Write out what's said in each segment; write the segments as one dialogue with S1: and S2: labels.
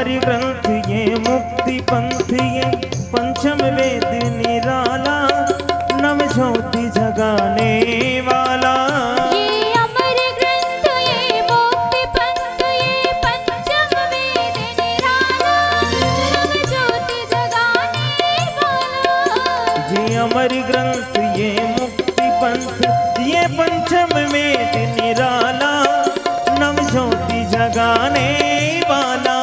S1: हमारी ग्रंथ ये मुक्ति पंथ ये पंचम वेद निराला नव ज्योति जगाने वाला।
S2: ये अमर ग्रंथ ये मुक्ति पंथ ये पंचम वेद निराला नव ज्योति जगाने वाला।
S1: ये अमर ग्रंथ ये मुक्ति पंथ ये पंचम वेद निराला नव ज्योति जगाने वाला।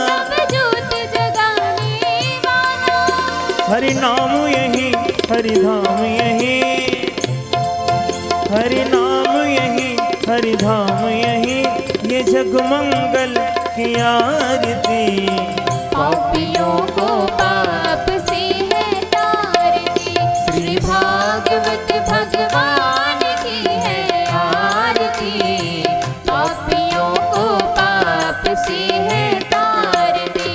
S2: नव ज्योति जगाने वाला।
S1: हरि नाम यही हरि धाम यही हरि नाम यही हरि धाम यही ये जग मंगल की आरती।
S2: पापियों को पाप से है तारती श्री भागवत भगवान की है आरती। पापियों को पाप से है तारती।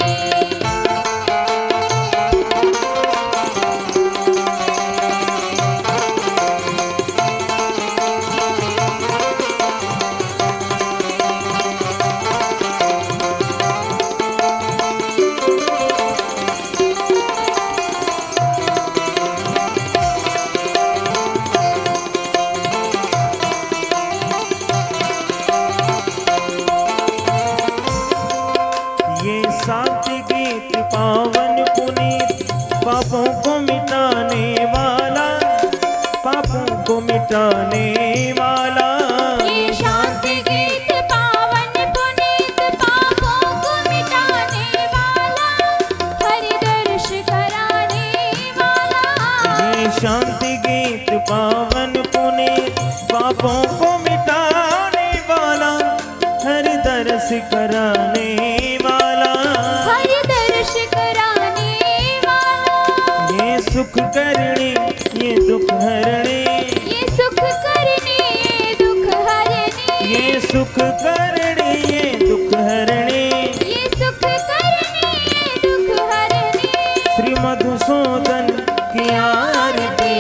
S1: ये सात्य गीत पावन पुनीत पापों को मिटाने वाला पापों को मिटाने वाला।
S2: ये शांति गीत पावन पुनीत पापों को मिटाने वाला हरि दर्श कराने वाला।
S1: ये शांति गीत पावन पुनीत पापों को मिटाने वाला हरि दर्श कराने वाला।
S2: हरि दर्श कराने वाला।
S1: ये सुख करणी ये दुख हरणी
S2: ये सुख करने ये दुख हरने।
S1: ये सुख करणी ये दुख हरणी।
S2: ये सुख करने ये दुख हरने।
S1: श्री मधुसूदन की आरती।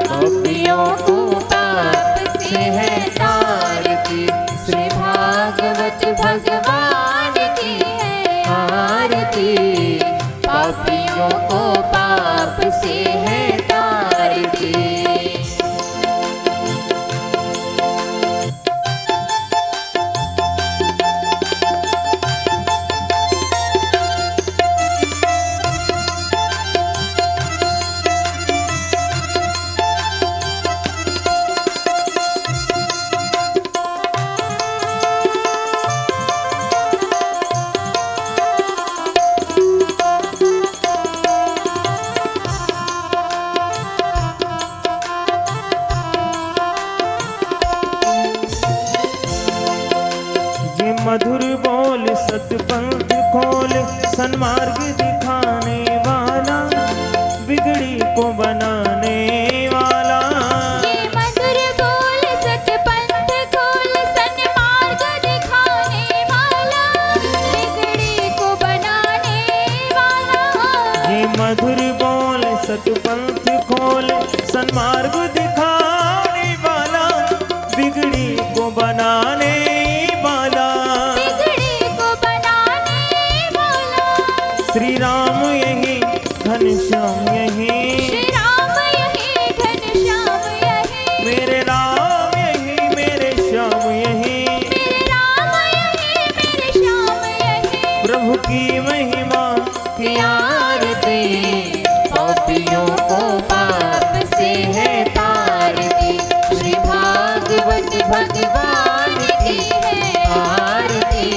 S2: पापियों को पाप से है तारती श्री भागवत भगवान की है आरती। पापियों को पाप से है तारती।
S1: ये मधुर बोल सतपंथ खोल सन्मार्ग दिखाने वाला बिगड़ी को बनाने वाला।
S2: ये मधुर बोल सतपंथ खोल सन्मार्ग दिखाने वाला बिगड़ी को बनाने वाला।
S1: ये मधुर बोल सतपंथ खोल सन्मार्ग दिखाने वाला बिगड़ी को बनाने वाला।
S2: बिगड़ी को बनाने वाला।
S1: श्री राम यही घनश्याम यही
S2: श्री राम यही घनश्याम यही।
S1: मेरे राम यही मेरे श्याम यही।
S2: मेरे राम यही मेरे श्याम यही।
S1: प्रभु की महिमा की आरती।
S2: पापियों को पाप से है तारती श्री भागवत भगवान की है आरती।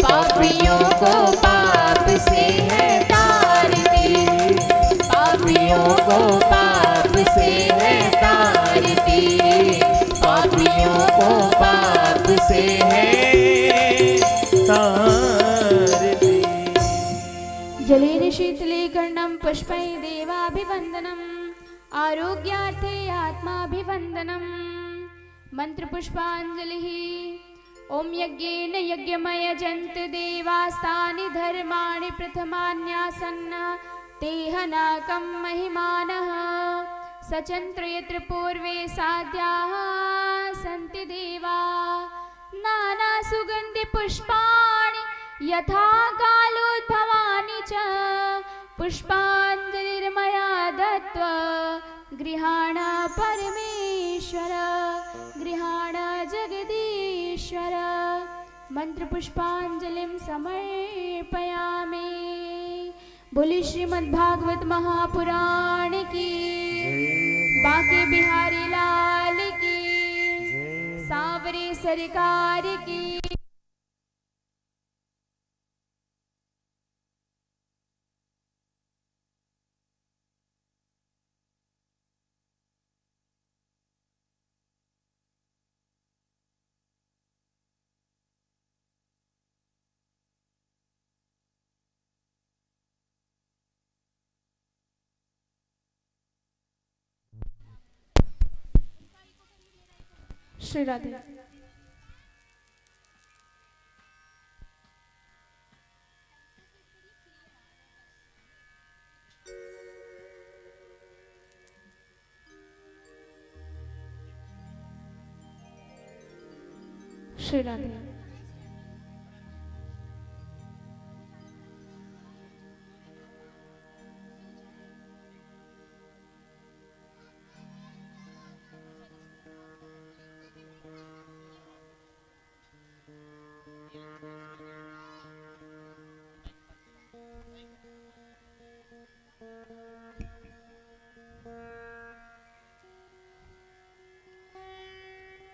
S2: पापियों को पाप से है तारती। पापियों को पाप से है तारती। पापियों को पाप से है
S1: तारती।
S2: जलेन शीतले कर्णं पुष्पै देवाभिवन्दनम् आरोग्यार्थे आत्माभिवन्दनम्। मंत्र पुष्पांजलिः। ओम यज्ञेन यज्ञमयजन्त देवास्तानि धर्माणि प्रथमान्यासन्न तेहनाकं महिमानः सचन्त्र यत्र पूर्वे साध्याः सन्ति देवा नाना सुगन्धि पुष्पाणि यथा कालोद्भवानि च पुष्पाञ्जलिर्मया दत्त्वा गृहाण परमेश्वर गृहाण जगदीश्वर मंत्र पुष्पांजलिं समर्पयामि। बोली श्रीमद्भागवत महापुराण की, बांके बिहारी लाल की, सांवरे सरकार की। श्री राधे। श्री राधे।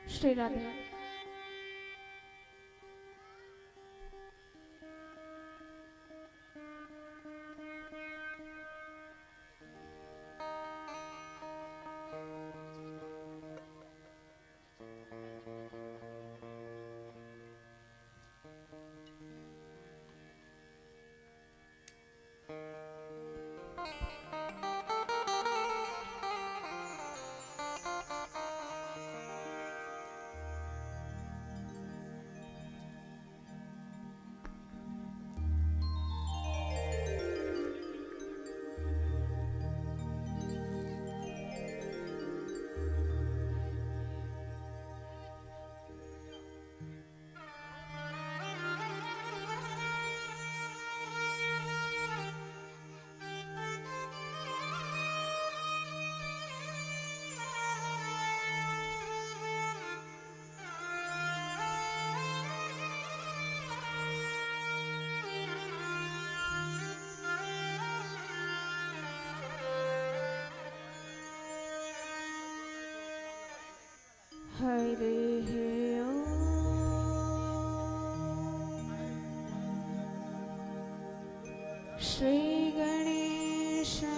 S2: श्री राधे। हरे श्री गणेशाय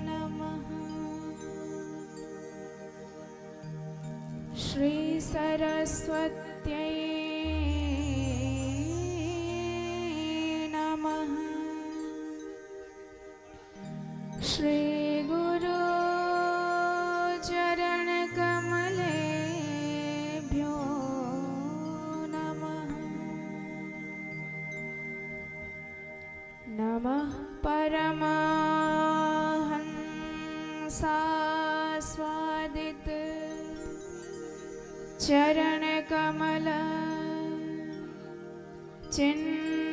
S2: नमः। श्री सरस्वत्यै नमः। श्री गुरु चरण कमलेभ्यो नमः। नमः परमहंसास्वादित चरण कमल चिन्मकरान्दाय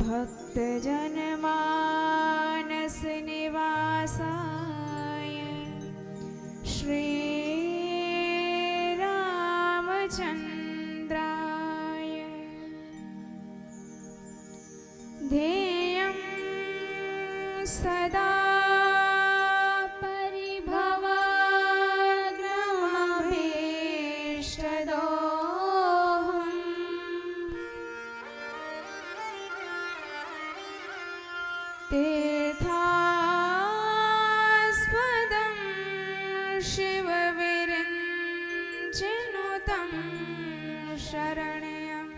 S2: भक्तजनमानस निवासाय श्री रामचन्द्राय ध्येयं सदा परिभवाग्रमभीष्टदोहम्। तीर्थास्पदं शिवविरिञ्चिनुतं शरण्यम्।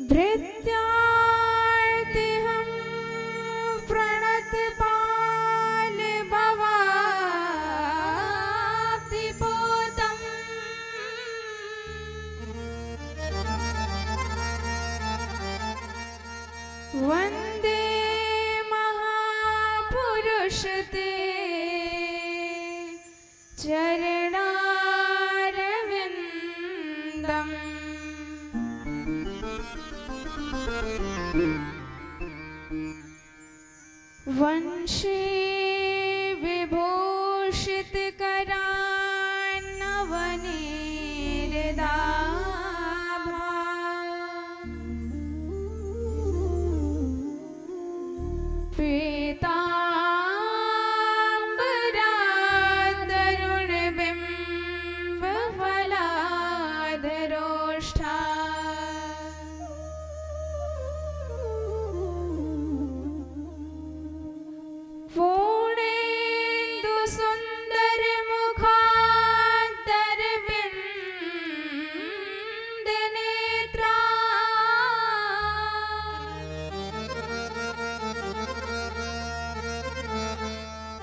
S2: भृत्यार्तिहं प्रणतपालभवाप्तिपोतम्। वन्दे महापुरुषते चरणारविन्दम् वंशे विभूषितकरान्नवनीरदाभा पीताम्बरादरुणबिम्बफलाधरोष्ठा पूर्णेन्दुसुन्दरमुखादरविन्दनेत्रा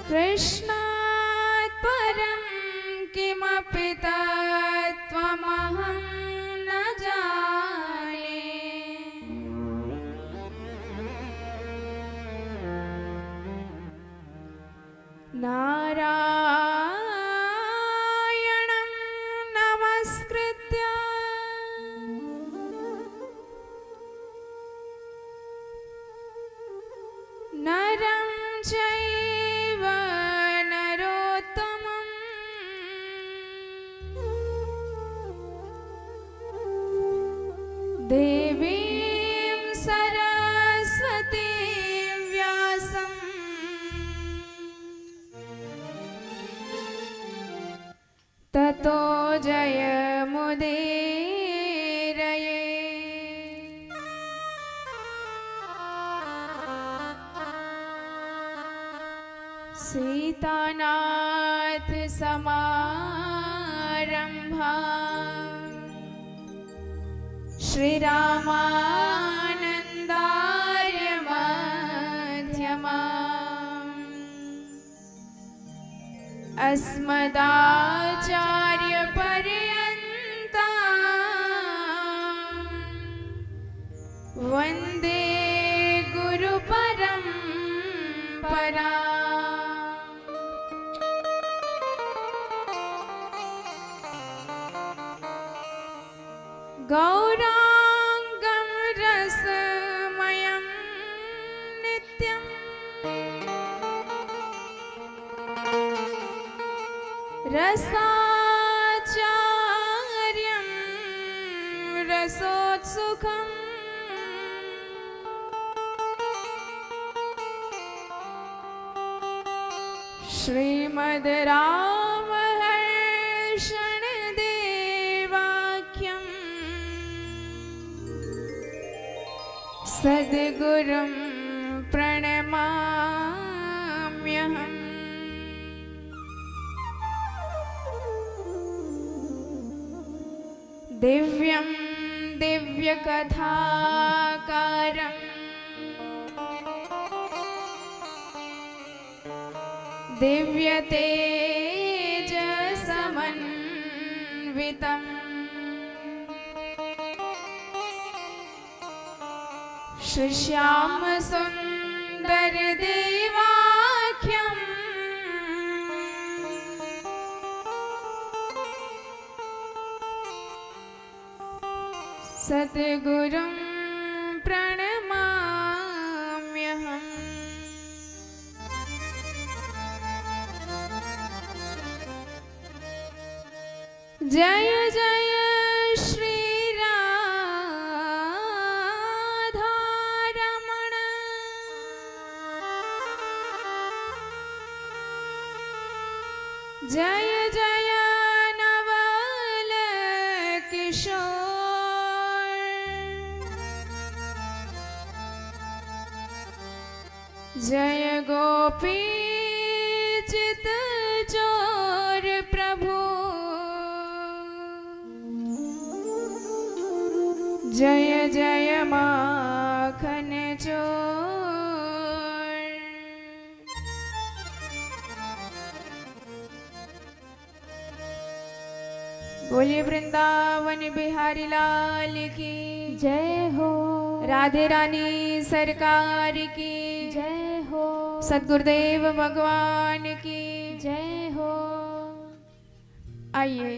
S2: कृष्णात् परं किमपि तत्त्वमहं न जाने नारायणं नमस्कृत्य नरं चैव नरोत्तमं देवीं सरस्वतीं व्यासं ततो जयमुदीरये। सीतानाथ समारंभा श्रीरामानन्दार्य मध्यमा अस्मदाचार्यपर्यन्ता वन्दे गुरुपरम्परा। गौराङ्गं रसमयं नित्यं रसाचार्यं रसोत्सुकम् श्रीमद् रामहर्षण देवाख्यं सद्गुरुं प्रणमाम्यहम्। दिव्यं दिव्यकथाकारं दिव्यतेजसमन्वितं श्रीश्यामसुन्दरदेवाख्यं सद्गुरुं प्रणमाम्यहम्। जय जय श्री राधारमण जय जय नवल किशोर जय गोपी चित चोर प्रभु जय जय माखन चोर। बोलिए वृंदावन बिहारी लाल की
S3: जय हो।
S2: राधे रानी सरकार की
S3: जय हो।
S2: सद्गुरुदेव भगवान की
S3: जय हो। आइए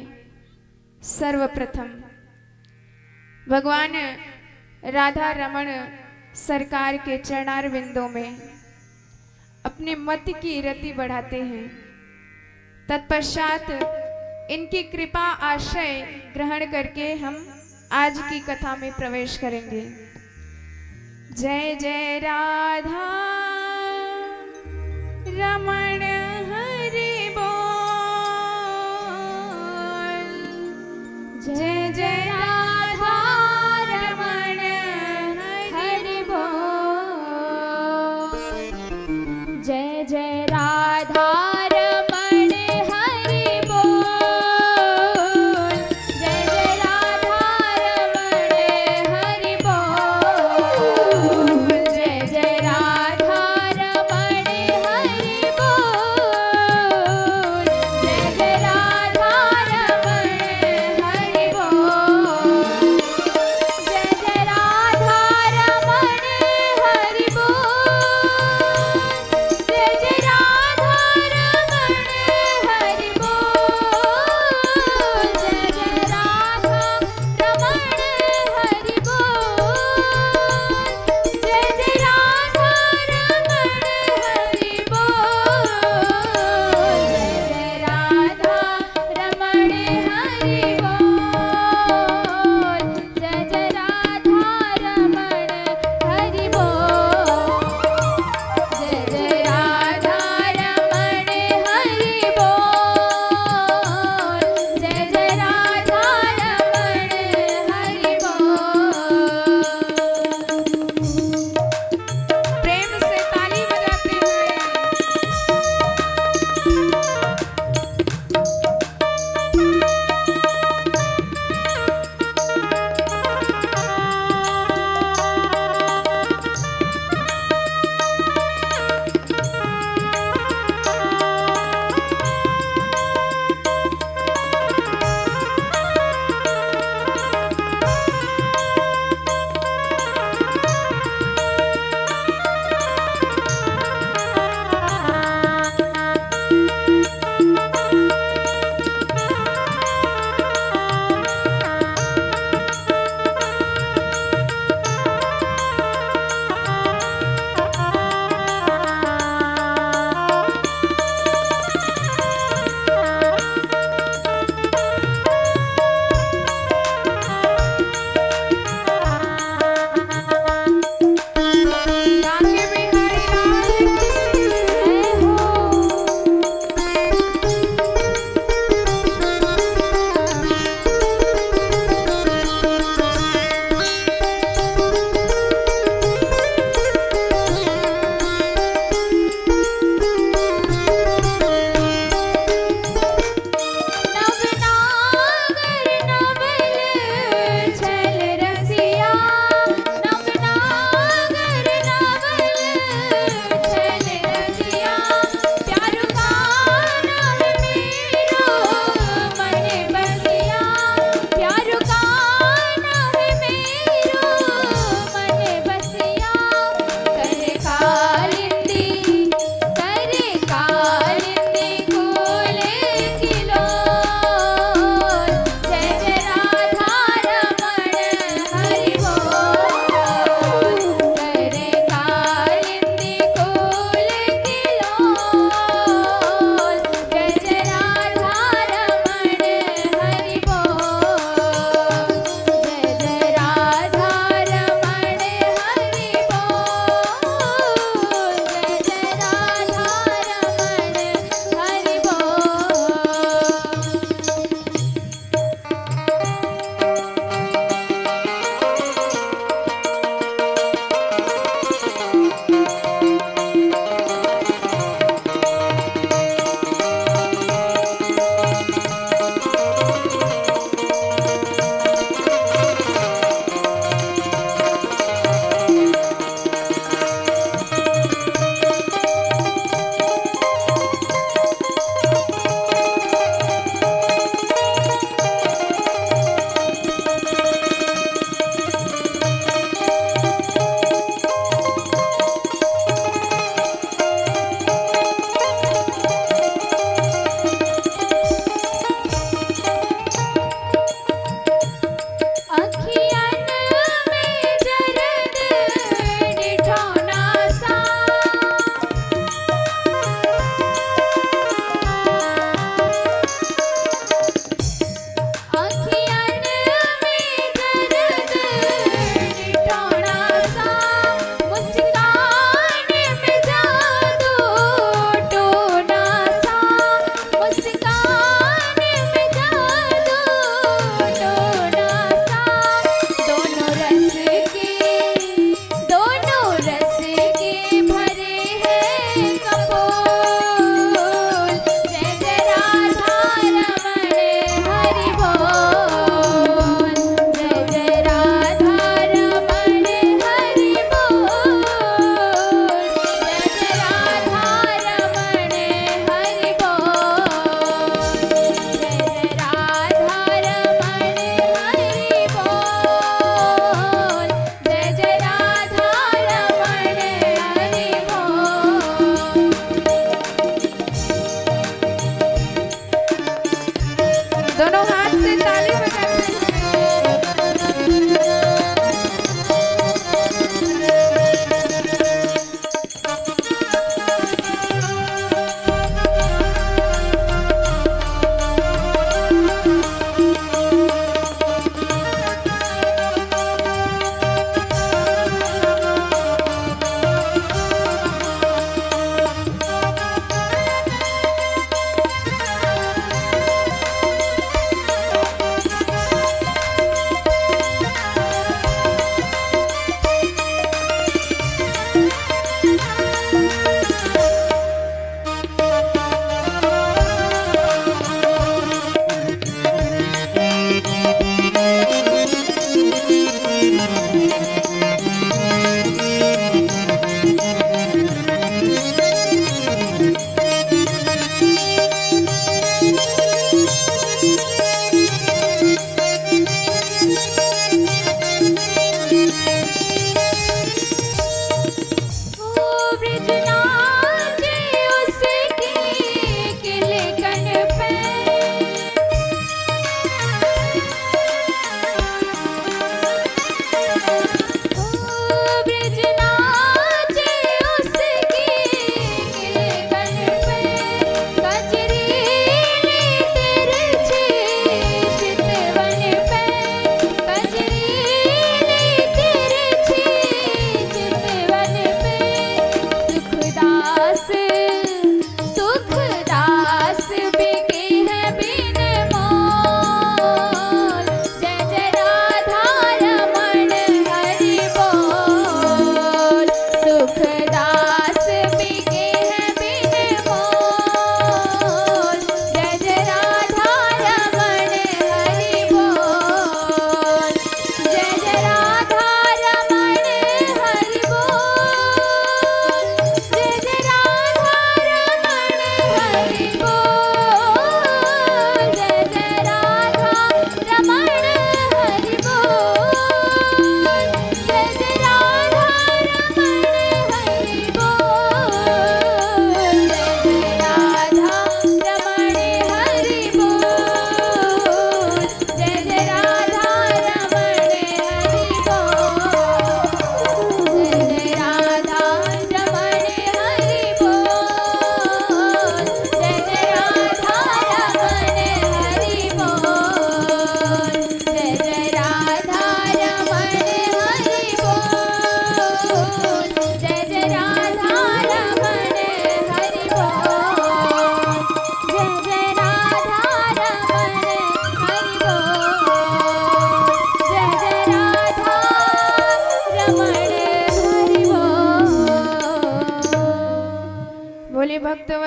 S3: सर्वप्रथम भगवान राधा रमण सरकार के चरणार बिंदों में अपने मत की रति बढ़ाते हैं। तत्पश्चात इनकी कृपा आश्रय ग्रहण करके हम आज की कथा में प्रवेश करेंगे। जय जय राधा रमण हरि बोल।
S2: जय जय राधा रमण हरि बोल। जय जय राधा रमण हरि बोल। जय जय राधा रमण हरि बोल। जय जय राधा रमण हरि बोल।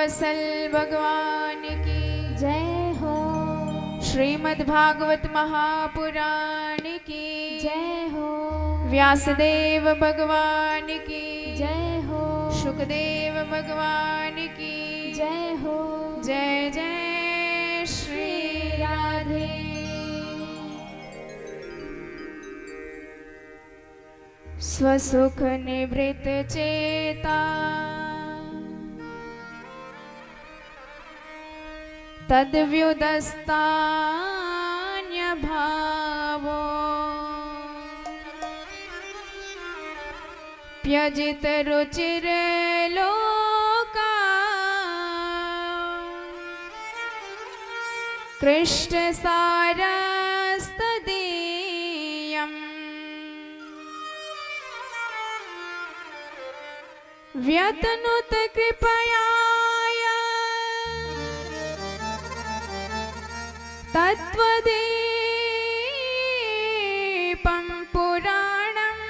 S3: वत्सल भगवान की
S2: जय हो।
S3: श्रीमद् भागवत महापुराण की
S2: जय हो।
S3: व्यासदेव भगवान की
S2: जय हो।
S3: सुखदेव भगवान की
S2: जय हो।
S3: जय जय श्री राधे। स्वसुख निवृत्त चेता तद्व्युदस्तान्य भावो प्यजित रुचिर लोका कृष्ण सारस्तदीयम् व्यतनुत कृपयाय तत्त्वदीपं पुराणम्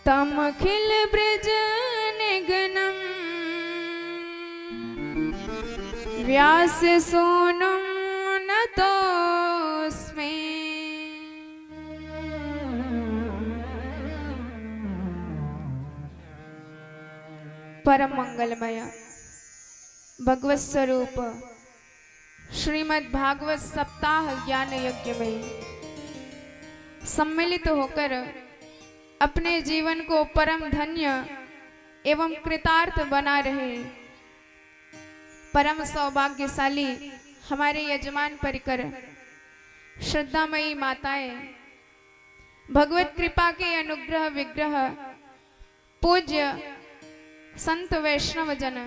S3: तमखिल ब्रज निगनम् व्यास सूनुं नतोऽस्मि। परम मंगलमय भगवत स्वरूप श्रीमद् भागवत सप्ताह ज्ञान यज्ञ में सम्मिलित होकर अपने जीवन को परम धन्य एवं कृतार्थ बना रहे परम सौभाग्यशाली हमारे यजमान परिकर श्रद्धामयी माताएं, भगवत कृपा के अनुग्रह विग्रह पूज्य संत वैष्णव जन,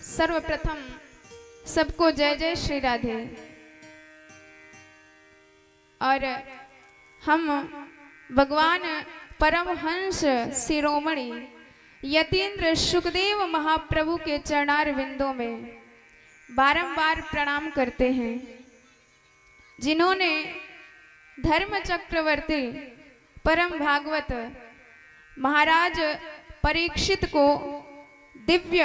S3: सर्वप्रथम सबको जय जय श्री राधे। और हम भगवान परमहंस शिरोमणि यतीन्द्र सुखदेव महाप्रभु के चरणार विंदों में बारंबार प्रणाम करते हैं, जिन्होंने धर्म चक्रवर्ती परम भागवत महाराज परीक्षित को दिव्य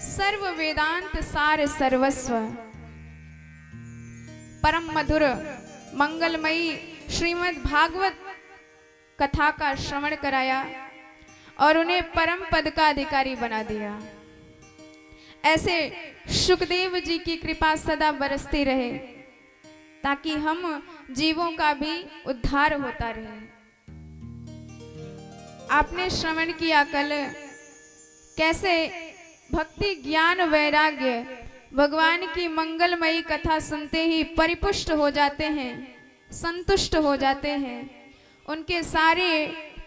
S3: सर्व वेदांत सार सर्वस्व परम मधुर मंगलमयी श्रीमद् भागवत कथा का श्रवण कराया और उन्हें परम पद का अधिकारी बना दिया। ऐसे सुखदेव जी की कृपा सदा बरसती रहे ताकि हम जीवों का भी उद्धार होता रहे। आपने श्रवण किया कल कैसे भक्ति ज्ञान वैराग्य भगवान की मंगलमयी कथा सुनते ही परिपुष्ट हो जाते हैं, संतुष्ट हो जाते हैं, उनके सारे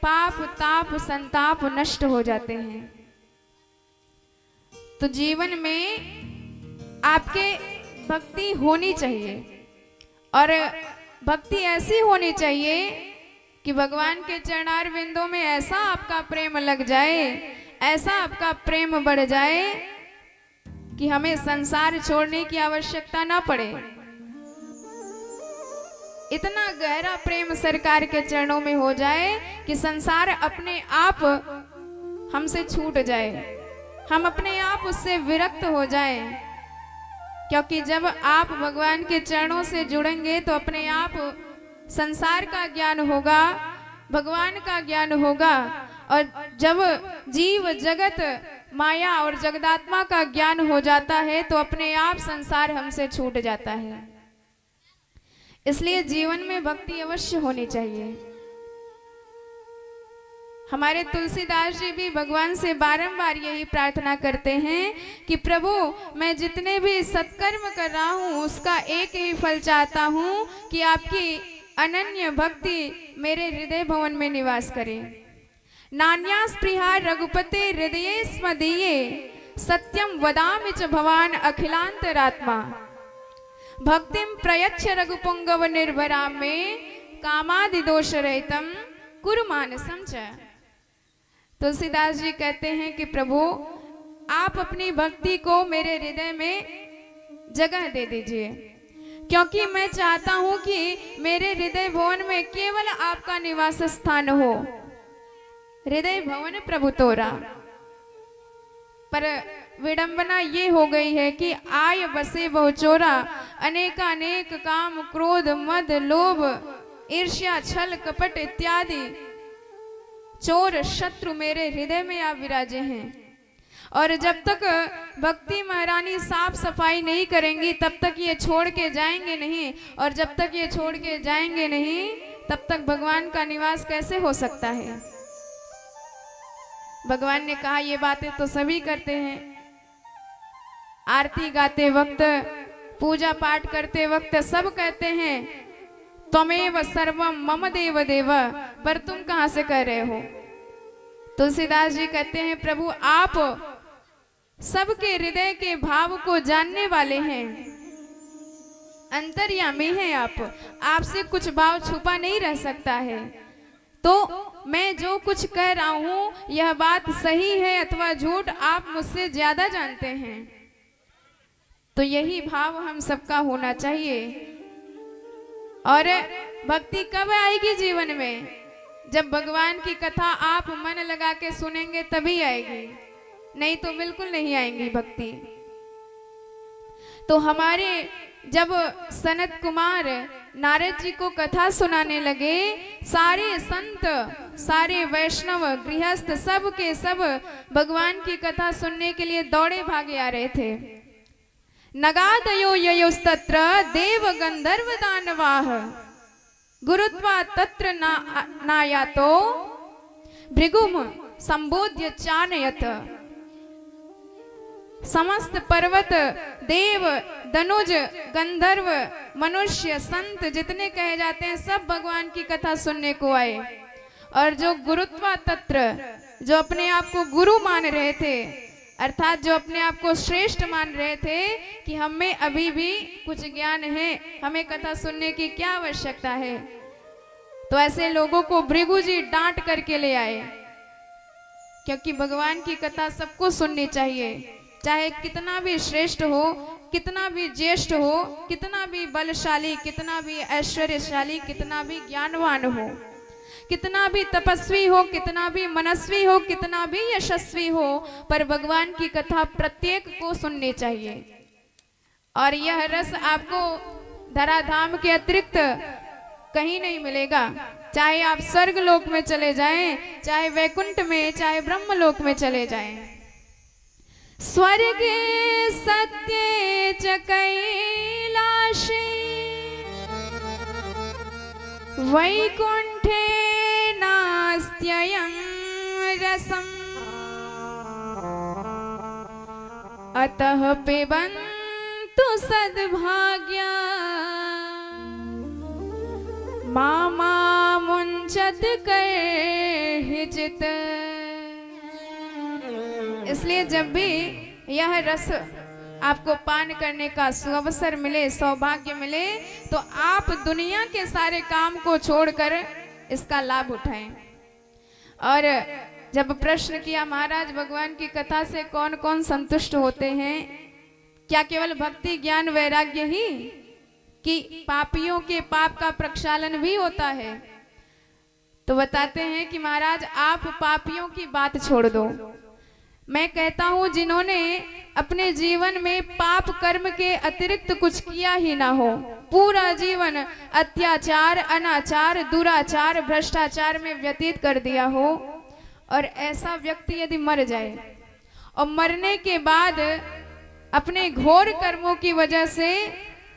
S3: पाप ताप संताप नष्ट हो जाते हैं। तो जीवन में आपके भक्ति होनी चाहिए और भक्ति ऐसी होनी चाहिए कि भगवान के चरणार बिंदों में ऐसा आपका प्रेम लग जाए, ऐसा आपका प्रेम बढ़ जाए कि हमें संसार छोड़ने की आवश्यकता ना पड़े। इतना गहरा प्रेम सरकार के चरणों में हो जाए कि संसार अपने आप हमसे छूट जाए, हम अपने आप उससे विरक्त हो जाए। क्योंकि जब आप भगवान के चरणों से जुड़ेंगे तो अपने आप संसार का ज्ञान होगा, भगवान का ज्ञान होगा। और जब जीव जगत माया और जगदात्मा का ज्ञान हो जाता है तो अपने आप संसार हमसे छूट जाता है। इसलिए जीवन में भक्ति अवश्य होनी चाहिए। हमारे तुलसीदास जी भी भगवान से बारंबार यही प्रार्थना करते हैं कि प्रभु मैं जितने भी सत्कर्म कर रहा हूँ उसका एक ही फल चाहता हूँ कि आपकी अनन्य भक्ति मेरे हृदय भवन में निवास करे। नान्या स्पृहा रघुपते हृदये स्मदीये सत्यम वदामि च भवान अखिलांतरात्मा भक्तिम प्रयच्छ रघुपुंगव निर्भरा में कामादि दोष रहितम कुरु मानसम च। तुलसीदास जी कहते हैं कि प्रभु आप अपनी भक्ति को मेरे हृदय में जगह दे दीजिए क्योंकि मैं चाहता हूं कि मेरे हृदय भवन में केवल आपका निवास स्थान हो। हृदय भवन प्रभु तोरा, पर विडंबना ये हो गई है कि आय बसे बहु चोरा, अनेकानेक काम क्रोध मद लोभ ईर्ष्या छल कपट इत्यादि चोर शत्रु मेरे हृदय में आप विराजे हैं। और जब तक भक्ति महारानी साफ सफाई नहीं करेंगी तब तक ये छोड़ के जाएंगे नहीं, और जब तक ये छोड़ के जाएंगे नहीं तब तक भगवान का निवास कैसे हो सकता है। भगवान ने कहा ये बातें तो सभी करते हैं, आरती गाते वक्त पूजा पाठ करते वक्त सब कहते हैं त्वमेव सर्वम मम देव देव, पर तुम कहां से कह रहे हो। तुलसीदास जी कहते हैं प्रभु आप सबके हृदय के भाव को जानने वाले हैं, अंतर्यामी हैं आप, आपसे कुछ भाव छुपा नहीं रह सकता है। तो मैं जो कुछ कह रहा हूं यह बात सही है अथवा झूठ आप मुझसे ज्यादा जानते हैं। तो यही भाव हम सबका होना चाहिए। और भक्ति कब आएगी जीवन में, जब भगवान की कथा आप मन लगा के सुनेंगे तभी आएगी, नहीं तो बिल्कुल नहीं आएंगी भक्ति। तो हमारे जब सनत कुमार नारद जी को कथा सुनाने लगे, सारे संत सारे वैष्णव गृहस्थ सब के सब भगवान की कथा सुनने के लिए दौड़े भागे आ रहे थे। नगादयो ययोस्तत्र देव गंधर्व दानवाः गुरुत्वा तत्र नायातो भृगुम संबोध्य चानयत। समस्त पर्वत देव धनुज गंधर्व मनुष्य संत जितने कहे जाते हैं सब भगवान की कथा सुनने को आए। और जो गुरुत्वा तत्र, जो अपने आप को गुरु मान रहे थे, अर्थात जो अपने आप को श्रेष्ठ मान रहे थे कि हम में अभी भी कुछ ज्ञान है, हमें कथा सुनने की क्या आवश्यकता है, तो ऐसे लोगों को भृगु जी डांट करके ले आए। क्योंकि भगवान की कथा सबको सुननी चाहिए, चाहे कितना भी श्रेष्ठ हो, कितना भी ज्येष्ठ हो, कितना भी बलशाली, कितना भी ऐश्वर्यशाली, कितना भी ज्ञानवान हो, कितना भी तपस्वी हो, कितना भी मनस्वी हो, कितना भी यशस्वी हो, पर भगवान की कथा प्रत्येक को सुननी चाहिए। और यह रस आपको धराधाम के अतिरिक्त कहीं नहीं मिलेगा। चाहे आप स्वर्ग लोक में चले जाएं, चाहे वैकुंठ में, चाहे ब्रह्मलोक में चले जाएं। स्वर्ग सत्ये च कैलाशे वैकुंठे नास्त्ययं रसम् अतः पिबन्तु सद्भाग्या मामुञ्चत कर्हिचित्। इसलिए जब भी यह रस आपको पान करने का सुअवसर मिले, सौभाग्य मिले, तो आप दुनिया के सारे काम को छोड़कर इसका लाभ उठाएं। और जब प्रश्न किया महाराज भगवान की कथा से कौन कौन संतुष्ट होते हैं, क्या केवल भक्ति ज्ञान वैराग्य ही, कि पापियों के पाप का प्रक्षालन भी होता है। तो बताते हैं कि महाराज आप पापियों की बात छोड़ दो, मैं कहता हूं जिन्होंने अपने जीवन में पाप कर्म के अतिरिक्त कुछ किया ही ना हो, पूरा जीवन अत्याचार अनाचार दुराचार भ्रष्टाचार में व्यतीत कर दिया हो, और ऐसा व्यक्ति यदि मर जाए और मरने के बाद अपने घोर कर्मों की वजह से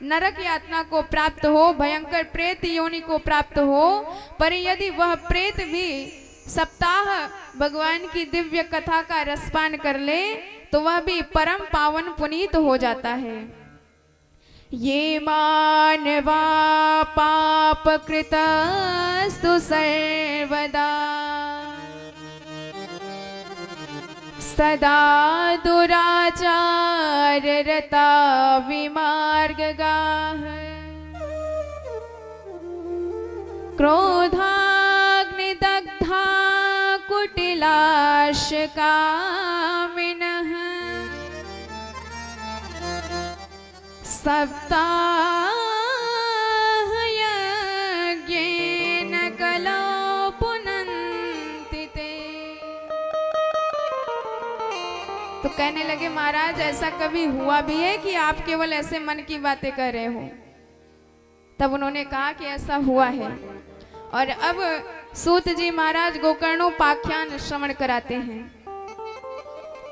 S3: नरक यातना को प्राप्त हो, भयंकर प्रेत योनि को प्राप्त हो, पर यदि वह प्रेत भी सप्ताह भगवान की दिव्य कथा का रसपान कर ले तो वह भी परम पावन पुनीत हो जाता है। ये मानवा पाप कृतस्तु सर्वदा सदा दुराचार रता विमार्गगाः क्रोधाग्निदग्धा कुटिलाशकामिनः सप्ताह तो कहने लगे महाराज ऐसा कभी हुआ भी है कि आप केवल ऐसे मन की बातें कर रहे हो? तब उन्होंने कहा कि ऐसा हुआ है। और अब सूत जी महाराज गोकर्णोपाख्यान श्रवण कराते हैं।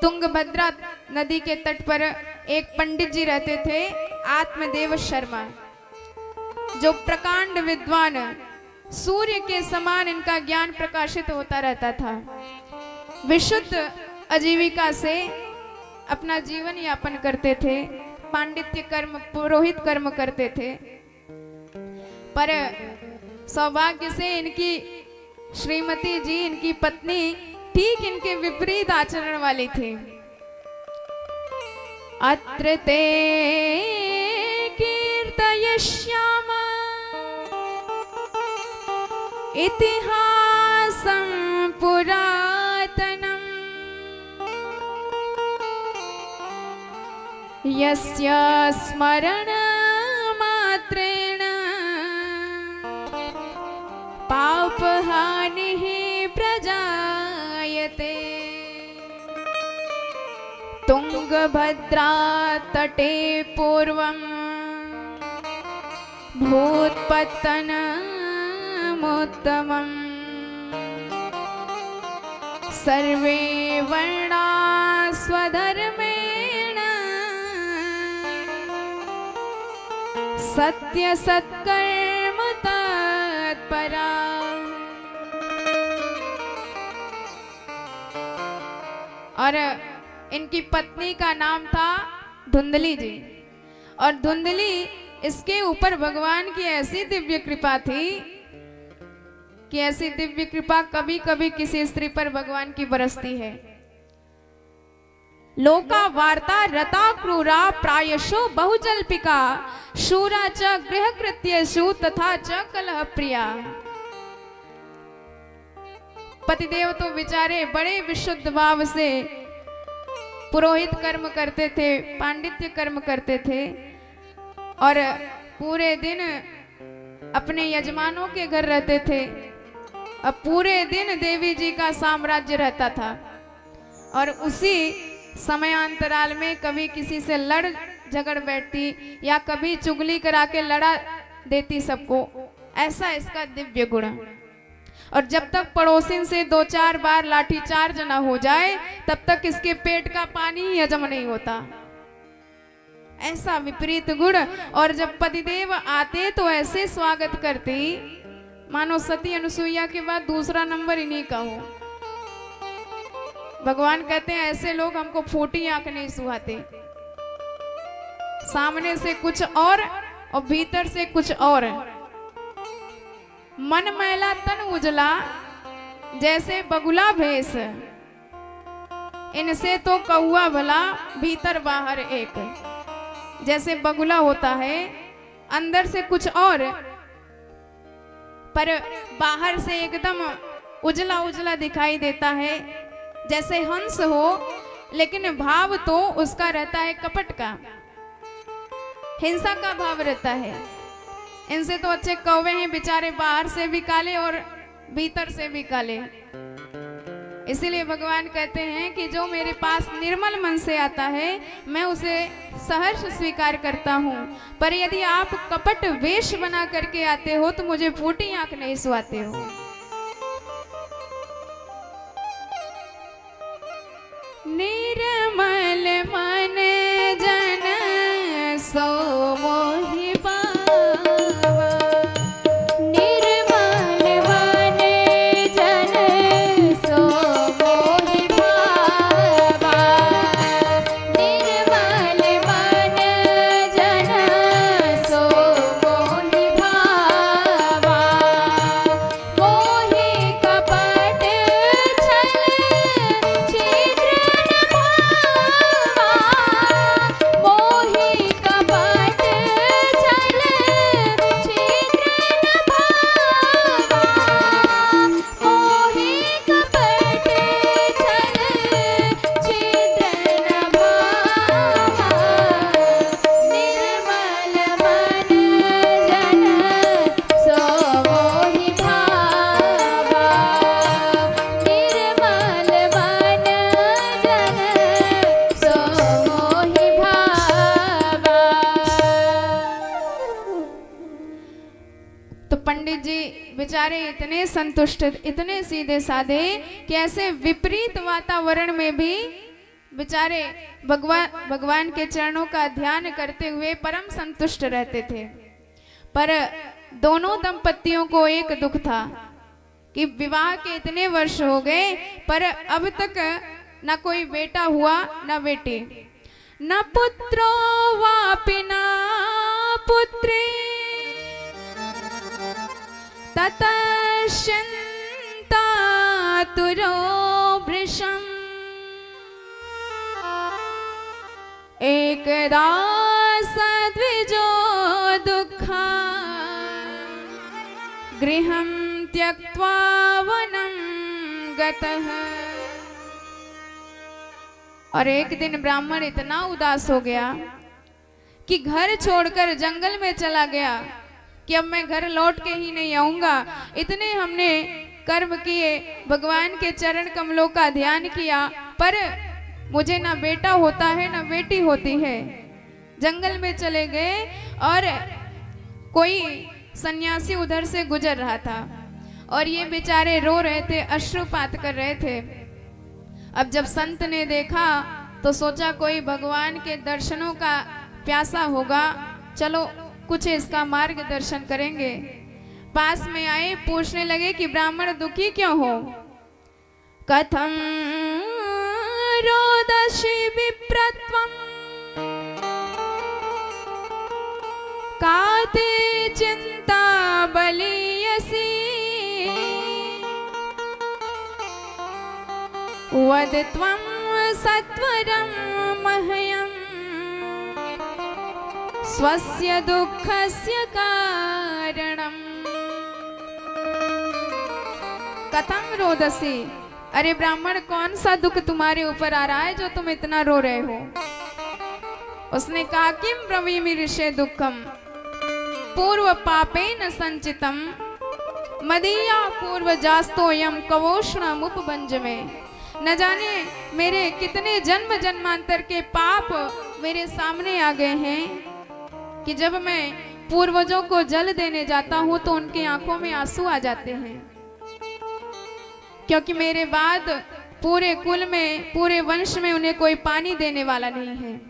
S3: तुंगभद्रा नदी के तट पर एक पंडित जी रहते थे, आत्मदेव शर्मा, जो प्रकांड विद्वान, सूर्य के समान इनका ज्ञान प्रकाशित होता रहता था। विशुद्ध आजीविका से अपना जीवन यापन करते थे, पांडित्य कर्म, पुरोहित कर्म करते थे। पर सौभाग्य से इनकी श्रीमती जी, इनकी पत्नी, ठीक इनके विपरीत आचरण वाली थी। अत्र ते कीर्तयिष्याम इतिहासं पुरातनम् यस्य स्मरण मात्रेण पापहानिः प्रजायते। तुंगभद्रा तटे पूर्वं भूत्पत्तनमुत्तमम् सर्वे वर्णा स्वधर्मेण सत्य सत्कर्म तत्परा। और इनकी पत्नी का नाम था धुंधली जी। और धुंधली, इसके ऊपर भगवान की ऐसी दिव्य कृपा थी कि ऐसी दिव्य कृपा कभी कभी किसी स्त्री पर भगवान की बरसती है। लोका वार्ता रता क्रूरा प्रायशो बहुजल्पिका शूरा च गृहकृत्येषु तथा च कलह प्रिया। पतिदेव तो बेचारे बड़े विशुद्ध भाव से पुरोहित कर्म करते थे, पांडित्य कर्म करते थे, और पूरे दिन अपने यजमानों के घर रहते थे। अब पूरे दिन देवी जी का साम्राज्य रहता था। और उसी समयांतराल में कभी किसी से लड़ झगड़ बैठती या कभी चुगली करा के लड़ा देती सबको। ऐसा इसका दिव्य गुण। और जब तक पड़ोसिन से 2-4 बार लाठीचार्ज न हो जाए तब तक इसके पेट का पानी ही हजम नहीं होता। ऐसा विपरीत गुण। और जब पतिदेव आते तो ऐसे स्वागत करती मानो सती अनुसुईया के बाद दूसरा नंबर इन्हीं का हो। भगवान कहते हैं ऐसे लोग हमको फूटी आंख नहीं सुहाते। सामने से कुछ और भीतर से कुछ और। मन मैला तन उजला जैसे बगुला भेष, इनसे तो कौआ भला भीतर बाहर एक। जैसे बगुला होता है अंदर से कुछ और, पर बाहर से एकदम उजला उजला दिखाई देता है। जैसे हंस हो लेकिन भाव तो उसका रहता है कपट का, हिंसा का भाव रहता है। इनसे तो अच्छे कौवे हैं बेचारे, बाहर से भी काले और भीतर से भी काले। इसीलिए भगवान कहते हैं कि जो मेरे पास निर्मल मन से आता है मैं उसे सहर्ष स्वीकार करता हूँ, पर यदि आप कपट वेश बना करके आते हो तो मुझे फूटी आंख नहीं सुहाते हो। निर्मल मन जन सो मोहि पावा,
S2: निर्मल मन जन सो मोहि भावा, निर्मल मन जन सो मोहि भावा। मोहि
S3: बेचारे इतने संतुष्ट, इतने सीधे साधे कि ऐसे विपरीत वातावरण में भी बेचारे भगवान के चरणों का ध्यान करते हुए परम संतुष्ट रहते थे। पर दोनों दंपतियों को एक दुख था कि विवाह के इतने वर्ष हो गए पर अब तक न कोई बेटा हुआ न बेटी। न पुत्रो वापि न पुत्री ततश्चिन्ता तुरो भृशम् एकदा सद्विजो दुःखा गृहं त्यक्त्वा वनं गतः। और एक दिन ब्राह्मण इतना उदास हो गया कि घर छोड़कर जंगल में चला गया कि अब मैं घर लौट के ही नहीं आऊंगा। इतने हमने कर्म किए, भगवान के चरण कमलों का ध्यान किया, पर मुझे ना बेटा होता है ना बेटी होती है। जंगल में चले गए और कोई सन्यासी उधर से गुजर रहा था और ये बेचारे रो रहे थे, अश्रुपात कर रहे थे। अब जब संत ने देखा तो सोचा कोई भगवान के दर्शनों का प्यासा होगा, चलो कुछ इसका मार्गदर्शन करेंगे। पास में आए, पूछने लगे कि ब्राह्मण दुखी क्यों हो? कथम रोदसी विप्रत्वम् काते चिंता बलीयसी वद त्वं सत्वरं मह्यम् स्वस्य दुःखस्य कारणम्। कथम रोदसी, अरे ब्राह्मण कौन सा दुख तुम्हारे ऊपर आ रहा है जो तुम इतना रो रहे हो? उसने कहा किम ब्रवीमि ऋषे दुःखम पूर्व पापेन संचितम मदीया पूर्व जास्तोयम कवोष्णम उपबंजमे। न जाने मेरे कितने जन्म जन्मांतर के पाप मेरे सामने आ गए हैं कि जब मैं पूर्वजों को जल देने जाता हूं तो उनकी आंखों में आंसू आ जाते हैं, क्योंकि मेरे बाद पूरे कुल में, पूरे वंश में उन्हें कोई पानी देने वाला नहीं है।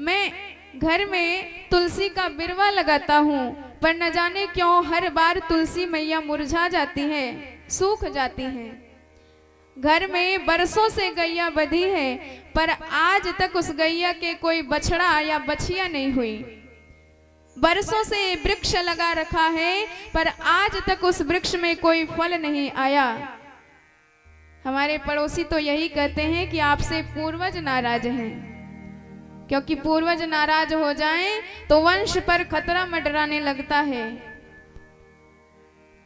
S3: मैं घर में तुलसी का बिरवा लगाता हूँ, पर न जाने क्यों हर बार तुलसी मैया मुरझा जाती है, सूख जाती हैं। घर में बरसों से गैया बंधी है, पर आज तक उस गैया के कोई बछड़ा या बछिया नहीं हुई। बरसों से वृक्ष लगा रखा है, पर आज तक उस वृक्ष में कोई फल नहीं आया। हमारे पड़ोसी तो यही कहते हैं कि आपसे पूर्वज नाराज हैं, क्योंकि पूर्वज नाराज हो जाएं तो वंश पर खतरा मंडराने लगता है।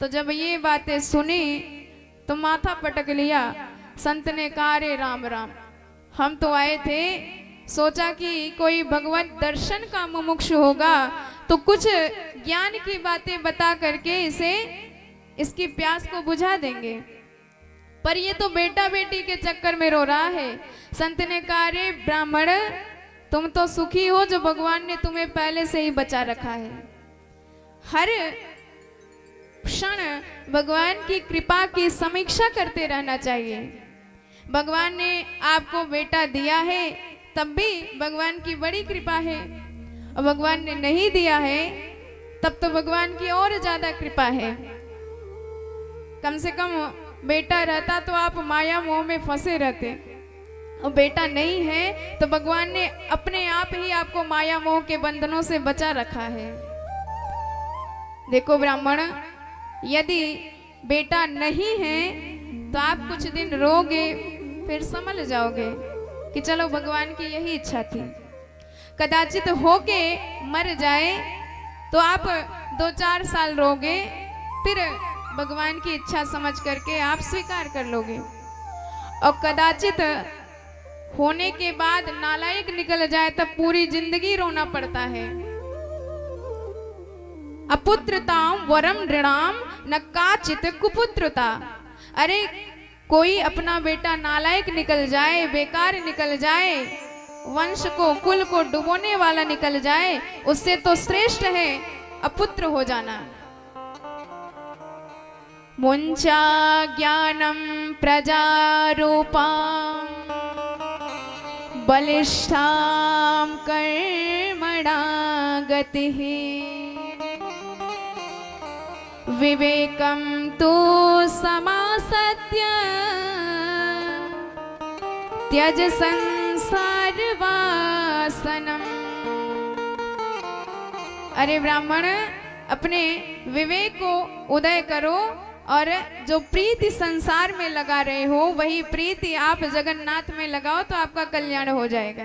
S3: तो जब ये बातें सुनी तो माथा पटक लिया। संत ने कहा रे राम राम, हम तो आए थे, सोचा कि कोई भगवत दर्शन का मुमुक्षु होगा तो कुछ ज्ञान की बातें बता करके इसे, इसकी प्यास को बुझा देंगे, पर ये तो बेटा बेटी के चक्कर में रो रहा है। संत ने कहा रे ब्राह्मण, तुम तो सुखी हो जो भगवान ने तुम्हें पहले से ही बचा रखा है। हर क्षण भगवान की कृपा की समीक्षा करते रहना चाहिए। भगवान ने आपको बेटा दिया है तब भी भगवान की बड़ी कृपा है, और भगवान ने नहीं दिया है तब तो भगवान की और ज्यादा कृपा है। कम से कम बेटा रहता तो आप माया मोह में फंसे रहते, और बेटा नहीं है तो भगवान ने अपने आप ही आपको माया मोह के बंधनों से बचा रखा है। देखो ब्राह्मण, यदि बेटा नहीं है तो आप कुछ दिन रोगे, फिर समझ जाओगे कि चलो भगवान की यही इच्छा थी। कदाचित होके मर जाए तो आप 2-4 साल रोगे, फिर भगवान की इच्छा समझ करके आप स्वीकार कर लोगे। और कदाचित होने के बाद नालायक निकल जाए तब पूरी जिंदगी रोना पड़ता है। अपुत्रताम वरम नृणाम न काचित कुपुत्रता। अरे कोई अपना बेटा नालायक निकल जाए, बेकार निकल जाए, वंश को, कुल को डुबोने वाला निकल जाए, उससे तो श्रेष्ठ है अपुत्र हो जाना। मुञ्चा ज्ञानं प्रजारूपां बलिष्ठां कर्मणा गतिः विवेकं तु समासत्य त्यज संसार वासनम। अरे ब्राह्मण, अपने विवेक को उदय करो और जो प्रीति संसार में लगा रहे हो वही प्रीति आप जगन्नाथ में लगाओ तो आपका कल्याण हो जाएगा।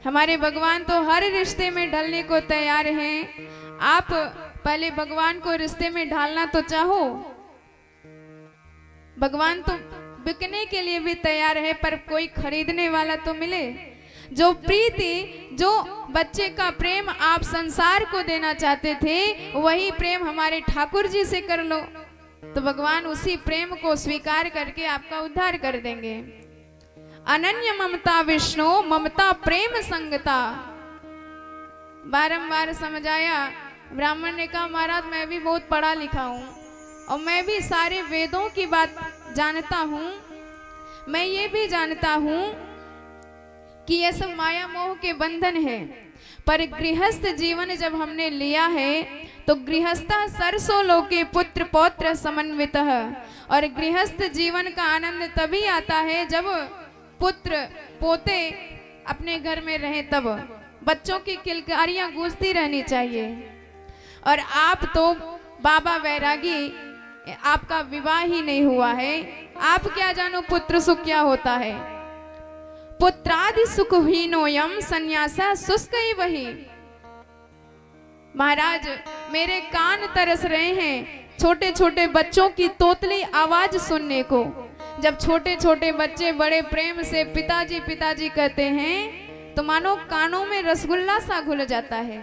S3: हमारे भगवान तो हर रिश्ते में ढलने को तैयार हैं। आप पहले भगवान को रिश्ते में ढालना तो चाहो। भगवान तो बिकने के लिए भी तैयार है, पर कोई खरीदने वाला तो मिले। जो प्रीति, जो बच्चे का प्रेम आप संसार को देना चाहते थे, वही प्रेम हमारे ठाकुर जी से कर लो तो भगवान उसी प्रेम को स्वीकार करके आपका उद्धार कर देंगे। अनन्य ममता विष्णु ममता प्रेम संगता। बारंबार समझाया। ब्राह्मण ने कहा महाराज मैं भी बहुत पढ़ा लिखा हूँ और मैं भी सारे वेदों की बात जानता हूँ। मैं ये भी जानता हूँ कि ये सब माया मोह के बंधन है, पर गृहस्थ जीवन जब हमने लिया है तो गृहस्थ सरसो लोके पुत्र पौत्र समन्वितः। और गृहस्थ जीवन का आनंद तभी आता है जब पुत्र पोते अपने घर में रहे, तब बच्चों की किलकारियां गूंजती रहनी चाहिए। और आप तो बाबा वैरागी, आपका विवाह ही नहीं हुआ है, आप क्या जानो पुत्र सुख क्या होता है। पुत्रादि सुख हीनोयम संन्यासा शुष्क ही वही। महाराज मेरे कान तरस रहे हैं छोटे छोटे बच्चों की तोतली आवाज सुनने को। जब छोटे छोटे बच्चे बड़े प्रेम से पिताजी पिताजी कहते हैं तो मानो कानों में रसगुल्ला सा घुल जाता है।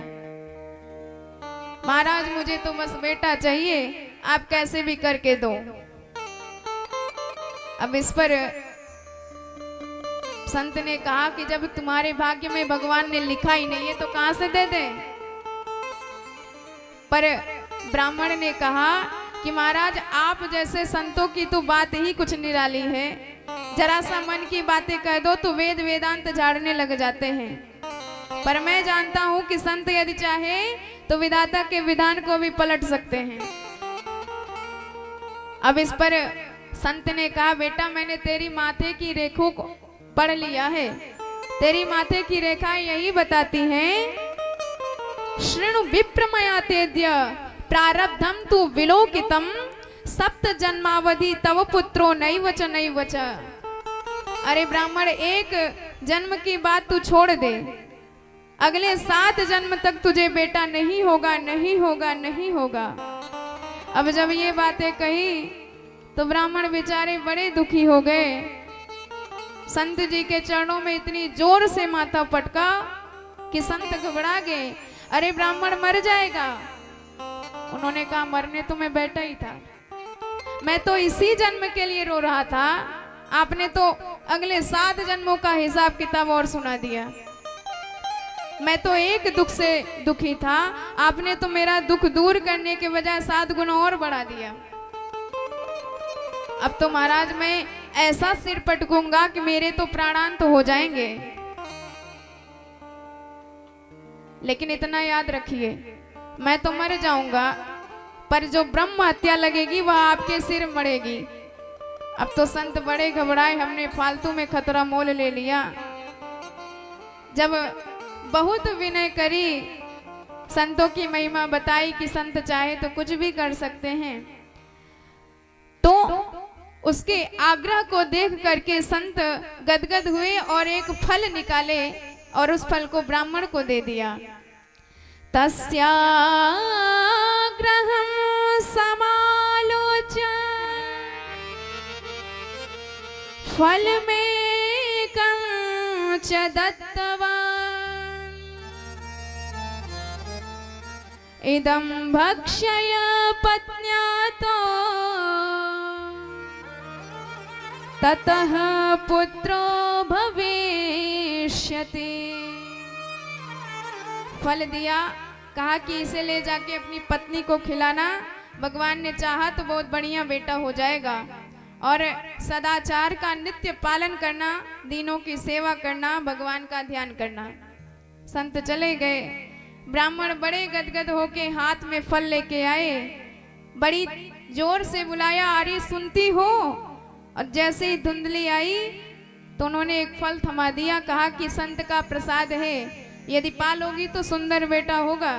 S3: महाराज मुझे तो बस बेटा चाहिए, आप कैसे भी करके दो। अब इस पर संत ने कहा कि जब तुम्हारे भाग्य में भगवान ने लिखा ही नहीं है तो कहां से दे दे। पर ब्राह्मण ने कहा कि महाराज आप जैसे संतों की तो बात ही कुछ निराली है। जरा सा मन की बातें कह दो तो वेद वेदांत झाड़ने लग जाते हैं। पर मैं जानता हूं कि संत यदि चाहे तो विधाता के विधान को भी पलट सकते हैं। अब इस पर संत ने कहा बेटा मैंने तेरी माथे की रेखों को पढ़ लिया है। तेरी माथे की रेखाएं यही बताती हैं शृणु विप्रमया तेद्य प्रारब्धम तु विलोकितम सप्त जन्मावधि तव पुत्रो नैवच नैवच। अरे ब्राह्मण एक जन्म की बात तू छोड़ दे, अगले 7 जन्म तक तुझे बेटा नहीं होगा नहीं होगा नहीं होगा। अब जब ये बातें कही तो ब्राह्मण बेचारे बड़े दुखी हो गए। संत जी के चरणों में इतनी जोर से माथा पटका कि संत घबरा गए। अरे ब्राह्मण मर जाएगा। उन्होंने कहा मरने तो मैं बैठा ही था, मैं तो इसी जन्म के लिए रो रहा था। आपने तो अगले 7 जन्मों का हिसाब किताब और सुना दिया। मैं तो एक दुख से दुखी था, आपने तो मेरा दुख दूर करने के बजाय 7 गुना और बढ़ा दिया। अब तो महाराज मैं ऐसा सिर पटकूंगा कि मेरे तो प्राणांत हो जाएंगे। लेकिन इतना याद रखिए मैं तो मर जाऊंगा, पर जो ब्रह्म हत्या लगेगी वह आपके सिर मरेगी। अब तो संत बड़े घबराए, हमने फालतू में खतरा मोल ले लिया। जब बहुत विनय करी, संतों की महिमा बताई कि संत चाहे तो कुछ भी कर सकते हैं, तो उसके आग्रह को देख करके संत गदगद हुए और एक फल निकाले और उस फल को ब्राह्मण को दे दिया। तस्याग्रहं समालोच्य फलमेकं च दत्तवान् इदं भक्षय पत्न्यातो ततः पुत्रो भविष्यति। फल दिया, कहा कि इसे ले जाके अपनी पत्नी को खिलाना, भगवान ने चाहा तो बहुत बढ़िया बेटा हो जाएगा। और सदाचार का नित्य पालन करना, दीनों की सेवा करना, भगवान का ध्यान करना। संत चले गए। ब्राह्मण बड़े गदगद होके हाथ में फल लेके आए, बड़ी जोर से बुलाया, अरे सुनती हो? और जैसे ही धुंधली आई तो उन्होंने एक फल थमा दिया, कहा कि संत का प्रसाद है, यदि पालोगी तो सुंदर बेटा होगा।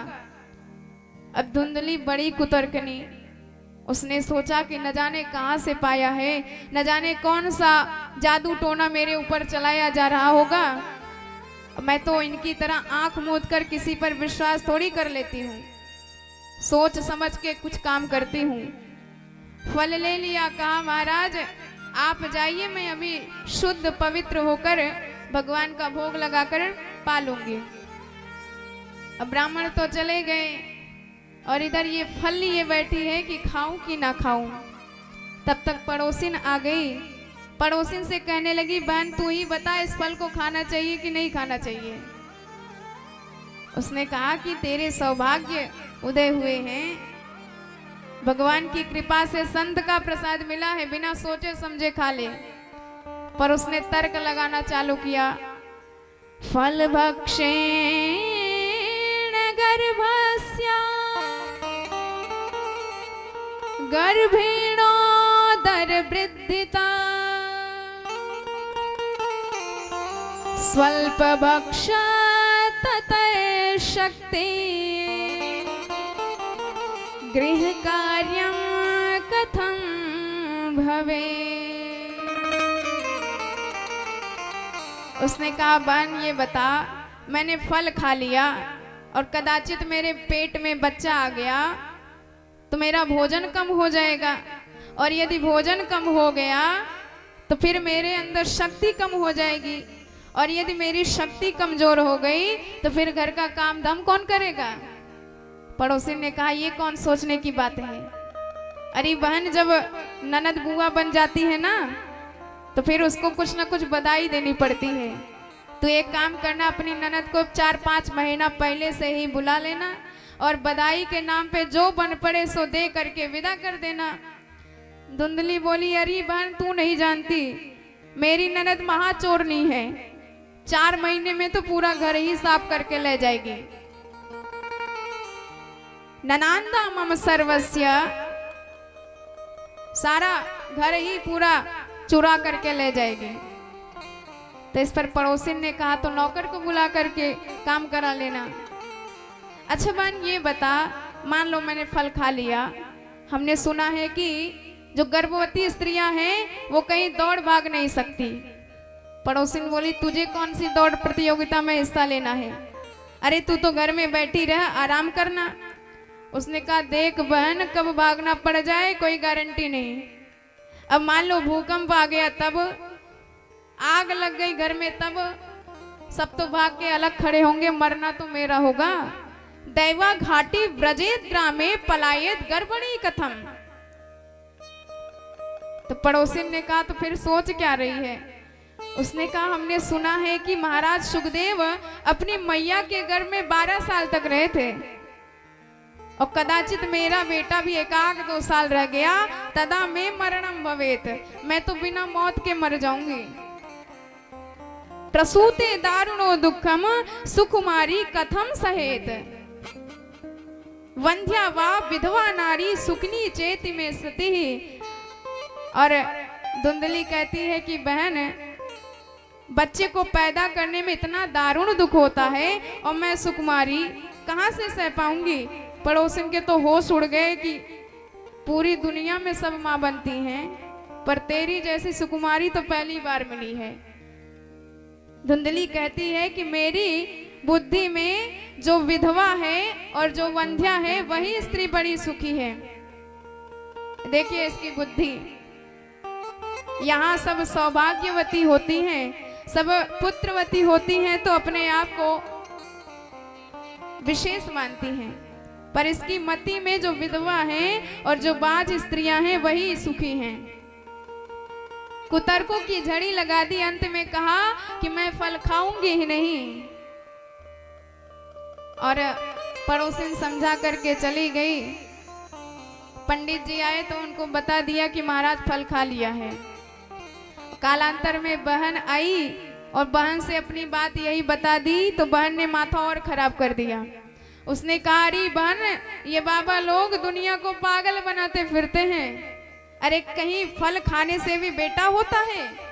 S3: अब धुंधली बड़ी कुतर्कनी, उसने सोचा कि न जाने कहां से पाया है, न जाने कौन सा जादू टोना मेरे ऊपर चलाया जा रहा होगा। मैं तो इनकी तरह आंख मूंद कर किसी पर विश्वास थोड़ी कर लेती हूँ, सोच समझ के कुछ काम करती हूँ। फल ले लिया, कहा महाराज आप जाइए, मैं अभी शुद्ध पवित्र होकर भगवान का भोग लगाकर पालूंगी। अब ब्राह्मण तो चले गए और इधर ये फल लिए बैठी है कि खाऊं कि ना खाऊं। तब तक पड़ोसिन आ गई। पड़ोसिन से कहने लगी, बहन तू ही बता इस फल को खाना चाहिए कि नहीं खाना चाहिए। उसने कहा कि तेरे सौभाग्य उदय हुए हैं, भगवान की कृपा से संत का प्रसाद मिला है, बिना सोचे समझे खा ले। पर उसने तर्क लगाना चालू किया, फल भक्षेण गर्भस्य गर्भिणोदर वृद्धिता स्वल्प भक्ष ततः शक्ति गृह कार्यं कथं भवे। उसने कहा, बहन ये बता, मैंने फल खा लिया और कदाचित मेरे पेट में बच्चा आ गया तो मेरा भोजन कम हो जाएगा, और यदि भोजन कम हो गया तो फिर मेरे अंदर शक्ति कम हो जाएगी, और यदि मेरी शक्ति कमजोर हो गई तो फिर घर का काम धाम कौन करेगा। पड़ोसी ने कहा, ये कौन सोचने की बात है? अरे बहन जब ननद बुआ बन जाती है ना तो फिर उसको कुछ ना कुछ बधाई देनी पड़ती है। तो एक काम करना, अपनी ननद को 4-5 महीना पहले से ही बुला लेना और बधाई के नाम पे जो बन पड़े सो दे करके विदा कर देना। धुंधली बोली, अरे बहन तू नहीं जानती, मेरी ननद महाचोरनी है, 4 महीने में तो पूरा घर ही साफ करके ले जाएगी। ननांदा मम सर्वस्य, सारा घर ही पूरा चुरा करके ले जाएगी। तो इस पर पड़ोसिन ने कहा, तो नौकर को बुला करके काम करा लेना। अच्छा बहन ये बता, मान लो मैंने फल खा लिया, हमने सुना है कि जो गर्भवती स्त्रियां हैं वो कहीं दौड़ भाग नहीं सकती। पड़ोसिन बोली, तुझे कौन सी दौड़ प्रतियोगिता में हिस्सा लेना है? अरे तू तो घर में बैठी रह, आराम करना। उसने कहा, देख बहन कब भागना पड़ जाए कोई गारंटी नहीं। अब मान लो भूकंप आ गया, तब आग लग गई घर में, तब सब तो भाग के अलग खड़े होंगे, मरना तो मेरा होगा। दैवा घाटी ब्रजेत ग्रामे पलायत गर्भणी कथम। तो पड़ोसिन ने कहा, तो फिर सोच क्या रही है? उसने कहा, हमने सुना है कि महाराज सुखदेव अपनी मैया के घर में 12 साल तक रहे थे, और कदाचित मेरा बेटा भी 1-2 साल रह गया, तदा में मरणम भवेत, मैं तो बिना मौत के मर जाऊंगी। प्रसूते दारुणो दुखम सुकुमारी कथम सहेत, वंध्या वा विधवा नारी सुखनी चेति में सती। और धुंधली कहती है कि बहन बच्चे को पैदा करने में इतना दारुण दुख होता है और मैं सुकुमारी कहां से सह पाऊंगी। पड़ोसन के तो होश उड़ गए कि पूरी दुनिया में सब मां बनती हैं, पर तेरी जैसी सुकुमारी तो पहली बार मिली है। धुंधली कहती है कि मेरी बुद्धि में जो विधवा है और जो वंध्या है वही स्त्री बड़ी सुखी है। देखिए इसकी बुद्धि। यहाँ सब सौभाग्यवती होती हैं, सब पुत्रवती होती हैं तो अपने आप को विशेष मानती हैं, पर इसकी मति में जो विधवा हैं और जो बाज स्त्रियां हैं वही सुखी हैं। कुतर्कों की झड़ी लगा दी, अंत में कहा कि मैं फल खाऊंगी ही नहीं, और पड़ोसिन समझा करके चली गई। पंडित जी आए तो उनको बता दिया कि महाराज फल खा लिया है। कालांतर में बहन आई और बहन से अपनी बात यही बता दी तो बहन ने माथा और खराब कर दिया। उसने कहा, अरे बहन, ये बाबा लोग दुनिया को पागल बनाते फिरते हैं। अरे कहीं फल खाने से भी बेटा होता है?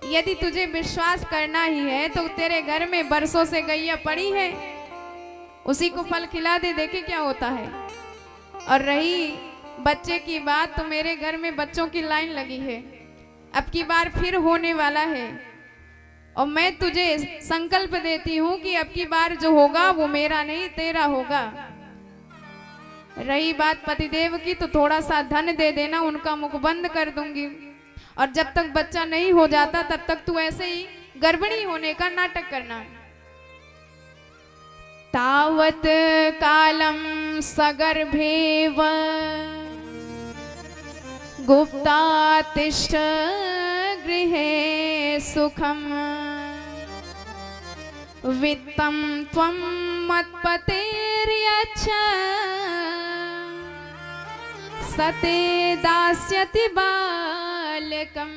S3: यदि तुझे विश्वास करना ही है तो तेरे घर में बरसों से गैया पड़ी है, उसी को फल खिला दे, देखे क्या होता है। और रही बच्चे की बात, तो मेरे घर में बच्चों की लाइन लगी है, अब की बार फिर होने वाला है। और मैं तुझे संकल्प देती हूँ कि अब की बार जो होगा वो मेरा नहीं तेरा होगा। रही बात पतिदेव की, तो थोड़ा सा धन दे देना, उनका मुख बंद कर दूंगी। और जब तक बच्चा नहीं हो जाता तब तक तू ऐसे ही गर्भिणी होने का नाटक करना। तावत कालम सगर्भेव गुप्ता तिष्ठ गृहे सुखम वित्तम त्वं मत्पतेर्यच्छ सते दास्यति बालकम।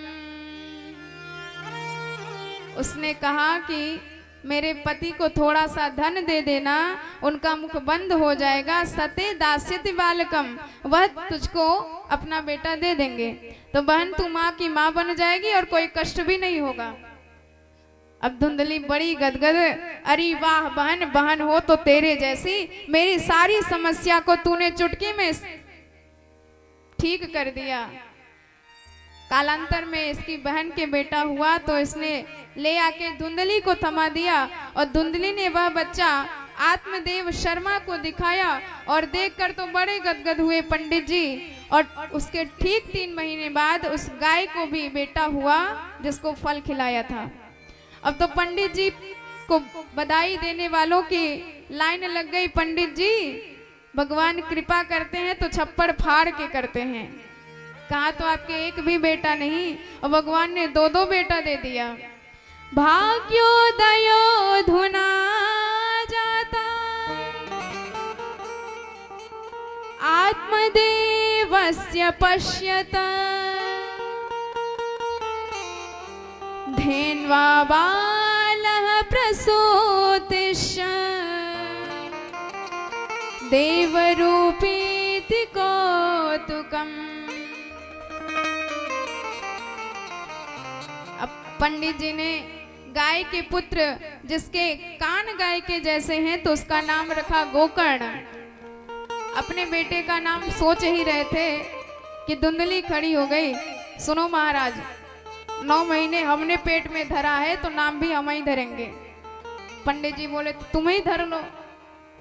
S3: उसने कहा कि मेरे पति को थोड़ा सा धन दे देना, उनका मुख बंद हो जाएगा। सते दास्यति बालकम, वह तुझको अपना बेटा दे देंगे। तो बहन, तू माँ की माँ बन जाएगी और कोई कष्ट भी नहीं होगा। अब धुंधली बड़ी गदगद, अरे वाह बहन, बहन हो तो तेरे जैसी, मेरी सारी समस्या को तूने चुटकी में ठीक कर दिया। कालांतर में इसकी बहन के बेटा हुआ तो इसने ले आके धुंधली को थमा दिया और धुंधली ने वह बच्चा आत्मदेव शर्मा को दिखाया और देखकर तो बड़े गदगद हुए पंडित जी। और उसके ठीक 3 महीने बाद उस गाय को भी बेटा हुआ जिसको फल खिलाया था। अब तो पंडित जी को बधाई देने वालों की लाइन लग गई। पंडित जी, भगवान कृपा करते हैं तो छप्पड़ फाड़ के करते हैं। कहा तो आपके एक भी बेटा नहीं और भगवान ने 2-2 बेटा दे दिया। भाग्योदयो धुना जाता आत्मदेवस्य पश्यता धेन्वा बालः प्रसूतिश्च देवरूपीति कौतुकम्। अब पंडित जी ने गाय के पुत्र जिसके कान गाय के जैसे हैं तो उसका नाम रखा गोकर्ण। अपने बेटे का नाम सोच ही रहे थे कि धुंधली खड़ी हो गई। सुनो महाराज, 9 महीने हमने पेट में धरा है तो नाम भी हम ही धरेंगे। पंडित जी बोले, तुम ही धर लो।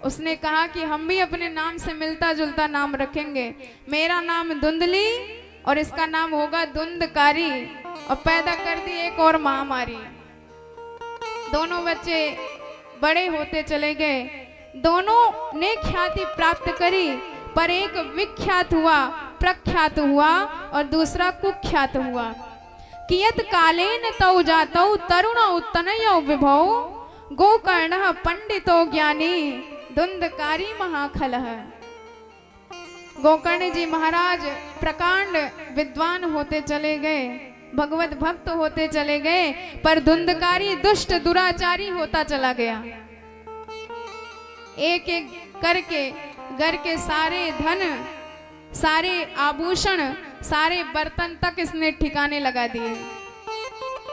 S3: उसने कहा कि हम भी अपने नाम से मिलता जुलता नाम रखेंगे। मेरा नाम धुंधली और इसका नाम होगा धुंधकारी। और पैदा कर दी एक और महामारी। दोनों बच्चे बड़े होते चले गए। दोनों ने ख्याति प्राप्त करी, पर एक विख्यात हुआ, प्रख्यात हुआ और दूसरा कुख्यात हुआ। कियत कालेन तौ जातौ तरुण उत्तनयो विभौ गोकर्ण पंडितो ज्ञानी धुंधकारी महाखलः। गोकर्ण जी महाराज प्रकांड विद्वान होते चले गए, भगवत भक्त होते चले गए, पर धुंधकारी दुष्ट दुराचारी होता चला गया। एक एक करके घर के सारे धन, सारे आभूषण, सारे बर्तन तक इसने ठिकाने लगा दिए।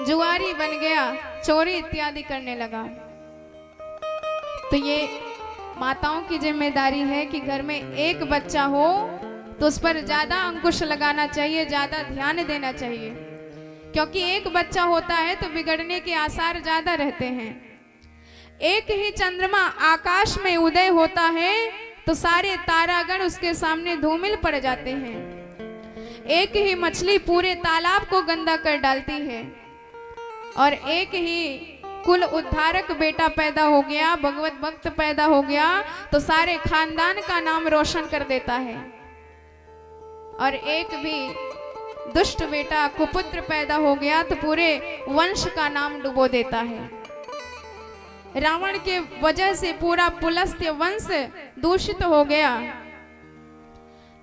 S3: जुआरी बन गया, चोरी इत्यादि करने लगा। तो ये माताओं की जिम्मेदारी है कि घर में एक बच्चा हो तो उस पर ज्यादा अंकुश लगाना चाहिए, ज्यादा ध्यान देना चाहिए, क्योंकि एक बच्चा होता है तो बिगड़ने के आसार ज्यादा रहते हैं। एक ही चंद्रमा आकाश में उदय होता है तो सारे तारागण उसके सामने धूमिल पड़ जाते हैं। एक ही मछली पूरे तालाब को गंदा कर डालती है और एक ही कुल उद्धारक बेटा पैदा हो गया, भगवत भक्त पैदा हो गया तो सारे खानदान का नाम रोशन कर देता है। और एक भी दुष्ट बेटा कुपुत्र पैदा हो गया तो पूरे वंश का नाम डुबो देता है। रावण के वजह से पूरा पुलस्त्य वंश दूषित हो गया।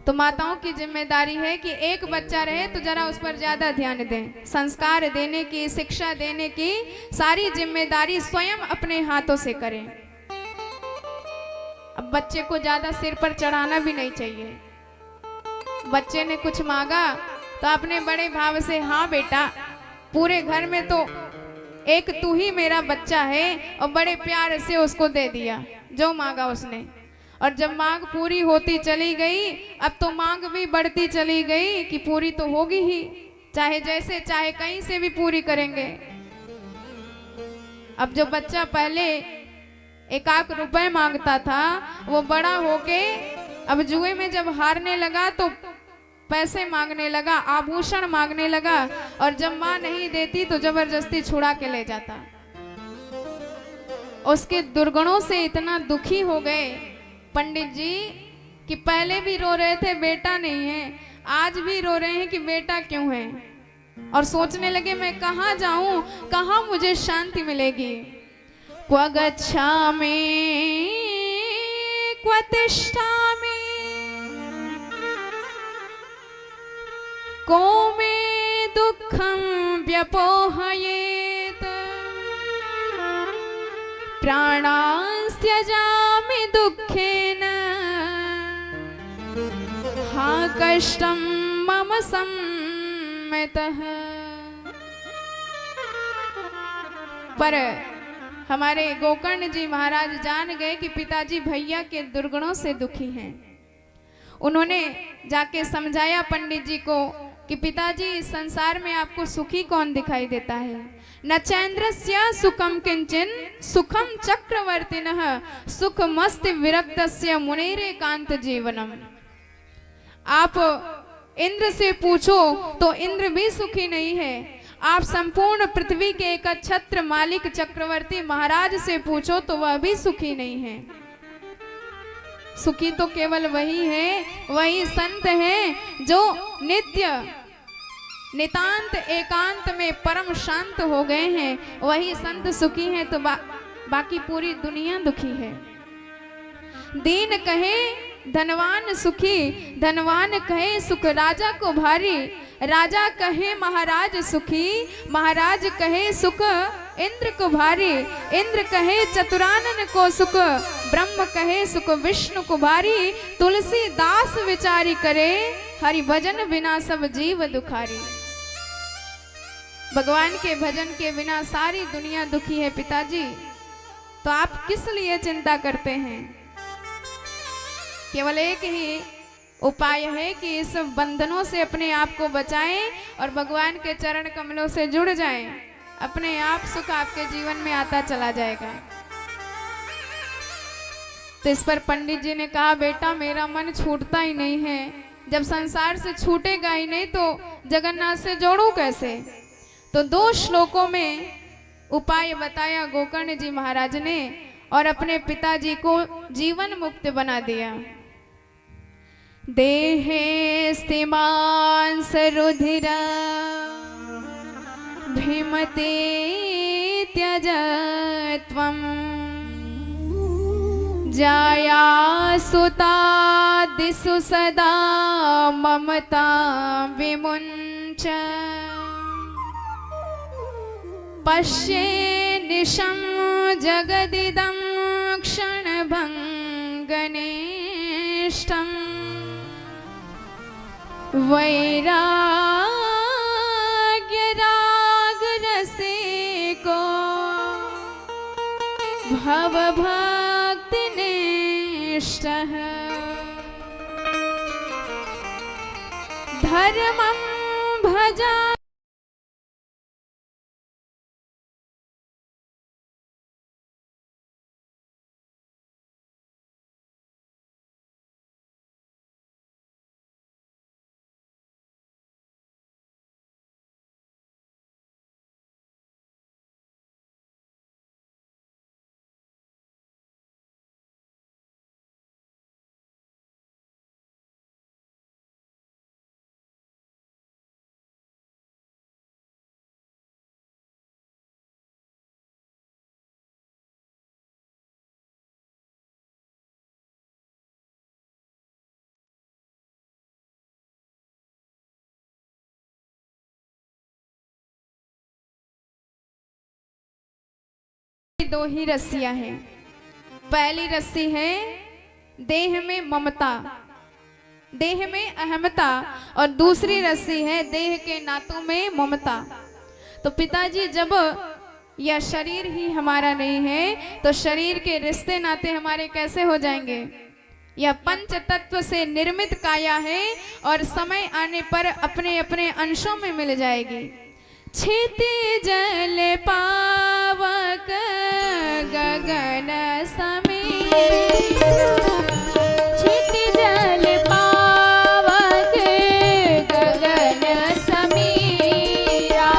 S3: तो माताओं की जिम्मेदारी है कि एक बच्चा रहे तो जरा उस पर ज्यादा ध्यान दें। संस्कार देने की, शिक्षा देने की सारी जिम्मेदारी स्वयं अपने हाथों से करें। अब बच्चे को ज्यादा सिर पर चढ़ाना भी नहीं चाहिए। बच्चे ने कुछ मांगा तो अपने बड़े भाव से, हाँ बेटा, पूरे घर में तो एक तू ही मेरा बच्चा है, और बड़े प्यार से उसको दे दिया जो मांगा उसने। और जब मांग पूरी होती चली गई, अब तो मांग भी बढ़ती चली गई कि पूरी तो होगी ही, चाहे जैसे चाहे कहीं से भी पूरी करेंगे। अब जो बच्चा पहले 1 रुपए मांगता था, वो बड़ा होके अब जुए में जब हारने लगा तो पैसे मांगने लगा, आभूषण मांगने लगा, और जब माँ नहीं देती तो जबरदस्ती छुड़ा के ले जाता। उसके दुर्गुणों से इतना दुखी हो गए पंडित जी कि पहले भी रो रहे थे बेटा नहीं है, आज भी रो रहे हैं कि बेटा क्यों है, और सोचने लगे मैं कहाँ जाऊं, कहाँ मुझे शांति मिलेगी। क्व गच्छामि क्व तिष्ठामि को मे दुःखं व्यपोहयेत् प्राणास्त्यजामि दुःखेन हा कष्टं मम सम्मितः। पर हमारे गोकर्ण जी महाराज जान गए कि पिताजी भैया के दुर्गुणों से दुखी हैं। उन्होंने जाके समझाया पंडित जी को कि पिताजी, इस संसार में आपको सुखी कौन दिखाई देता है? न चैन्द्रस्य सुखम किंचन सुखम चक्रवर्तिनः सुखमस्ति विरक्तस्य मुनेरेकांत जीवनम। आप इंद्र से पूछो तो इंद्र भी सुखी नहीं है। आप संपूर्ण पृथ्वी के एक छत्र मालिक चक्रवर्ती महाराज से पूछो तो वह भी सुखी नहीं है। सुखी तो केवल वही है, वही संत है जो नित्य नितांत एकांत में परम शांत हो गए हैं, वही संत सुखी हैं। तो बाकी पूरी दुनिया दुखी है। दीन कहे धनवान सुखी, धनवान कहे सुख राजा को भारी, राजा कहे महाराज सुखी, महाराज कहे सुख इंद्र को भारी, इंद्र कहे चतुरानन को सुख, ब्रह्म कहे सुख विष्णु को भारी, तुलसी दास विचारी करे, हरि भजन बिना सब जीव दुखारी। भगवान के भजन के बिना सारी दुनिया दुखी है पिताजी। तो आप किस लिए चिंता करते हैं? केवल एक ही उपाय है कि इस बंधनों से अपने आप को बचाएं और भगवान के चरण कमलों से जुड़ जाएं। अपने आप सुख आपके जीवन में आता चला जाएगा। तो इस पर पंडित जी ने कहा, बेटा मेरा मन छूटता ही नहीं है। जब संसार से छूटेगा ही नहीं तो जगन्नाथ से जोड़ूं कैसे? तो 2 श्लोकों में उपाय बताया गोकर्ण जी महाराज ने और अपने पिताजी को जीवन मुक्त बना दिया। देहे स्थिमांस रुधिरा भीमते त्यजत्वं जाया सुता दिसु सदा ममता विमुञ्च पश्ये निशं जगदिदं क्षणभङ्गनिष्ठम् वैराग्य राग रसिको भवभक्ति निष्ठः धर्मं भजा दो ही रस्सियां हैं। पहली रस्सी है देह में ममता, देह में अहमता, और दूसरी रस्सी है देह के नातों में ममता। तो पिताजी जब यह शरीर ही हमारा नहीं है तो शरीर के रिश्ते नाते हमारे कैसे हो जाएंगे? यह पंच तत्व से निर्मित काया है और समय आने पर अपने अपने अंशों में मिल जाएगी। क्षिति जल पावक गगन समीरा,
S2: क्षिति जल पावक गगन समीरा,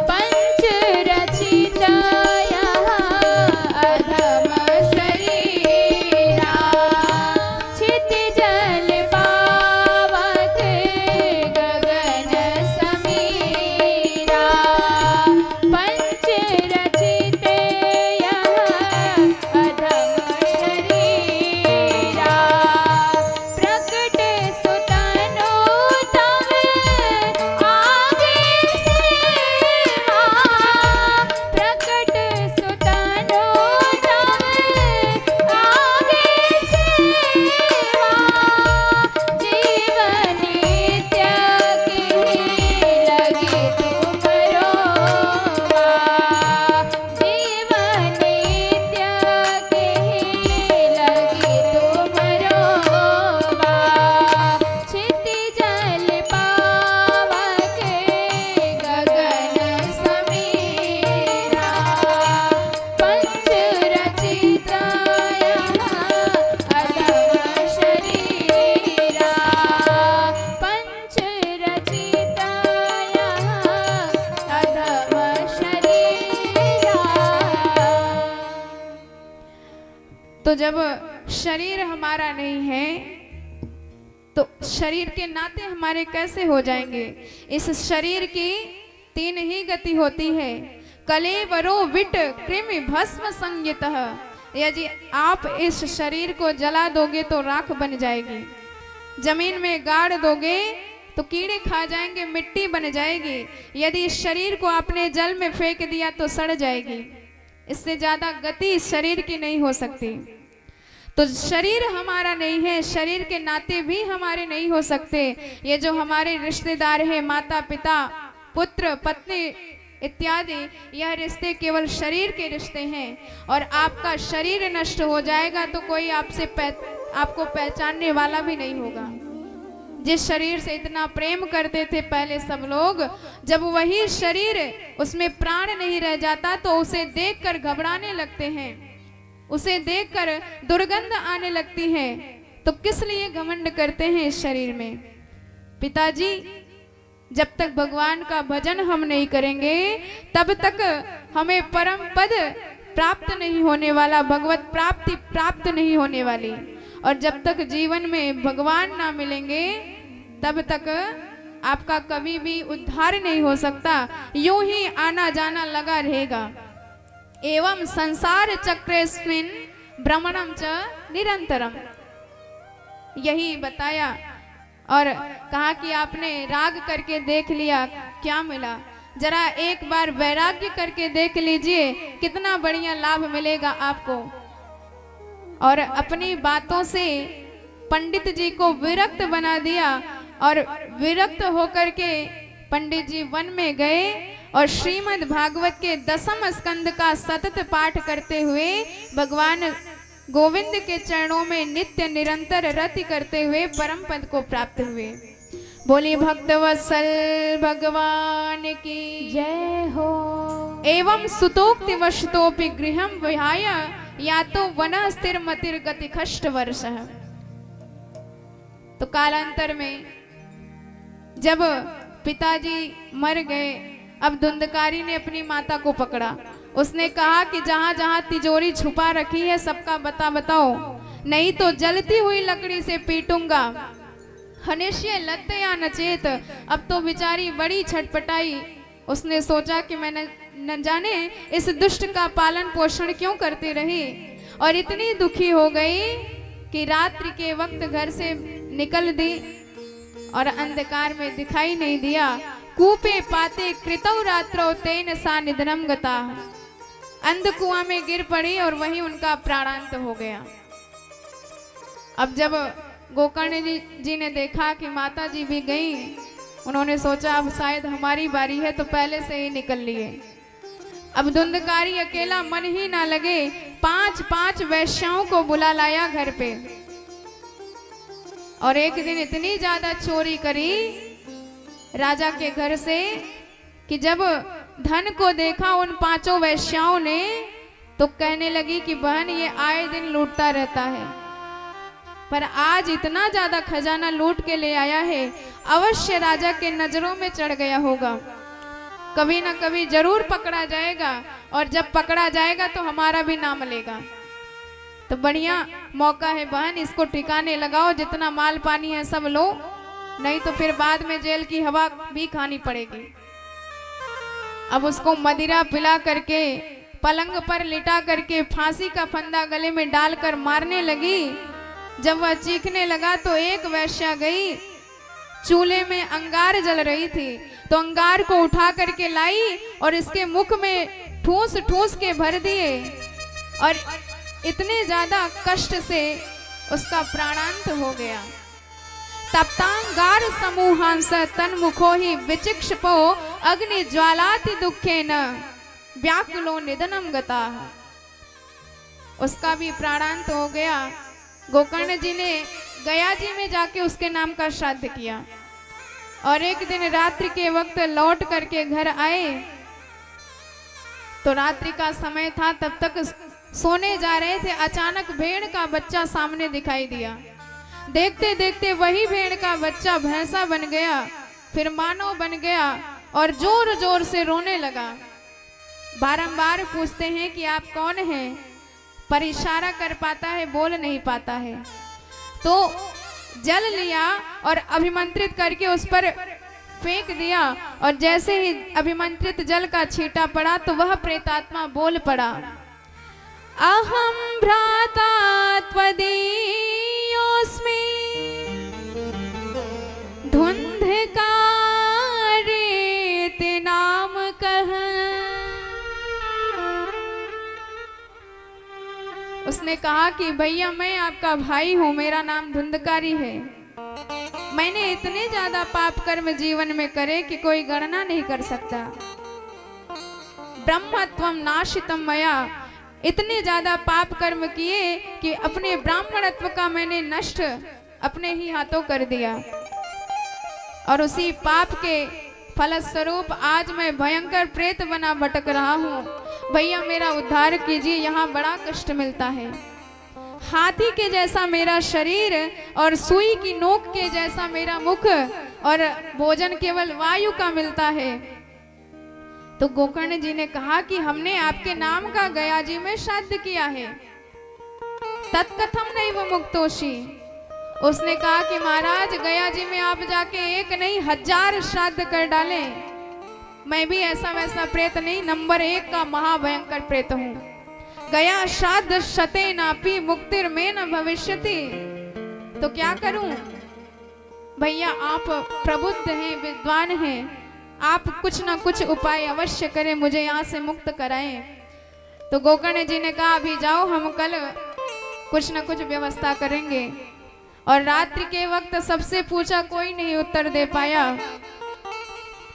S2: पंच रचित यह अधम शरीरा। क्षिति जल पावक गगन समीरा, पंच रचित यह अधम शरीरा। प्रकट सुतनु तव आगे सेवा, प्रकट सुतनु तव आगे सेवा। जीवन नित्य की लगी तुम रोवा, जीवन नित्य की लगी तुम रोवा। क्षिति जल पावक गगन समीरा, पंच रचित यह अधम शरीरा, पंच रचित यह अधम शरीरा।
S3: तो जब शरीर हमारा नहीं है तो शरीर के नाते हमारे कैसे हो जाएंगे? इस शरीर की तीन ही गति होती है। कलेवरो विट कृमि भस्म संयतः। यदि आप इस शरीर को जला दोगे तो राख बन जाएगी, जमीन में गाड़ दोगे तो कीड़े खा जाएंगे, मिट्टी बन जाएगी। यदि इस शरीर को आपने जल में फेंक दिया तो सड़ जाएगी। इससे ज्यादा गति इस शरीर की नहीं हो सकती। तो शरीर हमारा नहीं है, शरीर के नाते भी हमारे नहीं हो सकते। ये जो हमारे रिश्तेदार हैं, माता पिता पुत्र पत्नी इत्यादि, यह रिश्ते केवल शरीर के रिश्ते हैं। और आपका शरीर नष्ट हो जाएगा तो कोई आपको पहचानने वाला भी नहीं होगा। जिस शरीर से इतना प्रेम करते थे पहले सब लोग, जब वही शरीर उसमें प्राण नहीं रह जाता तो उसे देखकर घबराने लगते हैं, उसे देखकर दुर्गंध आने लगती है। तो किस लिए घमंड करते हैं इस शरीर में? पिताजी, जब तक भगवान का भजन हम नहीं करेंगे तब तक हमें परम पद प्राप्त नहीं होने वाला, भगवत प्राप्ति प्राप्त नहीं होने वाली। और जब तक जीवन में भगवान ना मिलेंगे तब तक आपका कभी भी उद्धार नहीं हो सकता। यूं ही आना जाना लगा रहेगा। एवं संसार चक्रेस्मिन् भ्रमणं च निरंतरम, यही बताया। और कहा कि आपने राग करके देख लिया, क्या मिला? जरा एक बार वैराग्य करके देख लीजिए, कितना बढ़िया लाभ मिलेगा आपको। और अपनी बातों से पंडित जी को विरक्त बना दिया और विरक्त होकर के पंडित जी वन में गए और श्रीमद् भागवत के 10वें स्कंद का सतत पाठ करते हुए भगवान गोविंद के चरणों में नित्य निरंतर रति करते हुए परम पद को प्राप्त हुए। बोली भक्तवत्सल भगवान की
S2: जय हो।
S3: एवं सुतोक्ति वशतोपि गृहं विहाय या तो वन स्थिर मतिर गति खष्ट वर्ष। तो कालांतर में जब पिताजी मर गए, अब धुंधकारी ने अपनी माता को पकड़ा। उसने कहा कि जहां जहां तिजोरी छुपा रखी है सबका बताओ, नहीं तो जलती हुई लकड़ी से पीटूंगा। हनिष्य लत्ते या नचेत। अब तो बेचारी बड़ी छटपटाई। उसने सोचा कि मैंने न जाने इस दुष्ट का पालन पोषण क्यों करती रही, और इतनी दुखी हो गई कि रात्रि के वक्त घर से निकल दी और अंधकार में दिखाई नहीं दिया। कूपे पाते कृतौ रात्रौ तेन सा निधनम गता। अंधकुआं में गिर पड़ी और वहीं उनका प्राणांत हो गया। अब जब गोकर्ण जी ने देखा कि माता जी भी गई, उन्होंने सोचा अब शायद हमारी बारी है, तो पहले से ही निकल लिए। अब धुंधकारी अकेला मन ही ना लगे, 5 वैश्याओं को बुला लाया घर पे, और एक दिन इतनी ज्यादा चोरी करी राजा के घर से कि जब धन को देखा उन 5 वैश्याओं ने, तो कहने लगी कि बहन ये आए दिन लूटता रहता है, पर आज इतना ज्यादा खजाना लूट के ले आया है, अवश्य राजा के नजरों में चढ़ गया होगा, कभी ना कभी जरूर पकड़ा जाएगा, और जब पकड़ा जाएगा तो हमारा भी नाम लेगा। तो बढ़िया मौका है बहन, इसको ठिकाने लगाओ, जितना माल पानी है सब लो, नहीं तो फिर बाद में जेल की हवा भी खानी पड़ेगी। अब उसको मदिरा पिला करके पलंग पर लिटा करके फांसी का फंदा गले में डालकर मारने लगी। जब वह चीखने लगा तो एक वैश्या गई, चूल्हे में अंगार जल रही थी, तो अंगार को उठा करके लाई और इसके मुख में ठूस ठूस के भर दिए, और इतने ज्यादा कष्ट से उसका प्राणांत हो गया। तप्तांगार समूहांस तन्मुखो ही विचिक्षपो अग्नि ज्वालाति दुखेन व्याकुलो निधनम गता। उसका भी प्राणांत हो गया। गोकर्ण जी ने गया जी में जाके उसके नाम का श्राद्ध किया, और एक दिन रात्रि के वक्त लौट करके घर आए तो रात्रि का समय था, तब तक सोने जा रहे थे, अचानक भेड़ का बच्चा सामने दिखाई दिया। देखते देखते वही भेड़ का बच्चा भैंसा बन गया, फिर मानव बन गया और जोर जोर से रोने लगा। बारंबार पूछते हैं कि आप कौन हैं, पर इशारा कर पाता है, बोल नहीं पाता है। तो जल लिया और अभिमंत्रित करके उस पर फेंक दिया, और जैसे ही अभिमंत्रित जल का छींटा पड़ा तो वह प्रेतात्मा बोल पड़ा, अहम भ्राता त्वदीयोऽस्मि धुंधकारेति नाम कह। उसने कहा कि भैया मैं आपका भाई हूं, मेरा नाम धुंधकारी है। मैंने इतने ज्यादा पाप कर्म जीवन में करे कि कोई गणना नहीं कर सकता। ब्रह्मत्वम नाशितम मया, इतने ज्यादा पाप कर्म किए कि अपने ब्राह्मणत्व का मैंने नष्ट अपने ही हाथों कर दिया, और उसी पाप के फलस्वरूप आज मैं भयंकर प्रेत बना भटक रहा हूँ। भैया मेरा उद्धार कीजिए, यहाँ बड़ा कष्ट मिलता है। हाथी के जैसा मेरा शरीर और सुई की नोक के जैसा मेरा मुख, और भोजन केवल वायु का मिलता है। तो गोकर्ण जी ने कहा कि हमने आपके नाम का गया जी में श्राद्ध किया है, तत्कथम नहीं वो मुक्तोषी। उसने कहा कि महाराज गया जी में आप जाके एक नहीं 1000 श्राद्ध कर डाले, मैं भी ऐसा वैसा प्रेत नहीं, नंबर 1 का महाभयंकर प्रेत हूँ। गया श्राद्ध शते नापी मुक्तिर में न भविष्यति। तो क्या करूं भैया, आप प्रबुद्ध हैं, विद्वान हैं, आप कुछ ना कुछ उपाय अवश्य करें, मुझे यहाँ से मुक्त कराएं। तो गोकर्ण जी ने कहा अभी जाओ, हम कल कुछ ना कुछ व्यवस्था करेंगे। और रात्रि के वक्त सबसे पूछा, कोई नहीं उत्तर दे पाया।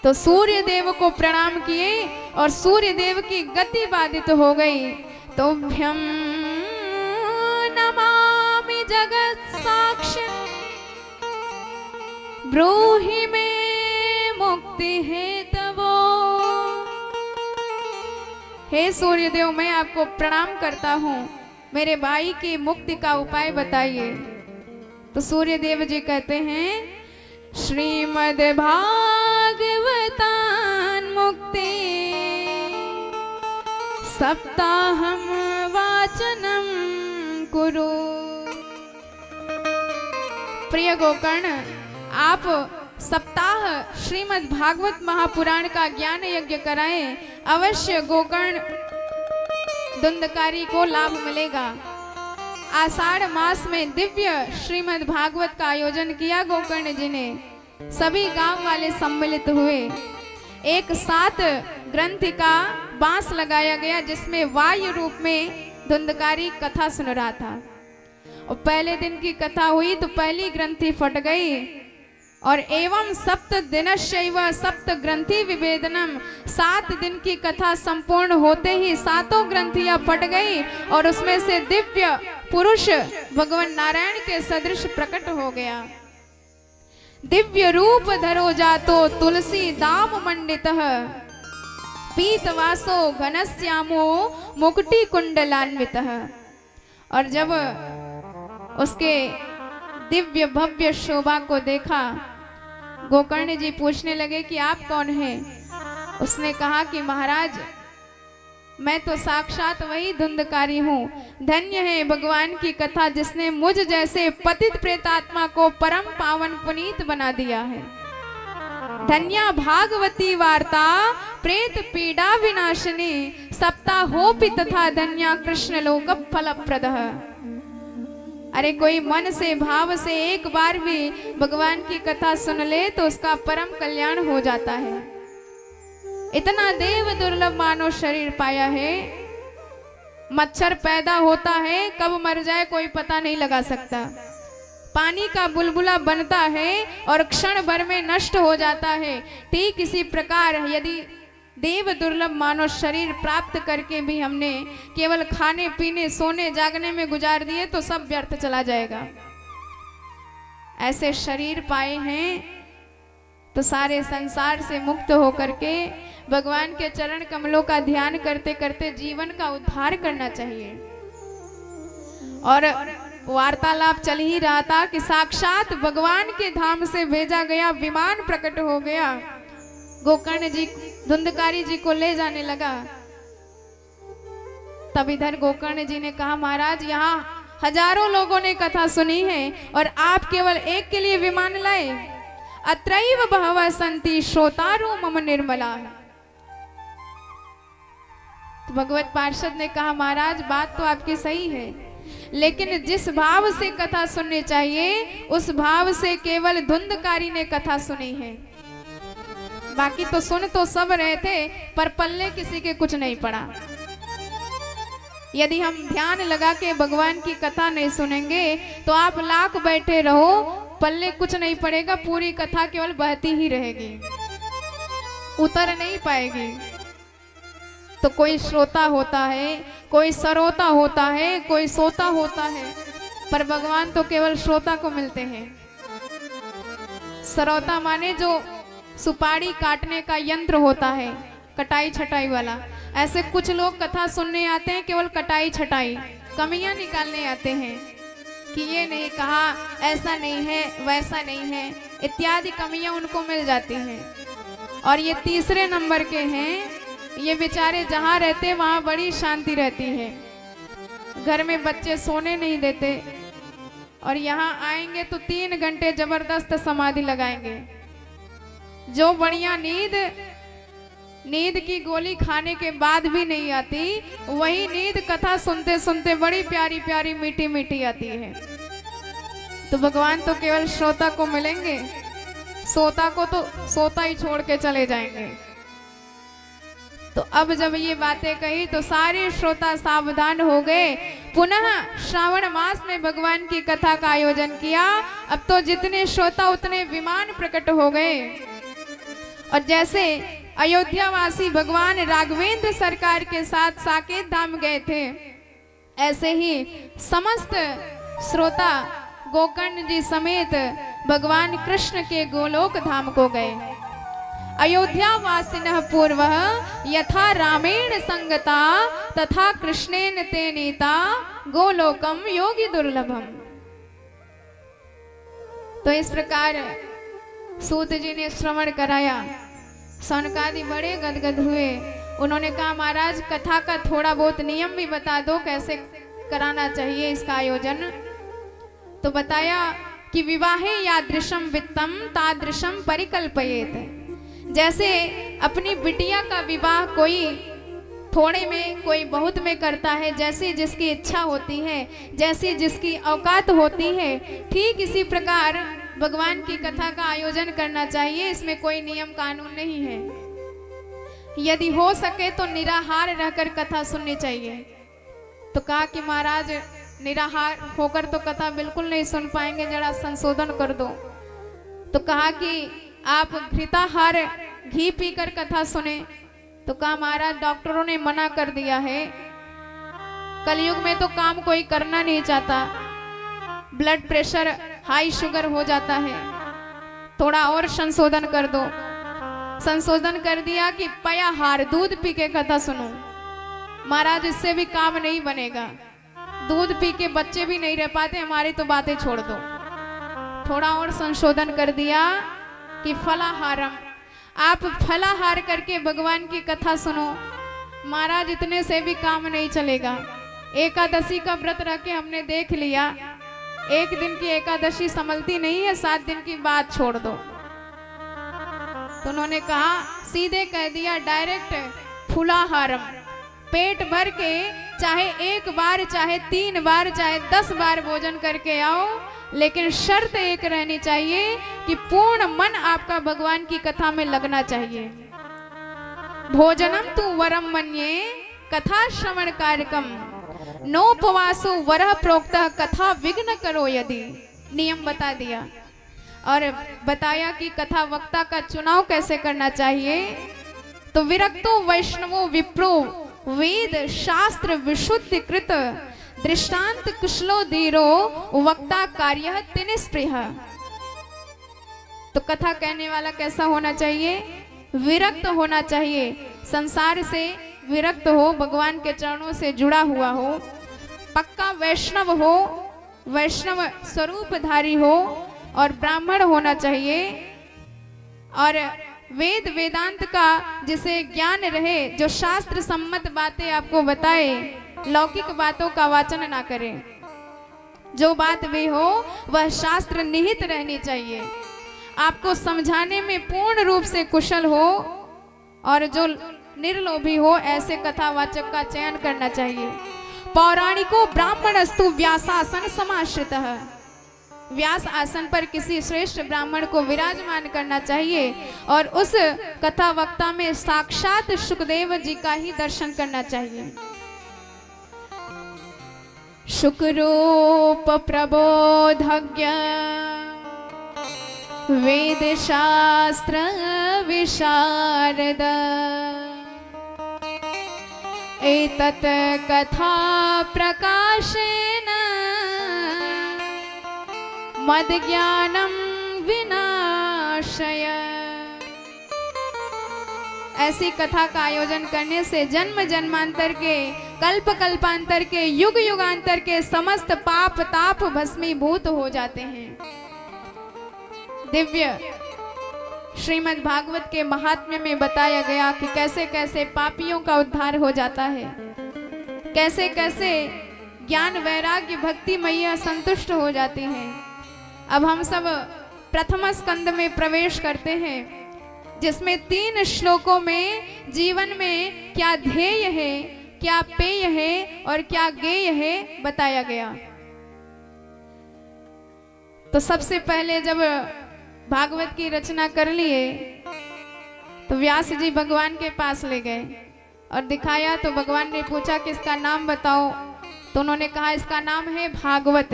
S3: तो सूर्य देव को प्रणाम किए और सूर्य देव की गति बाधित हो गई। तो भ्यम नमामि जगत साक्ष्य ब्रूहि में मुक्ति है तवो। हे सूर्यदेव, मैं आपको प्रणाम करता हूँ, मेरे भाई की मुक्ति का उपाय बताइए। तो सूर्यदेव जी कहते हैं, श्रीमद् भागवतान मुक्ति सप्ताहम वाचनम कुरु। प्रिय गोकर्ण, आप सप्ताह श्रीमद् भागवत महापुराण का ज्ञान यज्ञ कराएं, अवश्य गोकर्ण धुंधकारी को लाभ मिलेगा। आषाढ़ मास में दिव्य श्रीमद् भागवत का आयोजन किया गोकर्ण जी ने। सभी गांव वाले सम्मिलित हुए, एक साथ ग्रंथ का बांस लगाया गया जिसमें वायु रूप में धुंधकारी कथा सुन रहा था। और पहले दिन की कथा हुई तो पहली ग्रंथि फट गई और एवं सप्त दिनश्चैव सप्त ग्रंथि विभेदनम, 7 दिन की कथा संपूर्ण होते ही 7 ग्रंथियां फट गई और उसमें से दिव्य पुरुष भगवान नारायण के सदृश प्रकट हो गया। दिव्य रूप धरो जातो तुलसी दाम मंडितः, पीतवासो घनश्यामो मुकुटि कुंडलान्वितः। और जब उसके दिव्य भव्य शोभा को देखा, गोकर्ण जी पूछने लगे कि आप कौन हैं? उसने कहा कि महाराज मैं तो साक्षात वही धुंधकारी हूँ। धन्य है भगवान की कथा जिसने मुझ जैसे पतित प्रेतात्मा को परम पावन पुनीत बना दिया है। धन्या भागवती वार्ता प्रेत पीड़ा विनाशिनी, सप्ताहोपि तथा धन्या कृष्ण लोक फलप्रदः। अरे कोई मन से भाव से एक बार भी भगवान की कथा सुन ले तो उसका परम कल्याण हो जाता है। इतना देव दुर्लभ मानव शरीर पाया है। मच्छर पैदा होता है, कब मर जाए कोई पता नहीं लगा सकता। पानी का बुलबुला बनता है और क्षण भर में नष्ट हो जाता है। ठीक इसी प्रकार यदि देव दुर्लभ मानव शरीर प्राप्त करके भी हमने केवल खाने पीने सोने जागने में गुजार दिए तो सब व्यर्थ चला जाएगा। ऐसे शरीर पाए हैं तो सारे संसार से मुक्त होकर के भगवान के चरण कमलों का ध्यान करते करते जीवन का उद्धार करना चाहिए। और वार्तालाप चल ही रहा था कि साक्षात भगवान के धाम से भेजा गया विमान प्रकट हो गया, गोकर्ण जी धुंधकारी जी को ले जाने लगा। तब इधर गोकर्ण जी ने कहा महाराज यहाँ हजारों लोगों ने कथा सुनी है और आप केवल एक के लिए विमान लाए। अत्रैव बहवः सन्ति श्रोतारो मम निर्मला। तो भगवत पार्षद ने कहा महाराज बात तो आपकी सही है, लेकिन जिस भाव से कथा सुननी चाहिए उस भाव से केवल धुंधकारी ने कथा सुनी है। बाकी तो सुन तो सब रहे थे पर पल्ले किसी के कुछ नहीं पड़ा। यदि हम ध्यान लगा के भगवान की कथा नहीं सुनेंगे तो आप लाख बैठे रहो, पल्ले कुछ नहीं पड़ेगा। पूरी कथा केवल बहती ही रहेगी, उतर नहीं पाएगी। तो कोई श्रोता होता है, कोई सरोता होता है, कोई सोता होता है, पर भगवान तो केवल श्रोता को मिलते हैं। सरोता माने जो सुपारी काटने का यंत्र होता है, कटाई छटाई वाला। ऐसे कुछ लोग कथा सुनने आते हैं केवल कटाई छटाई, कमियां निकालने आते हैं कि ये नहीं कहा, ऐसा नहीं है, वैसा नहीं है, इत्यादि कमियां उनको मिल जाती हैं। और ये तीसरे नंबर के हैं, ये बेचारे जहाँ रहते वहाँ बड़ी शांति रहती है, घर में बच्चे सोने नहीं देते और यहाँ आएंगे तो 3 घंटे जबरदस्त समाधि लगाएंगे। जो बढ़िया नींद की गोली खाने के बाद भी नहीं आती, वही नींद कथा सुनते सुनते बड़ी प्यारी प्यारी मीठी मीठी आती है। तो भगवान तो केवल श्रोता को मिलेंगे, सोता को तो सोता ही छोड़ के चले जाएंगे। तो अब जब ये बातें कही तो सारे श्रोता सावधान हो गए। पुनः श्रावण मास में भगवान की कथा का आयोजन किया। अब तो जितने श्रोता उतने विमान प्रकट हो गए। और जैसे अयोध्यावासी भगवान राघवेंद्र सरकार के साथ साकेत धाम गए थे, ऐसे ही समस्त श्रोता गोकर्ण जी समेत भगवान कृष्ण के गोलोक धाम को गए। अयोध्यावासिनः पूर्वः यथा रामेण संगता तथा कृष्णेन ते नीता गोलोकम योगी दुर्लभम। तो इस प्रकार सूत जी ने श्रवण कराया। सनकादि बड़े गदगद हुए। उन्होंने कहा महाराज कथा का थोड़ा बहुत नियम भी बता दो, कैसे कराना चाहिए इसका आयोजन। तो बताया कि विवाहे यादृशम वित्तम तादृशम परिकल्पयेत। जैसे अपनी बिटिया का विवाह कोई थोड़े में कोई बहुत में करता है, जैसी जिसकी इच्छा होती है, जैसी जिसकी औकात होती है, ठीक इसी प्रकार भगवान की कथा का आयोजन करना चाहिए। इसमें कोई नियम कानून नहीं है। यदि हो सके तो निराहार रहकर कथा सुननी चाहिए। तो कहा कि महाराज निराहार होकर तो कथा बिल्कुल नहीं सुन पाएंगे, जरा संशोधन कर दो। तो कहा कि आप घृताहार घी पीकर कथा सुने। तो कहा महाराज डॉक्टरों ने मना कर दिया है, कलयुग में तो काम कोई करना नहीं चाहता, ब्लड प्रेशर हाई शुगर हो जाता है, थोड़ा और संशोधन कर दो। संशोधन कर दिया कि पयाहार दूध पी के कथा सुनो। महाराज इससे भी काम नहीं बनेगा, दूध पी के बच्चे भी नहीं रह पाते, हमारी तो बातें छोड़ दो। थोड़ा और संशोधन कर दिया कि फलाहारम, आप फलाहार करके भगवान की कथा सुनो। महाराज इतने से भी काम नहीं चलेगा। एकादशी का व्रत रख के हमने देख लिया, एक दिन की एकादशी संभलती नहीं है, 7 दिन की बात छोड़ दो। तो उन्होंने कहा, सीधे कह दिया डायरेक्ट फुलाहारम, पेट भर के चाहे 1 बार, चाहे 3 बार, चाहे 10 बार भोजन करके आओ, लेकिन शर्त एक रहनी चाहिए कि पूर्ण मन आपका भगवान की कथा में लगना चाहिए। भोजनम तु वरम मन्ये कथा श्रवण कार्यक्रम नोपवासो वरह प्रोक्तः कथा विघ्न करो यदि, नियम बता दिया। और बताया कि कथा वक्ता का चुनाव कैसे करना चाहिए। तो विरक्तो वैष्णवो विप्रो वेद शास्त्र विशुद्धि कृत दृष्टांत कुशलो धीरो वक्ता कार्य तिनिस्पृह। तो कथा कहने वाला कैसा होना चाहिए? विरक्त होना चाहिए, संसार से विरक्त हो, भगवान के चरणों से जुड़ा हुआ हो, पक्का वैष्णव हो, वैष्णव स्वरूपधारी हो, और ब्राह्मण होना चाहिए, और वेद वेदांत का जिसे ज्ञान रहे, जो शास्त्र सम्मत बातें आपको बताए, लौकिक बातों का वाचन ना करे। जो बात भी हो वह शास्त्र निहित रहनी चाहिए, आपको समझाने में पूर्ण रूप से कुशल हो, और जो निर्लोभी हो, ऐसे कथावाचक का चयन करना चाहिए। पौराणिको ब्राह्मणस्तु व्यासासन समाश्रितः, व्यास आसन पर किसी श्रेष्ठ ब्राह्मण को विराजमान करना चाहिए, और उस कथा वक्ता में साक्षात शुकदेव जी का ही दर्शन करना चाहिए। शुकरूप प्रबोधज्ञ वेद शास्त्र विशारद एतत् कथा प्रकाशेन मद ज्ञानम विनाशय। ऐसी कथा का आयोजन करने से जन्म जन्मांतर के, कल्प कल्पांतर के, युग युगांतर के समस्त पाप ताप भस्मीभूत हो जाते हैं। दिव्य श्रीमद् भागवत के महात्म्य में बताया गया कि कैसे कैसे पापियों का उद्धार हो जाता है, कैसे कैसे ज्ञान वैराग्य भक्ति मैया संतुष्ट हो जाती हैं। अब हम सब प्रथम स्कंद में प्रवेश करते हैं, जिसमें 3 श्लोकों में जीवन में क्या ध्येय है, क्या पेय है और क्या गेय है बताया गया। तो सबसे पहले जब भागवत की रचना कर लिए तो व्यास जी भगवान के पास ले गए और दिखाया। तो भगवान ने पूछा कि इसका नाम बताओ। तो उन्होंने कहा इसका नाम है भागवत,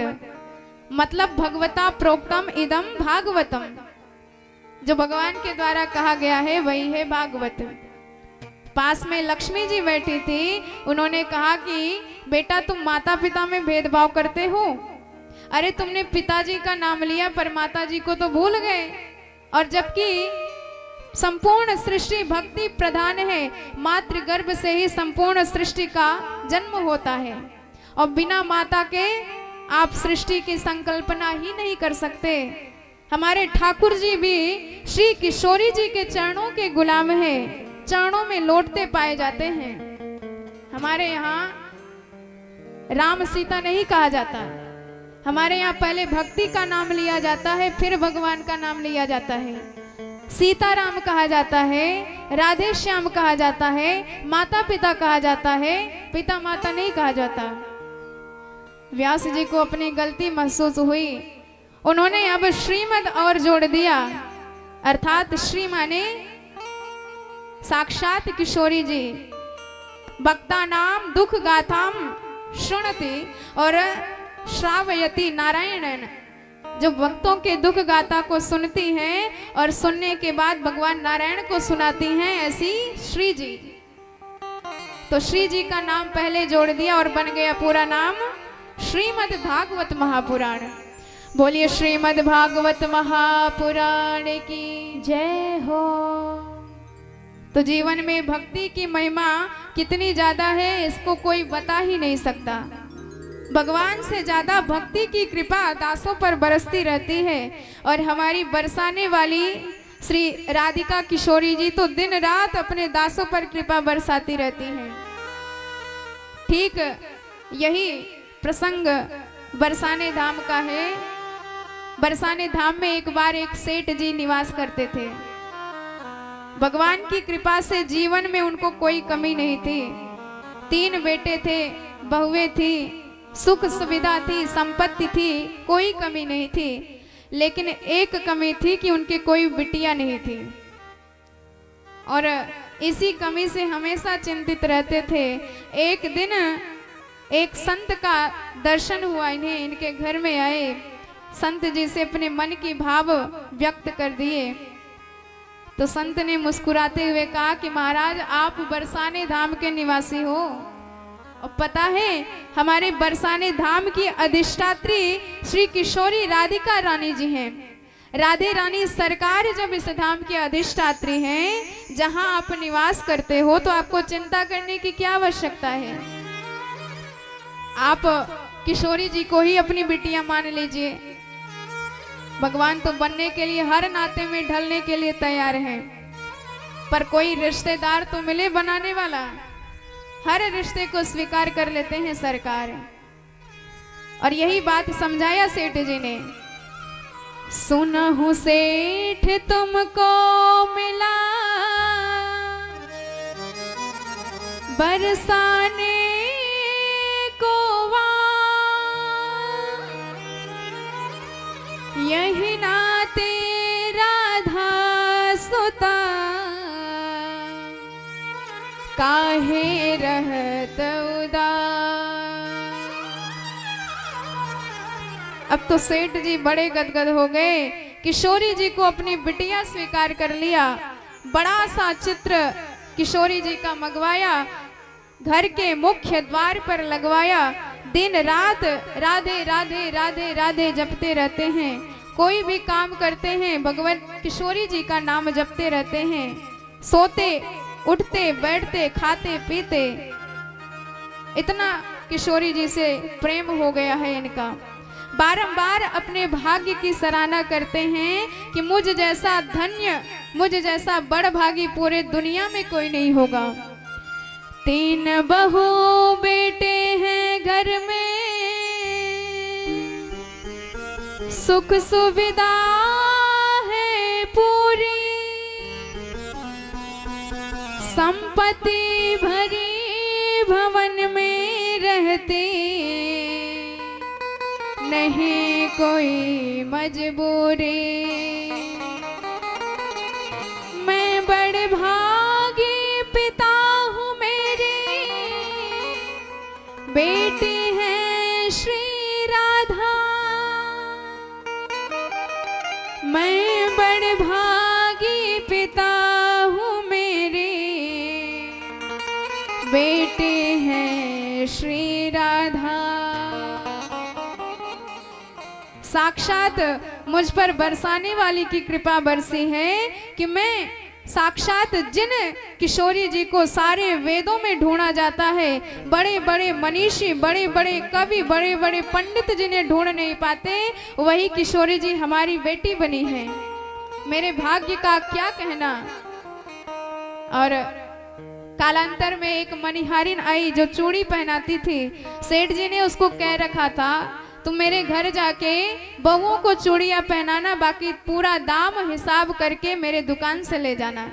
S3: मतलब भगवता प्रोक्तम इदम भागवतम, जो भगवान के द्वारा कहा गया है वही है भागवत। पास में लक्ष्मी जी बैठी थी, उन्होंने कहा कि बेटा तुम माता पिता में भेदभाव करते हो, अरे तुमने पिताजी का नाम लिया पर माता जी को तो भूल गए, और जबकि संपूर्ण सृष्टि भक्ति प्रधान है, मातृ गर्भ से ही संपूर्ण सृष्टि का जन्म होता है, और बिना माता के आप सृष्टि की संकल्पना ही नहीं कर सकते। हमारे ठाकुर जी भी श्री किशोरी जी के चरणों के गुलाम हैं, चरणों में लौटते पाए जाते हैं। हमारे यहाँ राम सीता नहीं कहा जाता, हमारे यहाँ पहले भक्ति का नाम लिया जाता है, फिर भगवान का नाम लिया जाता है। सीताराम कहा जाता है, राधे श्याम कहा जाता है, माता पिता कहा जाता है, पिता माता नहीं कहा जाता। व्यास जी को अपनी गलती महसूस हुई, उन्होंने अब श्रीमद और जोड़ दिया, अर्थात श्री माने साक्षात किशोरी जी भक्ता नाम दुख गाथाम शुणति और श्रावयति नारायणन, जो भक्तों के दुख गाथा को सुनती हैं और सुनने के बाद भगवान नारायण को सुनाती हैं, ऐसी श्री जी। तो श्री जी का नाम पहले जोड़ दिया और बन गया पूरा नाम श्रीमद् भागवत महापुराण। बोलिए श्रीमद् भागवत महापुराण की जय हो। तो जीवन में भक्ति की महिमा कितनी ज्यादा है इसको कोई बता ही नहीं सकता। भगवान से ज्यादा भक्ति की कृपा दासों पर बरसती रहती है और हमारी बरसाने वाली श्री राधिका किशोरी जी तो दिन रात अपने दासों पर कृपा बरसाती रहती हैं। ठीक यही प्रसंग बरसाने धाम का है। बरसाने धाम में एक बार एक सेठ जी निवास करते थे। भगवान की कृपा से जीवन में उनको कोई कमी नहीं थी। 3 बेटे थे, बहुएं थी, सुख सुविधा थी, संपत्ति थी, कोई कमी नहीं थी। लेकिन एक कमी थी कि उनके कोई बिटिया नहीं थी और इसी कमी से हमेशा चिंतित रहते थे। एक दिन एक संत का दर्शन हुआ, इन्हें इनके घर में आए, संत जी से अपने मन की भाव व्यक्त कर दिए। तो संत ने मुस्कुराते हुए कहा कि महाराज आप बरसाने धाम के निवासी हो और पता है हमारे बरसाने धाम की अधिष्ठात्री श्री किशोरी राधिका रानी जी हैं। राधे रानी सरकार जब इस धाम की अधिष्ठात्री हैं, जहां आप निवास करते हो तो आपको चिंता करने की क्या आवश्यकता है। आप किशोरी जी को ही अपनी बिटिया मान लीजिए। भगवान तो बनने के लिए हर नाते में ढलने के लिए तैयार हैं, पर कोई रिश्तेदार तो मिले बनाने वाला। हर रिश्ते को स्वीकार कर लेते हैं सरकार। और यही बात समझाया सेठ जी ने। सुनहु सेठ तुमको मिला बरसाने को यही नाते राधा सुता काहे रहत उदास। अब तो सेठ जी बड़े गदगद हो गए। किशोरी जी को अपनी बिटिया स्वीकार कर लिया। बड़ा सा चित्र किशोरी जी का मंगवाया, घर के मुख्य द्वार पर लगवाया। दिन रात राधे राधे राधे राधे जपते रहते हैं। कोई भी काम करते हैं भगवान किशोरी जी का नाम जपते रहते हैं। सोते उठते बैठते खाते पीते, इतना किशोरी जी से प्रेम हो गया है इनका। बारंबार अपने भाग्य की सराहना करते हैं कि मुझ जैसा धन्य, मुझ जैसा बड़भागी पूरे दुनिया में कोई नहीं होगा। 3 बहू बेटे हैं घर में, सुख सुविधा है पूरी, संपत्ति भरी भवन में रहते, नहीं कोई मजबूरी। मैं बड़े भागी पिता हूँ, मेरी बेटी है श्री राधा। मैं बड़े भागी पिता हूँ, मेरे बेटे हैं श्री राधा। साक्षात मुझ पर बरसाने वाली की कृपा बरसी है कि मैं साक्षात जिन किशोरी जी को सारे वेदों में ढूंढा जाता है, बड़े बड़े मनीषी, बड़े बड़े कवि, बड़े बड़े पंडित जिन्हें ढूंढ नहीं पाते, वही किशोरी जी हमारी बेटी बनी है। मेरे भाग्य का क्या कहना। और कालांतर में एक मनिहारिन आई जो चूड़ी पहनाती थी। सेठ जी ने उसको कह रखा था तुम मेरे घर जाके बहुओं को चूड़ियां पहनाना, बाकी पूरा दाम हिसाब करके मेरे दुकान से ले जाना।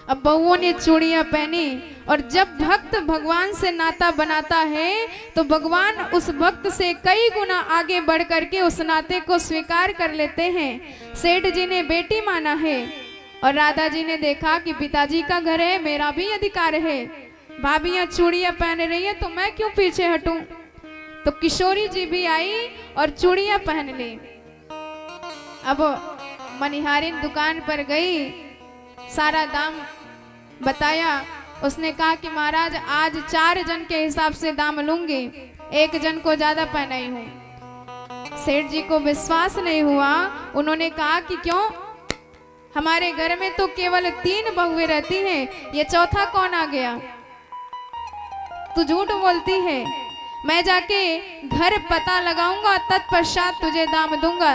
S3: अब बहुओं ने चूड़ियां पहनी और जब भक्त भगवान से नाता बनाता है तो भगवान उस भक्त से कई गुना आगे बढ़ करके उस नाते को स्वीकार कर लेते हैं। सेठ जी ने बेटी माना है और राधा जी ने देखा कि पिताजी का घर है, मेरा भी अधिकार है, भाभियां चूड़ियां पहन रही है तो मैं क्यों पीछे हटूं। तो किशोरी जी भी आई और चूड़ियां पहन ली। अब मनिहारिन दुकान पर गई, सारा दाम बताया। उसने कहा कि महाराज आज 4 जन के हिसाब से दाम लूंगी, 1 जन को ज्यादा पहनाई हूं। सेठ जी को विश्वास नहीं हुआ। उन्होंने कहा कि क्यों, हमारे घर में तो केवल 3 बहुएं रहती हैं, ये चौथा कौन आ गया। तू झूठ बोलती है, मैं जाके घर पता लगाऊंगा, तत्पश्चात तुझे दाम दूंगा।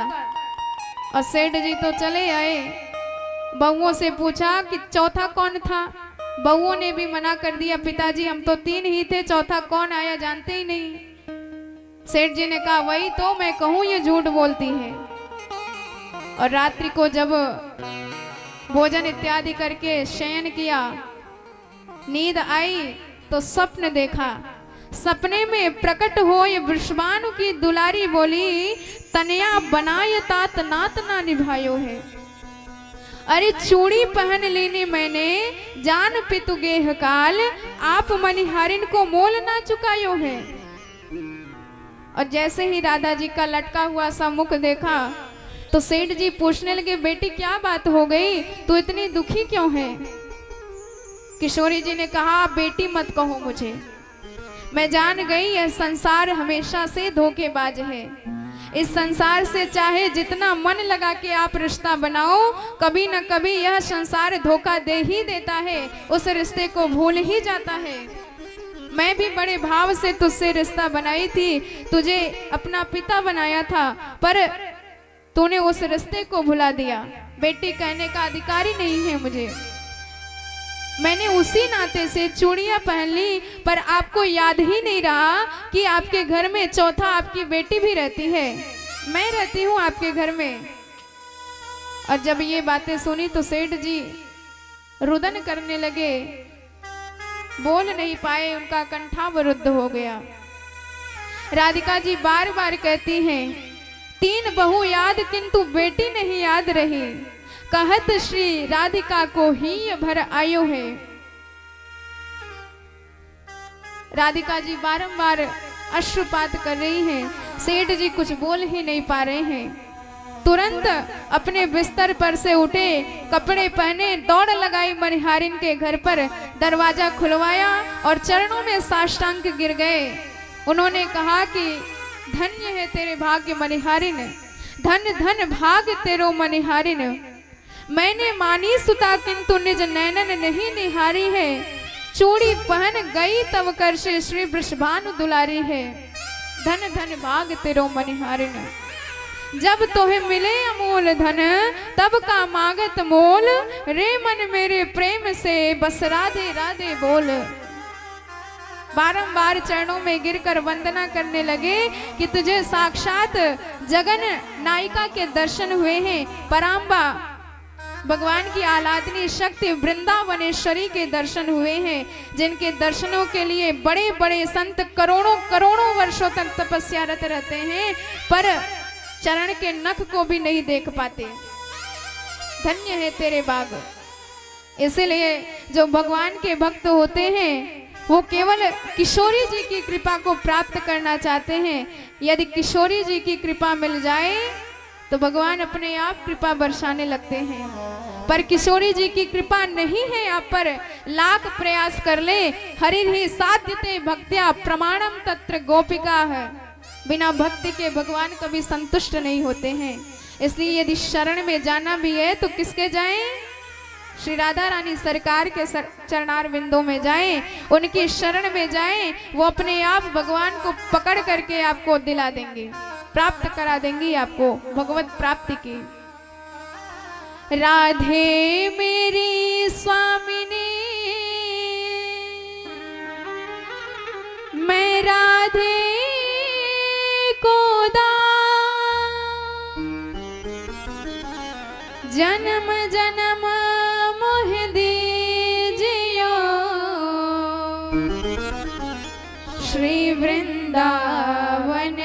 S3: और सेठ जी तो चले आए, बहुओं से पूछा कि चौथा कौन था। बहुओं ने भी मना कर दिया, पिताजी हम तो 3 ही थे, चौथा कौन आया जानते ही नहीं। सेठ जी ने कहा वही तो मैं कहूं, ये झूठ बोलती है। और रात्रि को जब भोजन इत्यादि करके शयन किया, नींद आई तो स्वप्न देखा। सपने में प्रकट हो ये वृषभानु की दुलारी बोली, तनया बनाय तात नात ना निभायो है। अरे चूड़ी पहन लेने मैंने, जान पितु गेह काल, आप मनिहारिन को मोल ना चुकायो है। और जैसे ही राधा जी का लटका हुआ सा मुख देखा तो सेठ जी पूछने लगे, बेटी क्या बात हो गई, तू इतनी दुखी क्यों है। किशोरी जी ने कहा बेटी मत कहो मुझे, मैं जान गई यह संसार हमेशा से धोखेबाज है। इस संसार से चाहे जितना मन लगा के आप रिश्ता बनाओ, कभी न कभी यह संसार धोखा दे ही देता है, उस रिश्ते को भूल ही जाता है। मैं भी बड़े भाव से तुझसे रिश्ता बनाई थी, तुझे अपना पिता बनाया था, पर तूने उस रिश्ते को भुला दिया। बेटी कहने का अधिकार ही नहीं है मुझे। मैंने उसी नाते से चूड़ियां पहन ली, पर आपको याद ही नहीं रहा कि आपके घर में चौथा आपकी बेटी भी रहती है, मैं रहती हूं आपके घर में। और जब ये बातें सुनी तो सेठ जी रुदन करने लगे, बोल नहीं पाए, उनका कंठावरुद्ध हो गया। राधिका जी बार बार कहती हैं, 3 बहू याद किंतु बेटी नहीं याद रही, कहत श्री राधिका को ही भर आयो है। राधिका जी बारंबार अश्रुपात कर रही हैं, सेठ जी कुछ बोल ही नहीं पा रहे हैं। तुरंत अपने बिस्तर पर से उठे, कपड़े पहने, दौड़ लगाई मनिहारिन के घर पर, दरवाजा खुलवाया और चरणों में साष्टांग गिर गए। उन्होंने कहा कि धन्य है तेरे भाग्य मनिहारिन, धन धन भाग तेरो मनिहारिन। मैंने मानी सुता किंतु निज नैनन नहीं निहारी है, चूड़ी पहन गई तब कर से श्री वृषभानु दुलारी है। धन धन भाग तेरो मनिहारिन, जब तोहे मिले अमोल धन, तब का मागत मोल, रे मन मेरे प्रेम से बस राधे राधे बोल। बारंबार चरणों में गिरकर वंदना करने लगे कि तुझे साक्षात जगन नायिका के दर्शन हुए हैं, पराम्बा भगवान की आह्लादनी शक्ति वृंदावनेश्वरी के दर्शन हुए हैं, जिनके दर्शनों के लिए बड़े बड़े संत करोड़ों करोड़ों वर्षों तक तपस्यारत रहते हैं, पर चरण के नख को भी नहीं देख पाते। धन्य है तेरे बाग। इसलिए जो भगवान के भक्त होते हैं वो केवल किशोरी जी की कृपा को प्राप्त करना चाहते हैं। यदि किशोरी जी की कृपा मिल जाए तो भगवान अपने आप कृपा बरसाने लगते हैं, पर किशोरी जी की कृपा नहीं है आप पर, लाख प्रयास कर ले, हरिर्हि साध्यते भक्त्या प्रमाणम तत्र गोपिका है। बिना भक्ति के भगवान कभी संतुष्ट नहीं होते हैं। इसलिए यदि शरण में जाना भी है तो किसके जाएं? श्री राधा रानी सरकार के चरणार बिंदों में जाएं, उनकी शरण में जाएं, वो अपने आप भगवान को पकड़ करके आपको दिला देंगे, प्राप्त करा देंगी आपको भगवत प्राप्ति की। राधे मेरी स्वामिनी, मैं राधे को जन्म जन्म मोह दीजियो, श्री वृंदावन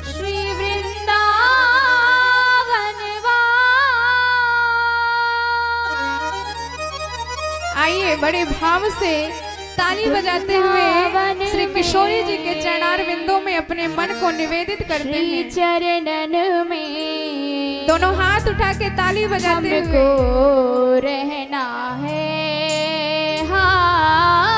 S3: श्री वृंदावन बड़े भाव से ताली बजाते हुए श्री किशोरी जी के चरणार बिंदों में अपने मन को निवेदित करते हैं।
S2: चरणन में
S3: दोनों हाथ उठा के ताली बजाते हुए
S2: हमको रहना है, हाँ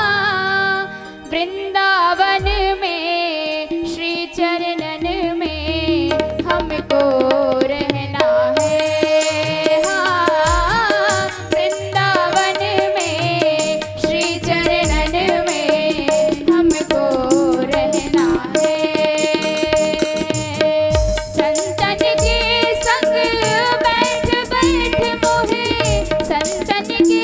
S2: वृंदावन में श्री चरणन में हमको रहना है, हाँ वृंदावन में श्री चरणन में हमको रहना है। संतन के संग बैठ बैठ मोहे, संतन के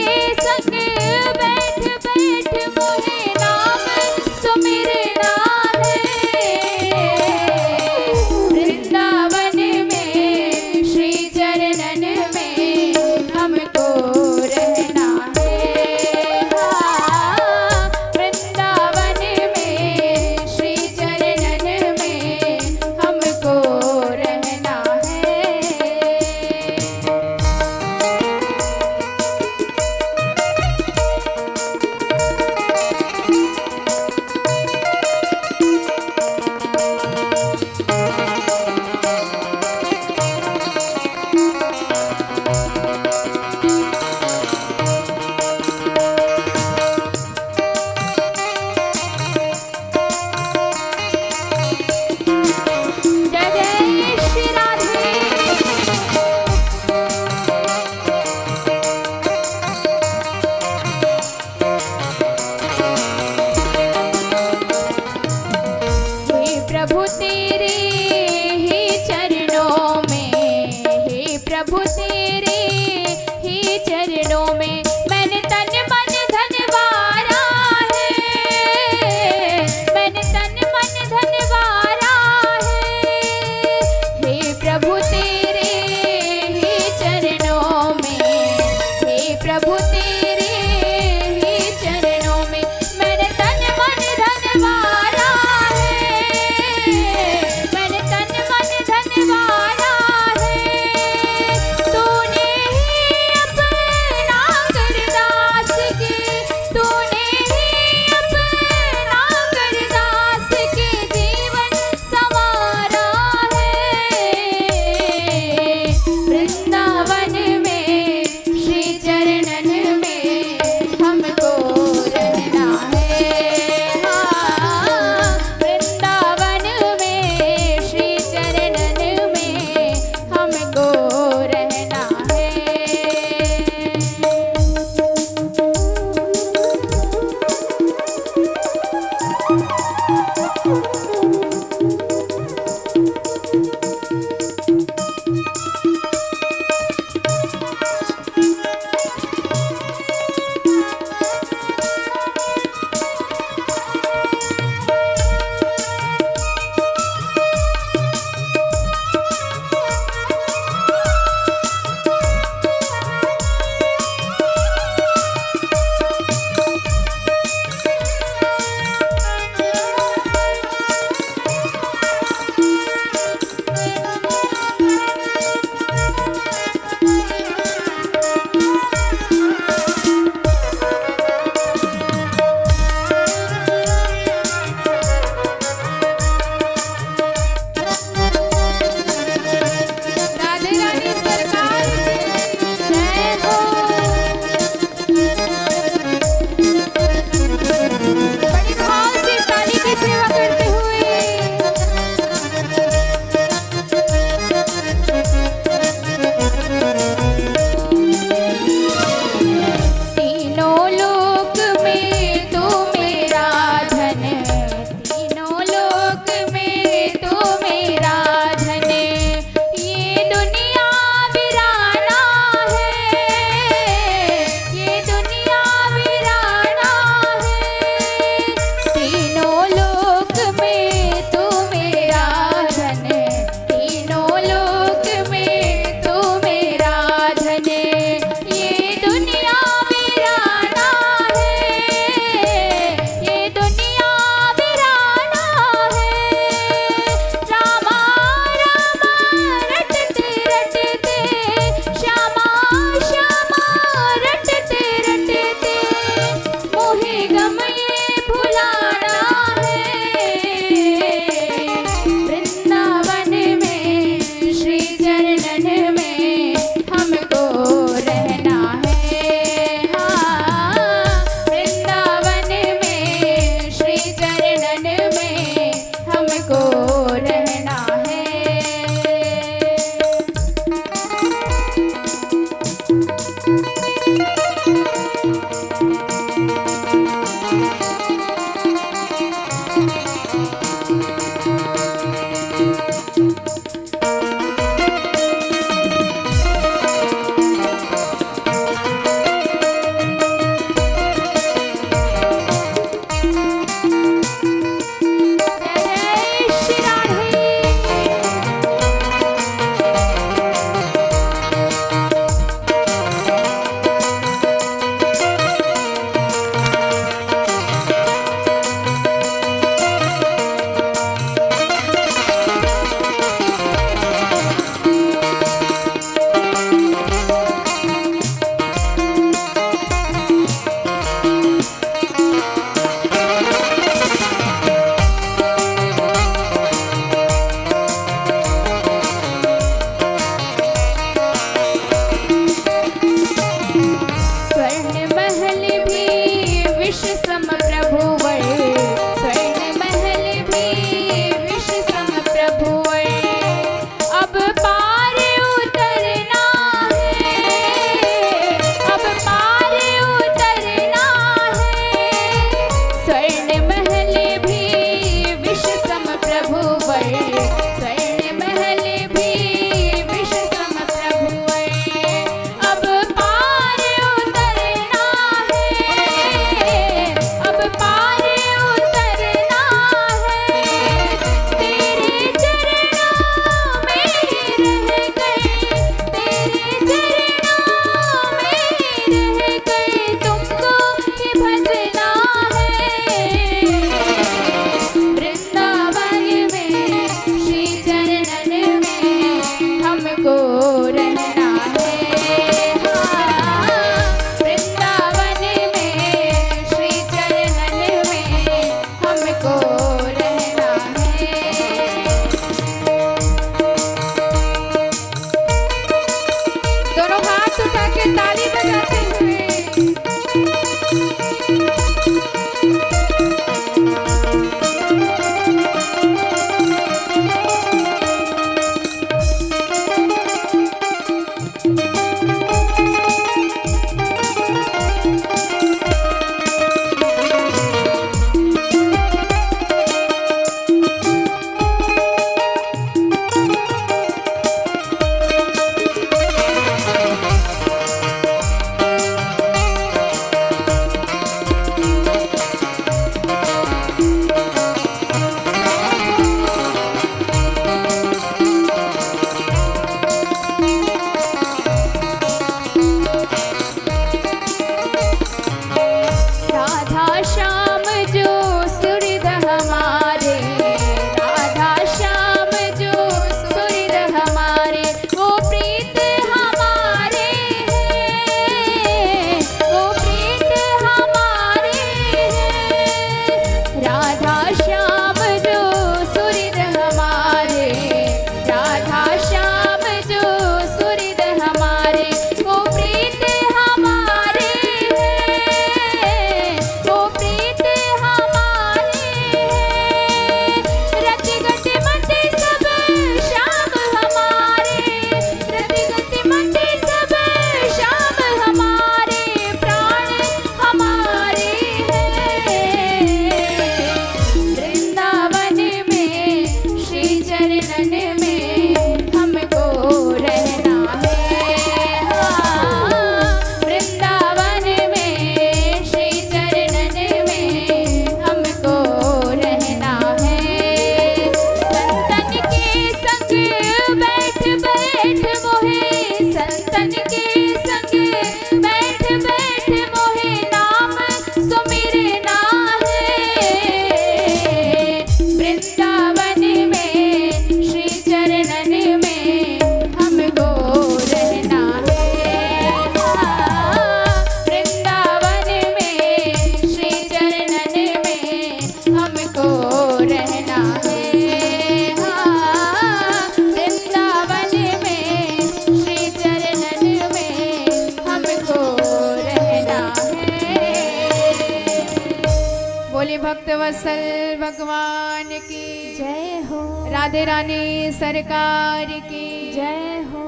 S3: बोले भक्त वत्सल भगवान की
S2: जय हो,
S3: राधे रानी सरकार की
S2: जय हो।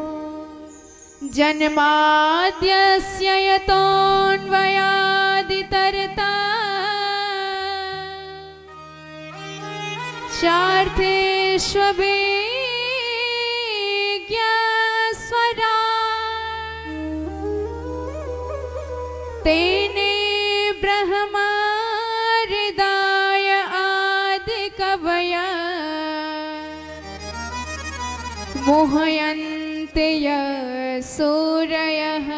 S3: जन्माद्यस्य यतोऽन्वयादितरता चार्थेष्वभिज्ञस्वरा तेने ब्रह्महृदाय आदिकवयः मोहयन्ति यः सूरयः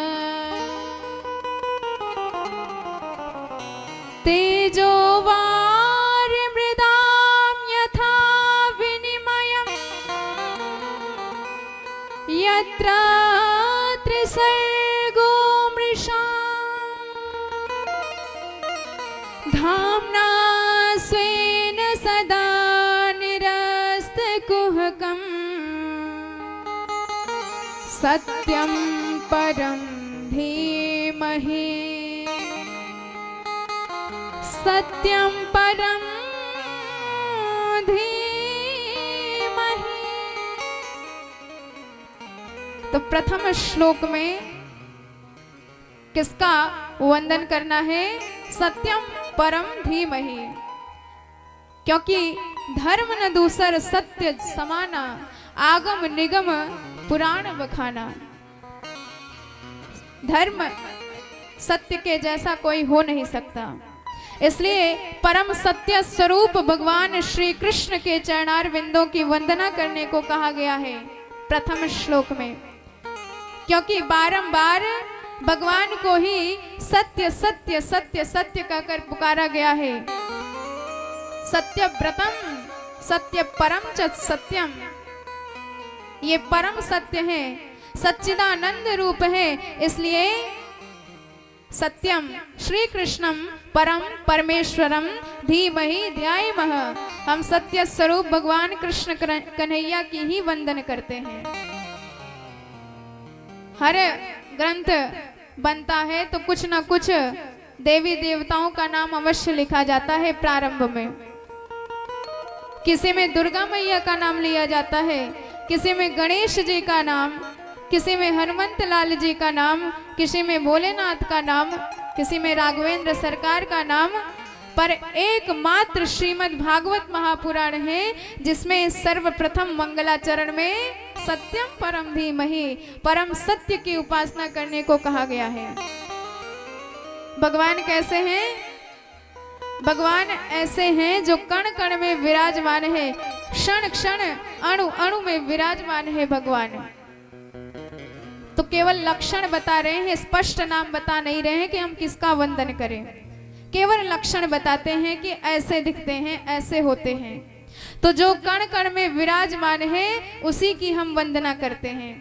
S3: तेजो वारिमृदां यथा विनिमयम् यत्र त्रिसर्गो मृषा धाम्ना स्वेन सदा निरस्तकुहकम् सत्यं परं धीमहि सत्यं परं धीमहि। तो प्रथम श्लोक में किसका वंदन करना है? सत्यम परम धीमहि, क्योंकि धर्म न दूसर सत्य समाना आगम निगम पुराण बखाना। धर्म सत्य के जैसा कोई हो नहीं सकता, इसलिए परम सत्य स्वरूप भगवान श्री कृष्ण के चरणार बिंदों की वंदना करने को कहा गया है प्रथम श्लोक में, क्योंकि बारंबार भगवान को ही सत्य सत्य सत्य सत्य कहकर पुकारा गया है। सत्य व्रतम सत्य परम च सत्यम, ये परम सत्य है, सच्चिदानंद रूप है, इसलिए सत्यम श्री कृष्णम परम परमेश्वरम धीमहि ध्यायेमः। हम सत्य स्वरूप भगवान कृष्ण कन्हैया की ही वंदन करते हैं। हर ग्रंथ बनता है तो कुछ न कुछ देवी देवताओं का नाम अवश्य लिखा जाता है प्रारंभ में। किसी में दुर्गा मैया का नाम लिया जाता है, किसी में गणेश जी का नाम, किसी में हनुमंत लाल जी का नाम, किसी में भोलेनाथ का नाम, किसी में राघवेंद्र सरकार का नाम, पर एकमात्र श्रीमद् भागवत महापुराण है जिसमें सर्वप्रथम मंगलाचरण में सत्यम परम धीमहि परम सत्य की उपासना करने को कहा गया है। भगवान कैसे हैं? भगवान ऐसे हैं जो कण कण में विराजमान है, क्षण क्षण अणु अणु में विराजमान है भगवान। तो केवल लक्षण बता रहे हैं, स्पष्ट नाम बता नहीं रहे हैं कि हम किसका वंदन करें, केवल लक्षण बताते हैं कि ऐसे दिखते हैं, ऐसे होते हैं। तो जो कण कण में विराजमान है उसी की हम वंदना करते हैं।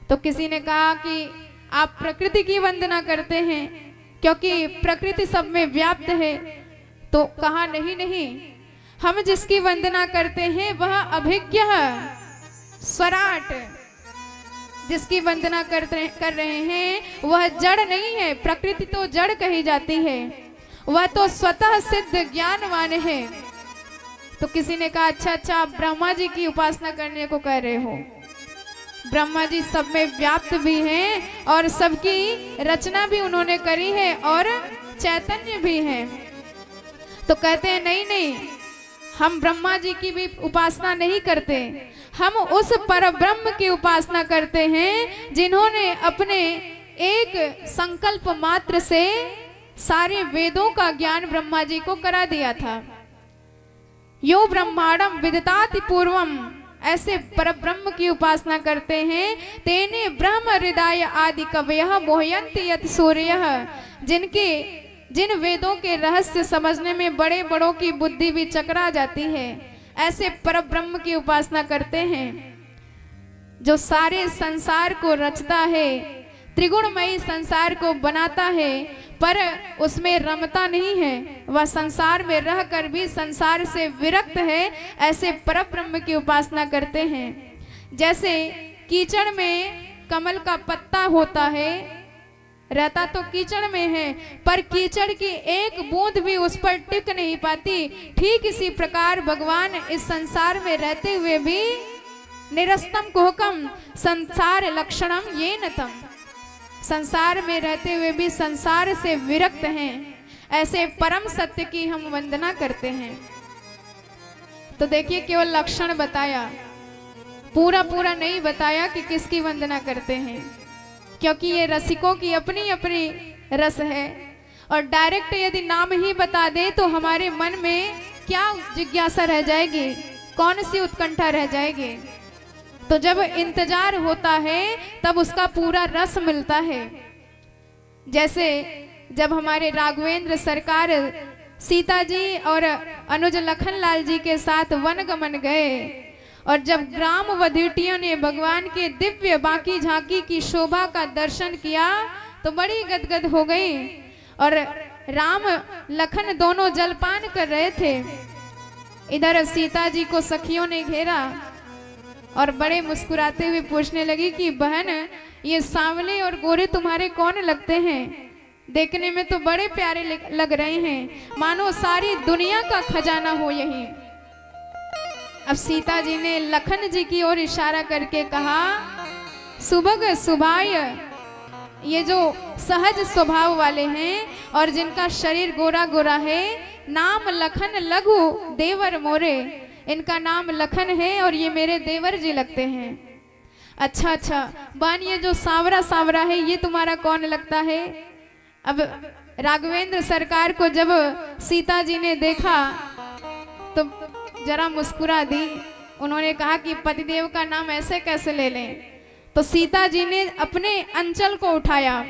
S3: तो किसी ने कहा कि आप प्रकृति की वंदना करते हैं क्योंकि प्रकृति सब में व्याप्त है, तो कहा नहीं नहीं, हम जिसकी वंदना करते हैं वह अभिज्ञ स्वराट, जिसकी वंदना कर रहे हैं वह जड़ नहीं है। प्रकृति तो जड़ कही जाती है, वह तो स्वतः सिद्ध ज्ञानवान है। तो किसी ने कहा अच्छा अच्छा आप ब्रह्मा जी की उपासना करने को कह रहे हो। ब्रह्मा जी सब में व्याप्त भी हैं और सबकी रचना भी उन्होंने करी है और चैतन्य भी हैं। तो कहते हैं नहीं नहीं, हम ब्रह्मा जी की भी उपासना नहीं करते, हम उस परब्रह्म की उपासना करते हैं जिन्होंने अपने एक संकल्प मात्र से सारे वेदों का ज्ञान ब्रह्मा जी को करा दिया था। यो ब्रह्मांडम विदताति पूर्वम, ऐसे परब्रह्म की उपासना करते हैं। तेने ब्रह्म हृदय आदि कवयः मोहयन्ति यत् सूर्यः, जिन वेदों के रहस्य समझने में बड़े बड़ों की बुद्धि भी चकरा जाती है, ऐसे परब्रह्म की उपासना करते हैं जो सारे संसार को रचता है, त्रिगुणमयी संसार को बनाता है, पर उसमें रमता नहीं है, वह संसार में रहकर भी संसार से विरक्त है। ऐसे परब्रह्म की उपासना करते हैं। जैसे कीचड़ में कमल का पत्ता होता है, रहता तो कीचड़ में है, पर कीचड़ की एक बूंद भी उस पर टिक नहीं पाती। ठीक इसी प्रकार भगवान इस संसार में रहते हुए भी निरस्तम कुहकम संसार लक्षणम ये नतम, संसार में रहते हुए भी संसार से विरक्त हैं। ऐसे परम सत्य की हम वंदना करते हैं। तो देखिए, केवल लक्षण बताया, पूरा पूरा नहीं बताया कि किसकी वंदना करते हैं, क्योंकि ये रसिकों की अपनी अपनी रस है। और डायरेक्ट यदि नाम ही बता दे तो हमारे मन में क्या जिज्ञासा रह जाएगी, कौन सी उत्कंठा रह जाएगी। तो जब इंतजार होता है तब उसका पूरा रस मिलता है। जैसे जब हमारे राघवेंद्र सरकार सीता जी और अनुज लखनलाल जी के साथ वनगमन गए, और जब ग्राम वधीटियों ने भगवान के दिव्य बांकी झांकी की शोभा का दर्शन किया तो बड़ी गदगद हो गई। और राम लखन दोनों जलपान कर रहे थे। इधर सीता जी को सखियों ने घेरा और बड़े मुस्कुराते हुए पूछने लगी कि बहन, ये सांवले और गोरे तुम्हारे कौन लगते हैं? देखने में तो बड़े प्यारे लग रहे हैं, मानो सारी दुनिया का खजाना हो यही। अब सीता जी ने लखन जी की ओर इशारा करके कहा, सुभग सुभाय, ये जो सहज स्वभाव वाले हैं और जिनका शरीर गोरा गोरा है, नाम लखन लघु देवर मोरे, इनका नाम लखन है और ये मेरे देवर जी लगते हैं। अच्छा अच्छा बहन, ये जो सांवरा सांवरा है ये तुम्हारा कौन लगता है? अब राघवेंद्र सरकार को जब सीता जी ने देखा तो जरा मुस्कुरा दी। उन्होंने कहा कि पतिदेव का नाम ऐसे कैसे ले लें। तो सीता जी ने अपने अंचल को उठाया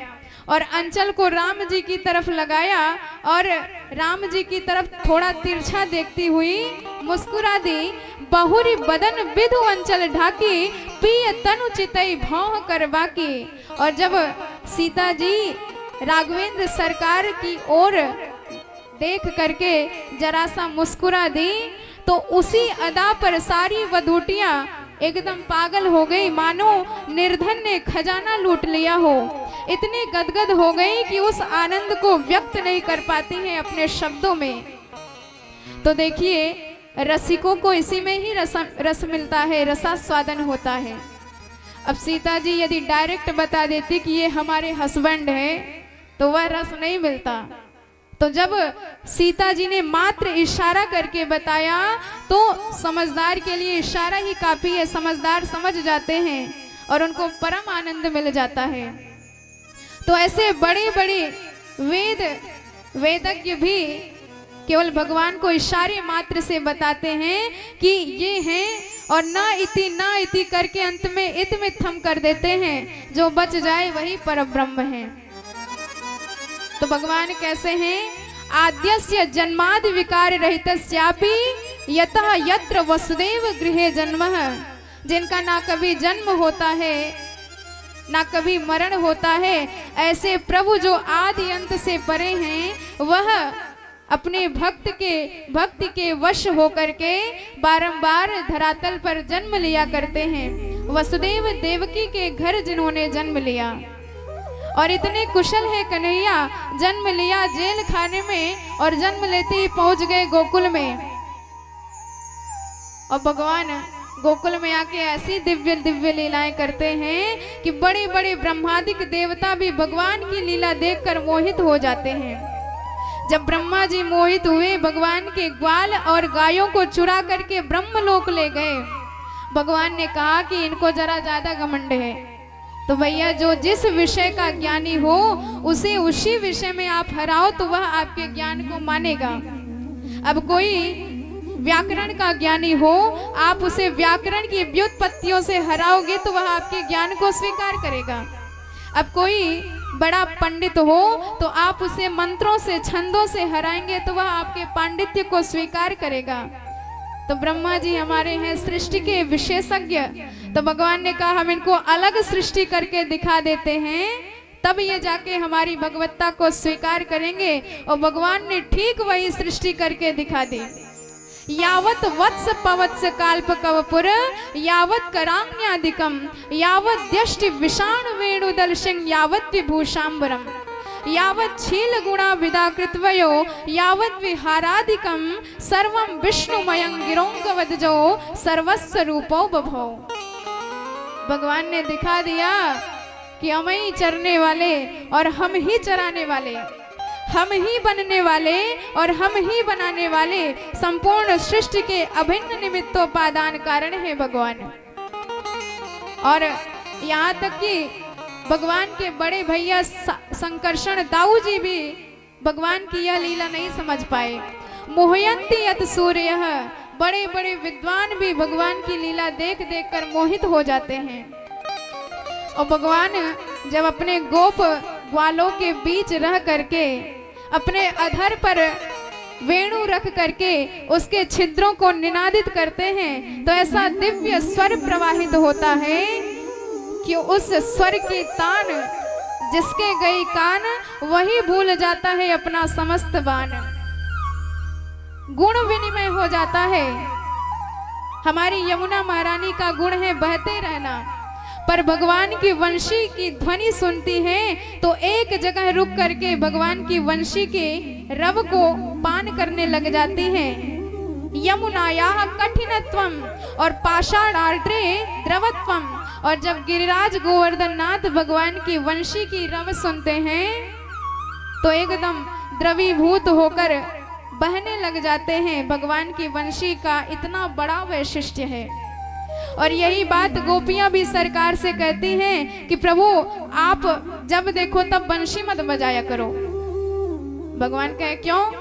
S3: और अंचल को राम जी की तरफ लगाया और राम जी की तरफ थोड़ा तिरछा देखती हुई मुस्कुरा दी। बहुरी बदन विधु अंचल ढाकी, पिय तनु चितई भौं कर बाकी। और जब सीता जी राघवेंद्र सरकार की ओर देख करके जरा सा मुस्कुरा दी तो उसी अदा पर सारी वधूटियां एकदम पागल हो गई, मानो निर्धन ने खजाना लूट लिया हो। इतनी गदगद हो गई कि उस आनंद को व्यक्त नहीं कर पाती हैं अपने शब्दों में। तो देखिए, रसिकों को इसी में ही रस मिलता है, रसास्वादन होता है। अब सीता जी यदि डायरेक्ट बता देती कि ये हमारे हस्बैंड है तो वह रस नहीं मिलता। तो जब सीता जी ने मात्र इशारा करके बताया तो समझदार के लिए इशारा ही काफी है, समझदार समझ जाते हैं और उनको परम आनंद मिल जाता है। तो ऐसे बड़े बड़े वेदज्ञ भी केवल भगवान को इशारे मात्र से बताते हैं कि ये हैं, और ना इति करके अंत में इत में थम कर देते हैं। जो बच जाए वही परब्रह्म है। तो भगवान कैसे हैं? आद्यस्य जन्मादि विकार रहितस्यापि यतः यत्र वसुदेव गृहे जन्मः, जिनका ना कभी जन्म होता है ना कभी मरण होता है, ऐसे प्रभु जो आदि अंत से परे हैं, वह अपने भक्ति के वश होकर के बारंबार धरातल पर जन्म लिया करते हैं। वसुदेव देवकी के घर जिन्होंने जन्म लिया, और इतने कुशल है कन्हैया, जन्म लिया जेल खाने में और जन्म लेते ही पहुंच गए गोकुल में। और भगवान गोकुल में आके ऐसी दिव्य दिव्य लीलाएं करते हैं कि बड़े बड़े ब्रह्मादिक देवता भी भगवान की लीला देखकर मोहित हो जाते हैं। जब ब्रह्मा जी मोहित हुए, भगवान के ग्वाल और गायों को चुरा करके ब्रह्मलोक ले गए। भगवान ने कहा कि इनको जरा ज्यादा घमंड है, तो भैया जो जिस विषय का ज्ञानी हो उसे उसी विषय में आप हराओ तो वह आपके ज्ञान को मानेगा। अब कोई व्याकरण का ज्ञानी हो, आप उसे व्याकरण की व्युत्पत्तियों से हराओगे तो वह आपके ज्ञान को स्वीकार करेगा। अब कोई बड़ा पंडित हो तो आप उसे मंत्रों से छंदों से हराएंगे तो वह आपके पांडित्य को स्वीकार करेगा। तो ब्रह्मा जी हमारे हैं सृष्टि के विशेषज्ञ। तो भगवान ने कहा हम इनको अलग सृष्टि करके दिखा देते हैं, तब ये जाके हमारी भगवत्ता को स्वीकार करेंगे। और भगवान ने ठीक वही सृष्टि करके दिखा दी। यावत वत्स पवत्स काल्प कवपुर यावत करांग्यादिकम यावत द्यष्टि विषाण वेणुदल सिंह यावत विभूषांबरम यावत छील गुणा विदा कृतवयो यावत विहारादिकम सर्वम विष्णुमयं गिरोंगवदजो सर्वस्व रूपो बभो। भगवान ने दिखा दिया कि हम ही चरने वाले और हम ही चराने वाले, हम ही बनने वाले और हम ही बनाने वाले, संपूर्ण सृष्टि के अभिन्न निमित्तोपादान कारण है भगवान। और यहाँ तक कि भगवान के बड़े भैया संकर्षण दाऊ जी भी भगवान की यह लीला नहीं समझ पाए। मोहयंती यत सूर्य, बड़े बड़े विद्वान भी भगवान की लीला देख देख कर मोहित हो जाते हैं। और भगवान जब अपने गोप ग्वालों के बीच रह करके अपने अधर पर वेणु रख करके उसके छिद्रों को निनादित करते हैं तो ऐसा दिव्य स्वर प्रवाहित होता है कि उस स्वर की तान जिसके गई कान वही भूल जाता है अपना समस्त बान। गुण विनिमय हो जाता है। हमारी यमुना महारानी का गुण है बहते रहना, पर भगवान की वंशी की ध्वनि सुनती है तो एक जगह रुक करके भगवान की वंशी के रव को पान करने लग जाती है। यमुनायाः कठिनत्वम और पाषाणार्द्रे द्रवत्वम। और जब गिरिराज गोवर्धन नाथ भगवान की वंशी की रव सुनते हैं तो एकदम द्रवीभूत होकर बहने लग जाते हैं। भगवान की वंशी का इतना बड़ा वैशिष्ट्य है। और यही बात गोपियां भी सरकार से कहती हैं कि प्रभु आप जब देखो तब वंशी मत बजाया करो। भगवान कहे क्यों?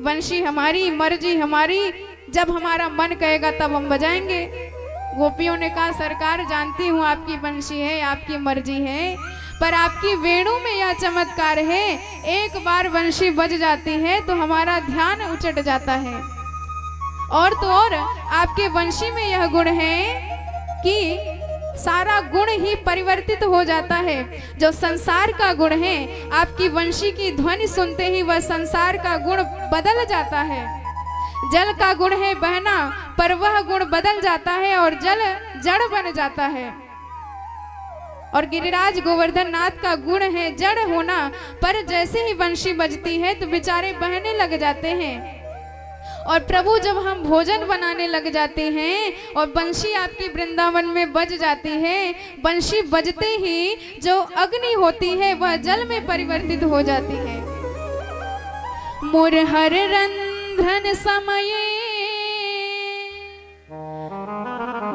S3: वंशी हमारी, मर्जी हमारी, जब हमारा मन कहेगा तब हम बजाएंगे। गोपियों ने कहा सरकार जानती हूँ आपकी वंशी है, आपकी मर्जी है, पर आपकी वेणु में यह चमत्कार है, एक बार वंशी बज जाती है तो हमारा ध्यान उचट जाता है। और तो और आपके वंशी में यह गुण है कि सारा गुण ही परिवर्तित हो जाता है। जो संसार का गुण है आपकी वंशी की ध्वनि सुनते ही वह संसार का गुण बदल जाता है। जल का गुण है बहना, पर वह गुण बदल जाता है और जल जड़ बन जाता है। और गिरिराज गोवर्धन नाथ का गुण है जड़ होना, पर जैसे ही वंशी बजती है तो बेचारे बहने लग जाते हैं। और प्रभु जब हम भोजन बनाने लग जाते हैं और बंशी आपकी वृंदावन में बज जाती है, बंशी बजते ही जो अग्नि होती है वह जल में परिवर्तित हो जाती है। मुरहर रंध्रन समये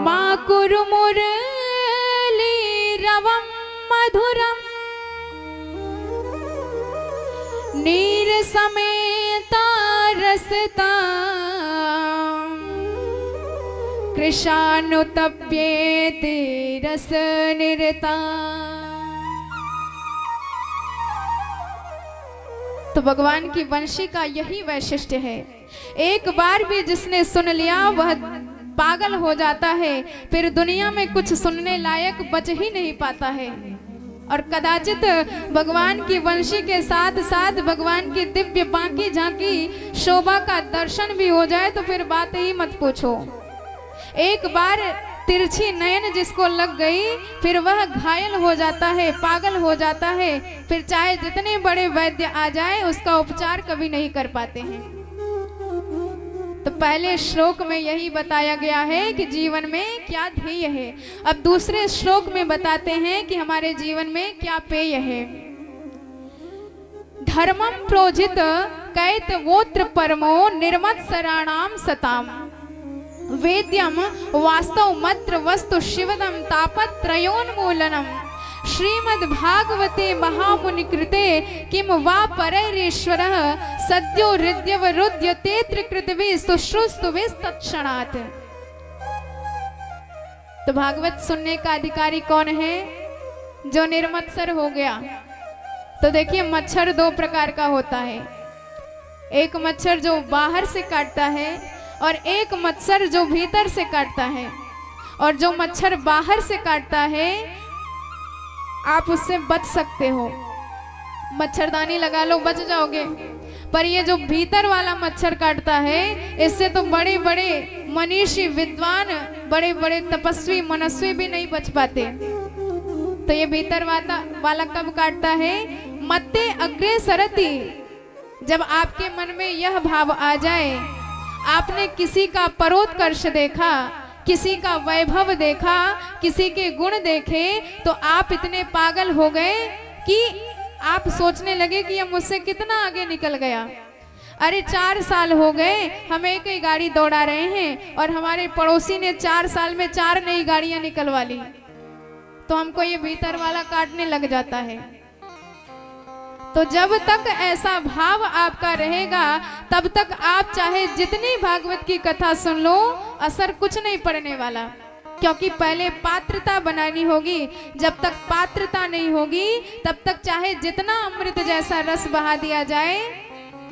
S3: माकुरु मुरली रवम मधुरम नीर समेता रसता कृशानुतप्येते रस निरता। तो भगवान की वंशी का यही वैशिष्ट्य है। एक बार भी जिसने सुन लिया वह पागल हो जाता है, फिर दुनिया में कुछ सुनने लायक बच ही नहीं पाता है। और कदाचित भगवान की वंशी के साथ साथ भगवान की दिव्य बांकी झांकी शोभा का दर्शन भी हो जाए तो फिर बात ही मत पूछो। एक बार तिरछी नयन जिसको लग गई फिर वह घायल हो जाता है, पागल हो जाता है, फिर चाहे जितने बड़े वैद्य आ जाए उसका उपचार कभी नहीं कर पाते हैं। तो पहले श्लोक में यही बताया गया है कि जीवन में क्या ध्येय है। अब दूसरे श्लोक में बताते हैं कि हमारे जीवन में क्या पेय है। धर्मम प्रोजित कैत वोत्र परमो निर्मत्सराणाम सताम वेद्यम वास्तव मत्र वस्तु शिवदम तापत्रयोन्मूलनम श्रीमद् भागवते महामुनि कृते किम वा परैरेश्वरः सद्यो हृद्यव रुद्यते त्रिकृतवे सुश्रुस्तुवे तत्क्षणात्। तो भागवत सुनने का अधिकारी कौन है? जो निर्मत्सर हो गया। तो देखिए मच्छर दो प्रकार का होता है, एक मच्छर जो बाहर से काटता है और एक मच्छर जो भीतर से काटता है। और जो मच्छर बाहर से काटता है आप उससे बच सकते हो, मच्छरदानी लगा लो बच जाओगे। पर ये जो भीतर वाला मच्छर काटता है, इससे तो बड़े बड़े मनीषी विद्वान, बड़े बड़े तपस्वी मनस्वी भी नहीं बच पाते। तो ये भीतर वाला कब काटता है? मत्ते अग्रे सरति, जब आपके मन में यह भाव आ जाए, आपने किसी का परोत्कर्ष देखा, किसी का वैभव देखा, किसी के गुण देखे, तो आप इतने पागल हो गए कि आप सोचने लगे कि यह मुझसे कितना आगे निकल गया। अरे 4 साल हो गए हम एक ही गाड़ी दौड़ा रहे हैं और हमारे पड़ोसी ने 4 साल में 4 नई गाड़ियां निकलवा ली। तो हमको ये भीतर वाला काटने लग जाता है। तो जब तक ऐसा भाव आपका रहेगा, तब तक आप चाहे जितनी भागवत की कथा सुन लो, असर कुछ नहीं पड़ने वाला। क्योंकि पहले पात्रता बनानी होगी। जब तक पात्रता नहीं होगी, तब तक चाहे जितना अमृत जैसा रस बहा दिया जाए,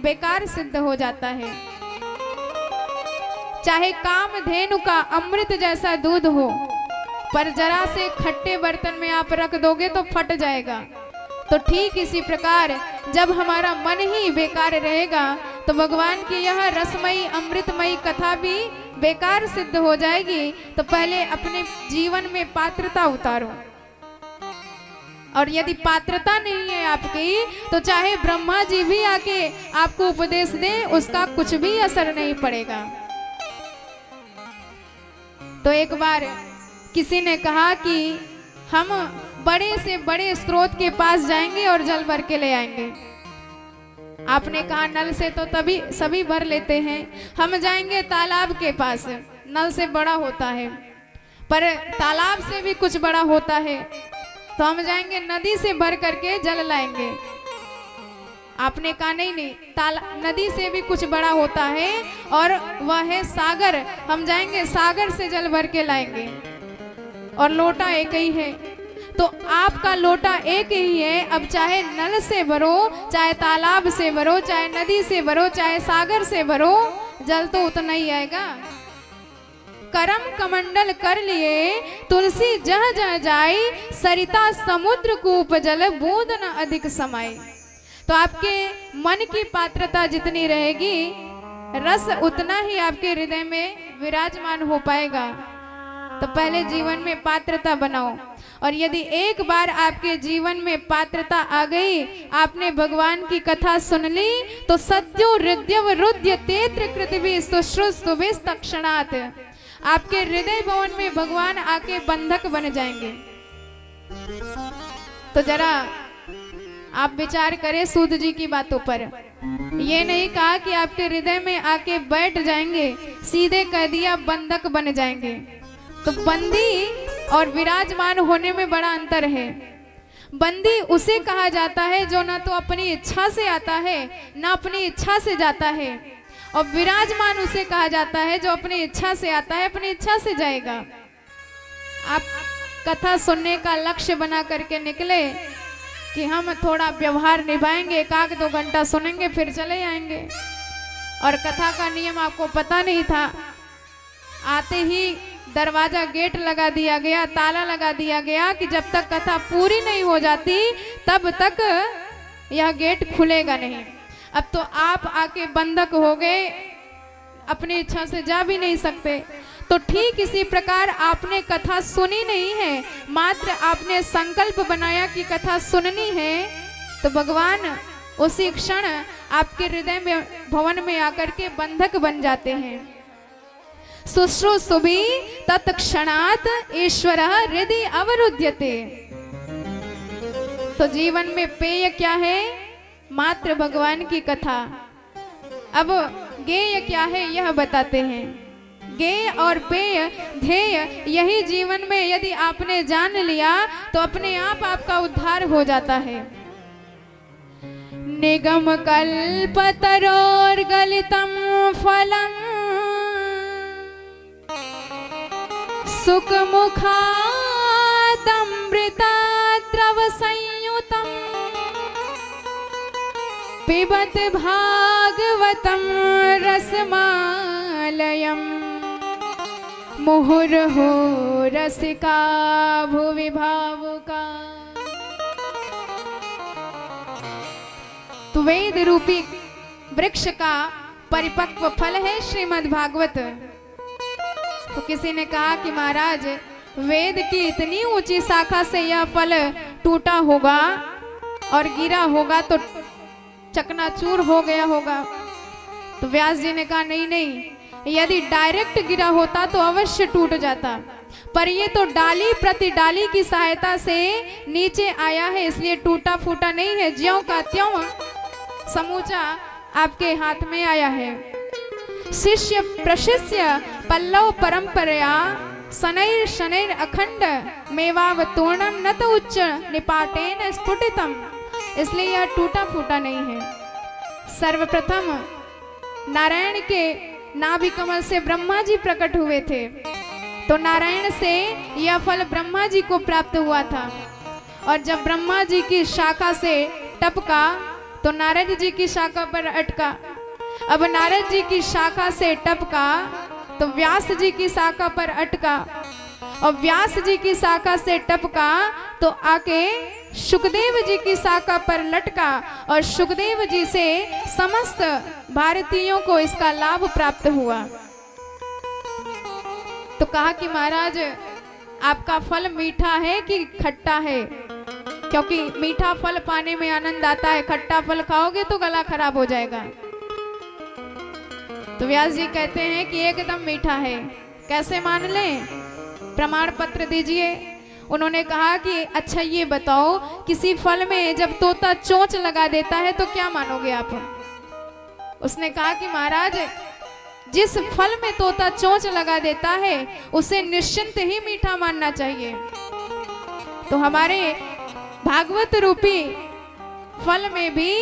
S3: बेकार सिद्ध हो जाता है। चाहे कामधेनु का अमृत जैसा दूध हो, पर जरा से खट्टे बर्तन में आप रख दोगे तो फट जाएगा। तो ठीक इसी प्रकार जब हमारा मन ही बेकार रहेगा, तो भगवान की यह रसमयी अमृतमयी कथा भी बेकार सिद्ध हो जाएगी। तो पहले अपने जीवन में पात्रता उतारो, और यदि पात्रता नहीं है आपकी, तो चाहे ब्रह्मा जी भी आके आपको उपदेश दें, उसका कुछ भी असर नहीं पड़ेगा। तो एक बार किसी ने कहा कि हम बड़े से बड़े स्रोत के पास जाएंगे और जल भर के ले आएंगे। आपने कहा नल से तो तभी सभी भर लेते हैं, हम जाएंगे तालाब के पास, नल से बड़ा होता है, पर तालाब से भी कुछ बड़ा होता है, तो हम जाएंगे नदी से भर करके जल लाएंगे। आपने कहा नहीं, नदी से भी कुछ बड़ा होता है और वह है सागर, हम जाएंगे सागर से जल भर के लाएंगे, और लोटा एक ही है। तो आपका लोटा एक ही है। अब चाहे नल से भरो, चाहे तालाब से भरो, चाहे नदी से भरो, चाहे सागर से भरो, जल तो उतना ही आएगा। करम कमंडल कर लिए तुलसी जह जह जाई, सरिता समुद्र कूप जल बूंद न अधिक समाई। तो आपके मन की पात्रता जितनी रहेगी, रस उतना ही आपके हृदय में विराजमान हो पाएगा। तो पहले जीवन में पात्रता बनाओ, और यदि एक बार आपके जीवन में पात्रता आ गई, आपने भगवान की कथा सुन ली, तो सत्यो हृदय रुद्य तेत्र कृतभि सुश्रुस्तुभि तक्षणात्, आपके हृदय भवन में भगवान आके बंधक बन जाएंगे। तो जरा आप विचार करें सूत जी की बातों पर। ये नहीं कहा कि आपके हृदय में आके बैठ जाएंगे, सीधे कह दिया बंधक बन जाएंगे। तो बंदी और विराजमान होने में बड़ा अंतर है। बंदी उसे कहा जाता है जो ना तो अपनी इच्छा से आता है, ना अपनी इच्छा से जाता है, और विराजमान उसे कहा जाता है जो अपनी इच्छा से आता है, अपनी इच्छा से जाएगा। आप कथा सुनने का लक्ष्य बना करके निकले कि हम थोड़ा व्यवहार निभाएंगे, 1-2 घंटा सुनेंगे फिर चले आएंगे, और कथा का नियम आपको पता नहीं था। आते ही दरवाजा गेट लगा दिया गया, ताला लगा दिया गया कि जब तक कथा पूरी नहीं हो जाती तब तक यह गेट खुलेगा नहीं। अब तो आप आके बंधक हो गए, अपनी इच्छा से जा भी नहीं सकते। तो ठीक इसी प्रकार आपने कथा सुनी नहीं है, मात्र आपने संकल्प बनाया कि कथा सुननी है, तो भगवान उसी क्षण आपके हृदय में भवन में आकर के बंधक बन जाते हैं। शुश्रूषुभि तत्क्षणात् ईश्वरः हृदि अवरुध्यते। तो जीवन में पेय क्या है? मात्र भगवान की कथा। अब गेय क्या है यह बताते हैं। गेय और पेय ध्येय, यही जीवन में यदि आपने जान लिया तो अपने आप आपका उद्धार हो जाता है। निगम कल्पतरोर गलितम फलम सुख मुखादमृता द्रव संयुतम पिबत भागवतम रसमालयम मुहुर्हो रसिका भुवि भावुका। तो वेद रूपी वृक्ष का परिपक्व फल है श्रीमद् भागवत। तो किसी ने कहा कि महाराज वेद की इतनी ऊंची शाखा से यह फल टूटा होगा और गिरा होगा तो चकनाचूर हो गया होगा। तो व्यास जी ने कहा नहीं नहीं, यदि डायरेक्ट गिरा होता तो अवश्य टूट जाता, पर ये तो डाली प्रति डाली की सहायता से नीचे आया है, इसलिए टूटा फूटा नहीं है, ज्यों का त्यों समूचा आपके हाथ में आया है। शिष्य प्रशिष्य पल्लव परंपरा शनैर शनैर अखंड मेवावतूर्णम न तो उच्च निपाटेन स्फुटितम, इसलिए यह टूटा फूटा नहीं है। सर्वप्रथम नारायण के नाभि कमल से ब्रह्मा जी प्रकट हुए थे, तो नारायण से यह फल ब्रह्मा जी को प्राप्त हुआ था, और जब ब्रह्मा जी की शाखा से टपका तो नारद जी की शाखा पर अटका। अब नारद जी की शाखा से टपका तो व्यास जी की शाखा पर अटका, और व्यास जी की शाखा से टपका तो आके सुखदेव जी की शाखा पर लटका, और सुखदेव जी से समस्त भारतीयों को इसका लाभ प्राप्त हुआ। तो कहा कि महाराज आपका फल मीठा है कि खट्टा है, क्योंकि मीठा फल पाने में आनंद आता है, खट्टा फल खाओगे तो गला खराब हो जाएगा। तो व्यास जी कहते हैं कि एकदम मीठा है। कैसे मान लें, प्रमाण पत्र दीजिए। उन्होंने कहा कि अच्छा ये बताओ, किसी फल में जब तोता चोंच लगा देता है तो क्या मानोगे आप? उसने कहा कि महाराज जिस फल में तोता चोंच लगा देता है उसे निश्चिंत ही मीठा मानना चाहिए। तो हमारे भागवत रूपी फल में भी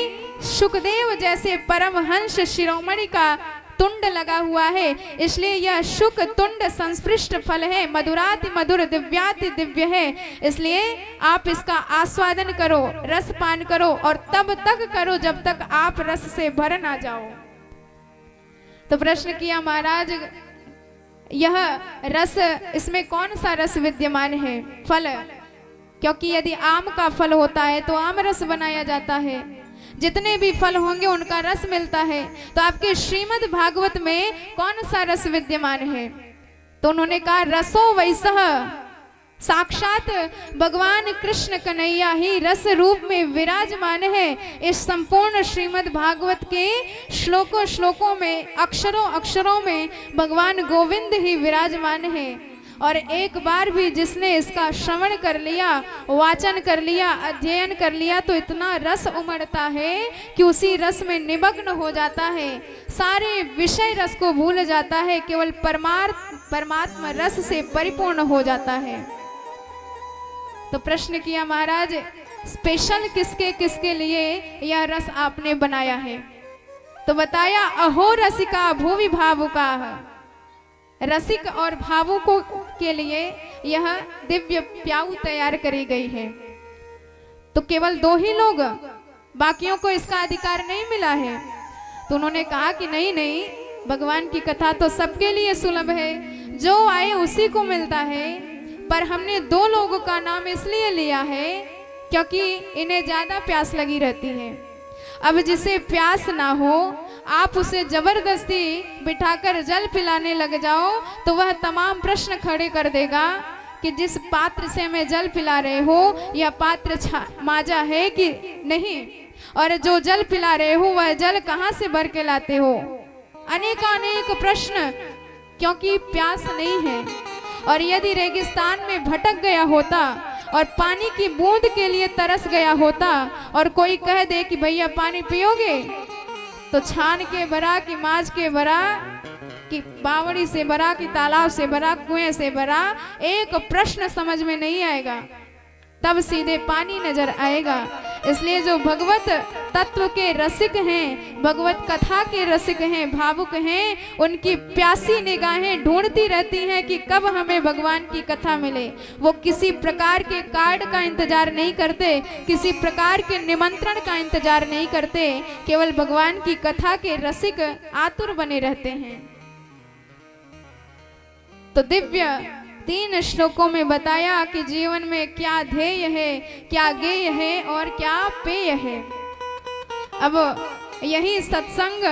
S3: सुखदेव जैसे परमहंस शिरोमणि का तुंड लगा हुआ है, इसलिए यह शुक तुंड संस्पृष्ट फल है, मधुराति मधुर दिव्याति दिव्य है। इसलिए आप इसका आस्वादन करो, रस पान करो, और तब तक करो जब तक आप रस से भर ना जाओ। तो प्रश्न किया महाराज यह रस, इसमें कौन सा रस विद्यमान है? फल, क्योंकि यदि आम का फल होता है तो आम रस बनाया जाता है, जितने भी फल होंगे उनका रस मिलता है। तो आपके श्रीमद् भागवत में कौन सा रस विद्यमान है? तो उन्होंने कहा रसो वैसह, साक्षात भगवान कृष्ण कन्हैया ही रस रूप में विराजमान है। इस संपूर्ण श्रीमद् भागवत के श्लोकों श्लोकों में, अक्षरों अक्षरों में भगवान गोविंद ही विराजमान है। और एक बार भी जिसने इसका श्रवण कर लिया, वाचन कर लिया, अध्ययन कर लिया, तो इतना रस उमड़ता है कि उसी रस में निमग्न हो जाता है, सारे विषय रस को भूल जाता है, केवल परमात्मा रस से परिपूर्ण हो जाता है। तो प्रश्न किया महाराज स्पेशल किसके किसके लिए यह रस आपने बनाया है? तो बताया अहो रसिका भुवि भावुका, रसिक और भावुकों के लिए यह दिव्य प्याऊ तैयार करी गई है। तो केवल 2 ही लोग, बाकियों को इसका अधिकार नहीं मिला है। तो उन्होंने कहा कि नहीं नहीं, भगवान की कथा तो सबके लिए सुलभ है, जो आए उसी को मिलता है, पर हमने 2 लोगों का नाम इसलिए लिया है क्योंकि इन्हें ज्यादा प्यास लगी रहती है। अब जिसे प्यास ना हो, आप उसे जबरदस्ती बिठाकर जल पिलाने लग जाओ तो वह तमाम प्रश्न खड़े कर देगा कि जिस पात्र से मैं जल पिला रहे हो यह पात्र माजा है कि नहीं, और जो जल पिला रहे हो वह जल कहाँ से भर के लाते हो। अनेक प्रश्न, क्योंकि प्यास नहीं है। और यदि रेगिस्तान में भटक गया होता और पानी की बूंद के लिए तरस गया होता और कोई कह दे कि भैया पानी पियोगे, तो छान के भरा कि माज के भरा कि बावड़ी से भरा कि तालाब से भरा, कुएं से भरा, एक प्रश्न समझ में नहीं आएगा, तब सीधे पानी नजर आएगा। इसलिए जो भगवत तत्व के रसिक हैं, भगवत कथा के रसिक हैं, भावुक हैं, उनकी प्यासी निगाहें ढूंढती रहती हैं कि कब हमें भगवान की कथा मिले। वो किसी प्रकार के कार्ड का इंतजार नहीं करते, किसी प्रकार के निमंत्रण का इंतजार नहीं करते, केवल भगवान की कथा के रसिक आतुर बने रहते हैं। तो दिव्य 3 श्लोकों में बताया कि जीवन में क्या ध्येय है, क्या गेय है और क्या पेय है। अब यही सत्संग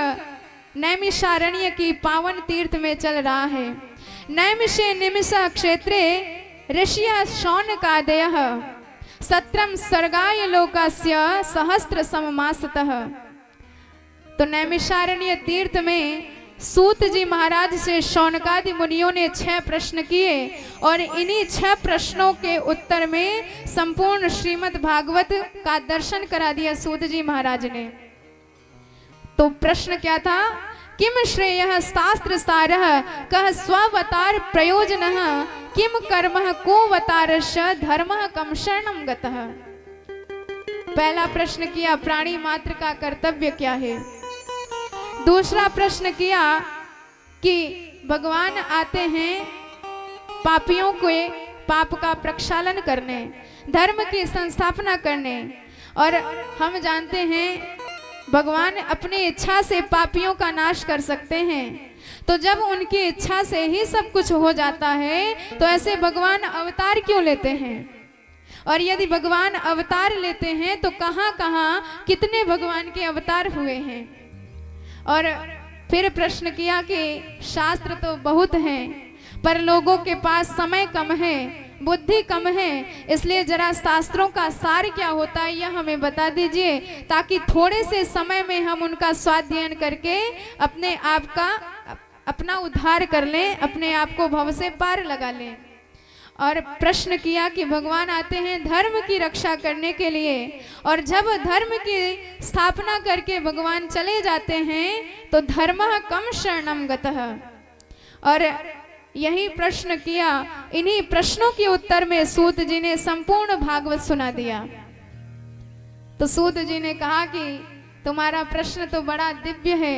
S3: नैमिषारण्य की पावन तीर्थ में चल रहा है। नैमिषे निमिष क्षेत्रे ऋषिया शौनकादयः सत्रम सर्गाय लोकस्य सहस्त्र सममासतः। तो नैमिषारण्य तीर्थ में सूत जी महाराज से शौनकादि मुनियों ने 6 प्रश्न किए और इन्हीं 6 प्रश्नों के उत्तर में संपूर्ण श्रीमद् भागवत का दर्शन करा दिया सूत जी महाराज ने। तो प्रश्न क्या था? किम श्रेयः शास्त्र सारः कः स्वावतार प्रयोजनः किम कर्मः कोवतारश्च धर्मः कम शरणं गतः। पहला प्रश्न किया प्राणी मात्र का कर्तव्य क्या है। दूसरा प्रश्न किया कि भगवान आते हैं पापियों के पाप का प्रक्षालन करने, धर्म की संस्थापना करने, और हम जानते हैं भगवान अपनी इच्छा से पापियों का नाश कर सकते हैं। तो जब उनकी इच्छा से ही सब कुछ हो जाता है तो ऐसे भगवान अवतार क्यों लेते हैं? और यदि भगवान अवतार लेते हैं तो कहाँ कहाँ कितने भगवान के अवतार हुए हैं। और फिर प्रश्न किया कि शास्त्र तो बहुत हैं पर लोगों के पास समय कम है, बुद्धि कम है, इसलिए जरा शास्त्रों का सार क्या होता है यह हमें बता दीजिए, ताकि थोड़े से समय में हम उनका स्वाध्ययन करके अपने आप का अपना उद्धार कर लें, अपने आप को भव से पार लगा लें। और प्रश्न किया कि भगवान आते हैं धर्म की रक्षा करने के लिए, और जब धर्म की स्थापना करके भगवान चले जाते हैं तो धर्मः कम शरणं गतः। और यही प्रश्न किया, इन्हीं प्रश्नों के उत्तर में सूत जी ने संपूर्ण भागवत सुना दिया। तो सूत जी ने कहा कि तुम्हारा प्रश्न तो बड़ा दिव्य है,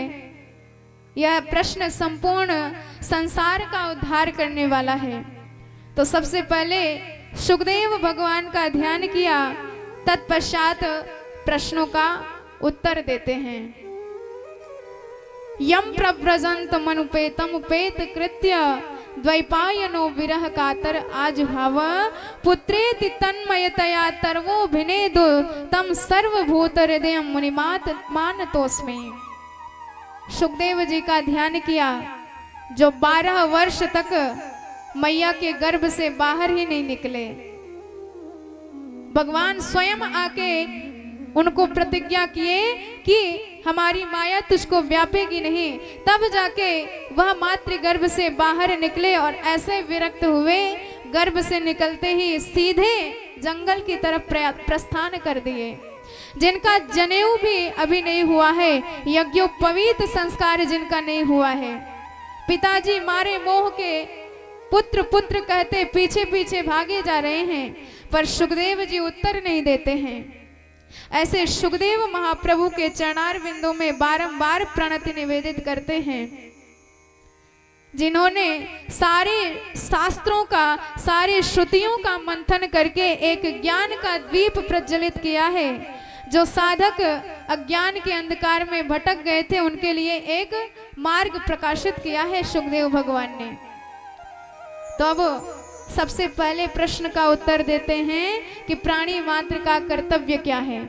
S3: यह प्रश्न संपूर्ण संसार का उद्धार करने वाला है। तो सबसे पहले सुखदेव भगवान का ध्यान किया, तत्पश्चात प्रश्नों का उत्तर देते हैं। यम प्रव्रजंत मनुपेतम उपेत कृत्य द्वैपायनो विरह कातर आज भाव पुत्रेति तन्मयतया तरवो भिनेदु तम सर्वभूत हृदय मुनिमात मानतोस्मि। सुखदेव जी का ध्यान किया, जो 12 वर्ष तक मैया के गर्भ से बाहर ही नहीं निकले, भगवान स्वयं आके उनको प्रतिज्ञा किए कि हमारी माया तुझको व्यापेगी नहीं, तब जाके वह मातृ गर्भ से बाहर निकले और ऐसे विरक्त हुए, गर्भ से निकलते ही सीधे जंगल की तरफ प्रस्थान कर दिए। जिनका जनेऊ भी अभी नहीं हुआ है, यज्ञोपवीत संस्कार जिनका नहीं हुआ है, पिताजी मारे मोह के पुत्र पुत्र कहते पीछे पीछे भागे जा रहे हैं, पर सुखदेव जी उत्तर नहीं देते हैं। ऐसे सुखदेव महाप्रभु के चरणार बिंदों में बारंबार प्रणति निवेदित करते हैं, जिन्होंने सारे शास्त्रों का, सारे श्रुतियों का मंथन करके एक ज्ञान का द्वीप प्रज्वलित किया है। जो साधक अज्ञान के अंधकार में भटक गए थे उनके लिए एक मार्ग प्रकाशित किया है सुखदेव भगवान ने। तो अब सबसे पहले प्रश्न का उत्तर देते हैं कि प्राणी मात्र का कर्तव्य क्या है।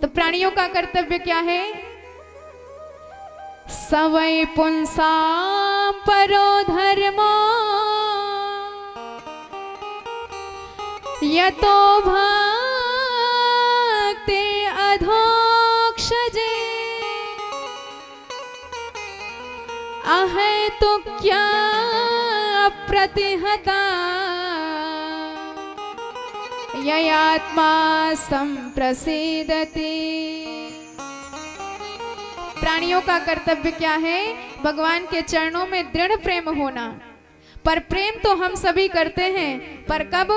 S3: तो प्राणियों का कर्तव्य क्या है? सवै पुंसां परो धर्मो यतो भक्ति अधोक्षजे अहेतु क्या प्रतिहता ययात्मा संप्रसीदति। प्राणियों का कर्तव्य क्या है? भगवान के चरणों में दृढ़ प्रेम होना। पर प्रेम तो हम सभी करते हैं, पर कब?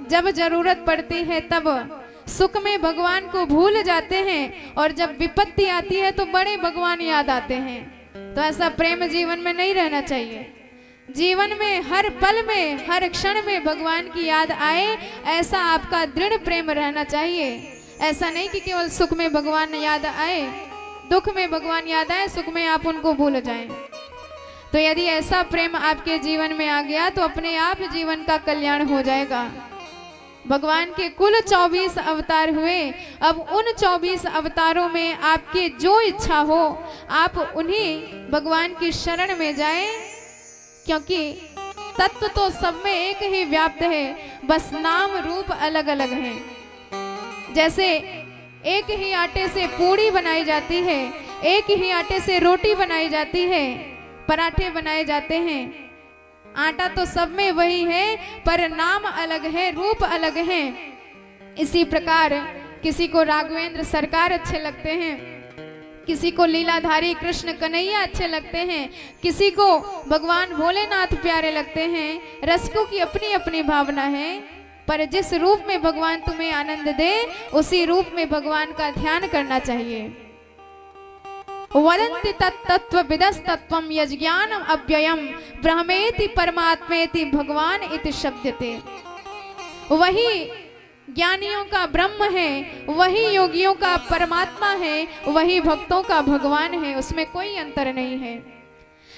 S3: जब जरूरत पड़ती है तब। सुख में भगवान को भूल जाते हैं और जब विपत्ति आती है तो बड़े भगवान याद आते हैं। तो ऐसा प्रेम जीवन में नहीं रहना चाहिए। जीवन में हर पल में, हर क्षण में भगवान की याद आए, ऐसा आपका दृढ़ प्रेम रहना चाहिए। ऐसा नहीं कि केवल सुख में भगवान याद आए, दुख में भगवान याद आए, सुख में आप उनको भूल जाएं। तो यदि ऐसा प्रेम आपके जीवन में आ गया तो अपने आप जीवन का कल्याण हो जाएगा। भगवान के कुल 24 अवतार हुए। अब उन 24 अवतारों में आपके जो इच्छा हो आप उन्हीं भगवान की शरण में जाएं, क्योंकि तत्व तो सब में एक ही व्याप्त है, बस नाम रूप अलग अलग हैं। जैसे एक ही आटे से पूड़ी बनाई जाती है, एक ही आटे से रोटी बनाई जाती है, पराठे बनाए जाते हैं। आटा तो सब में वही है, पर नाम अलग है, रूप अलग है। इसी प्रकार किसी को राघवेंद्र सरकार अच्छे लगते हैं, किसी को लीलाधारी कृष्ण कन्हैया अच्छे लगते हैं, किसी को भगवान भोलेनाथ प्यारे लगते हैं। रसिकों की अपनी अपनी भावना है, पर जिस रूप में भगवान तुम्हें आनंद दे उसी रूप में भगवान का ध्यान करना चाहिए। वदन्ति तत्तत्त्वविदस्तत्त्वं यज्ञानम् अव्ययम् ब्रह्मेति परमात्मेति भगवान इति शब्दते। वही ज्ञानियों का ब्रह्म है, वही योगियों का परमात्मा है, वही भक्तों का भगवान है, उसमें कोई अंतर नहीं है।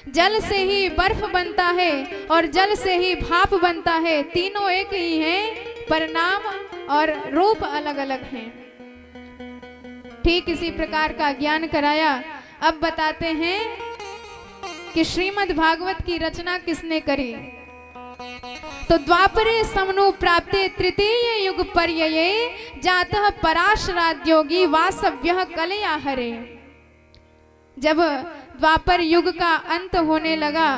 S3: जल से ही बर्फ बनता है और जल से ही भाप बनता है, तीनों एक ही हैं, पर नाम और रूप अलग अलग हैं। ठीक इसी प्रकार का ज्ञान कराया। अब बताते हैं कि श्रीमद् भागवत की रचना किसने करी। तो द्वापरे समनु प्राप्ते तृतीय युग पर्यये जातः पराशराद्योगी वासव्यः कलया हरे। जब द्वापर युग का अंत होने लगा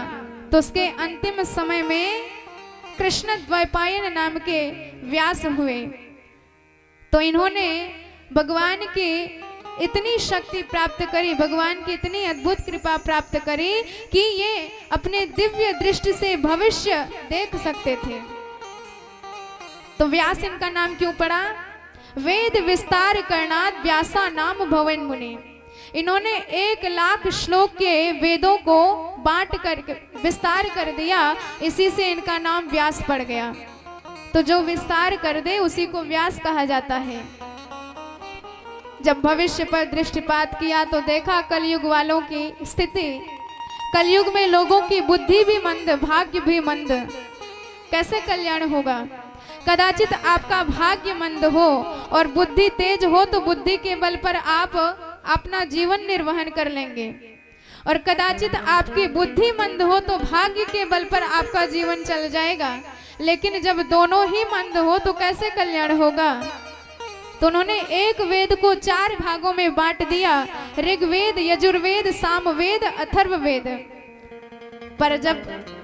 S3: तो उसके अंतिम समय में कृष्ण द्वैपायन नाम के व्यास हुए। तो इन्होंने भगवान की इतनी शक्ति प्राप्त करी, भगवान की इतनी अद्भुत कृपा प्राप्त करी कि ये अपने दिव्य दृष्टि से भविष्य देख सकते थे। तो व्यास इनका नाम क्यों पड़ा? वेद विस्तार करनाद व्यासा नाम भवन मुनि। इन्होंने 1,00,000 श्लोक के वेदों को बांट कर विस्तार कर दिया, इसी से इनका नाम व्यास पड़ गया। तो जो विस्तार कर दे उसी को व्यास कहा जाता है। जब भविष्य पर दृष्टिपात किया तो देखा कलयुग वालों की स्थिति। कलयुग में लोगों की बुद्धि भी मंद, भाग्य भी मंद। कैसे कल्याण होगा? कदाचित आपका भाग्य मंद हो और बुद्धि तेज हो तो बुद्धि के बल पर आप अपना जीवन निर्वहन कर लेंगे, और कदाचित आपकी बुद्धि मंद हो तो भाग्य के बल पर आपका जीवन चल जाएगा। लेकिन जब दोनों ही मंद हो तो कैसे कल्याण होगा? तो उन्होंने एक वेद को 4 भागों में बांट दिया, ऋग्वेद, यजुर्वेद, सामवेद, अथर्ववेद। पर जब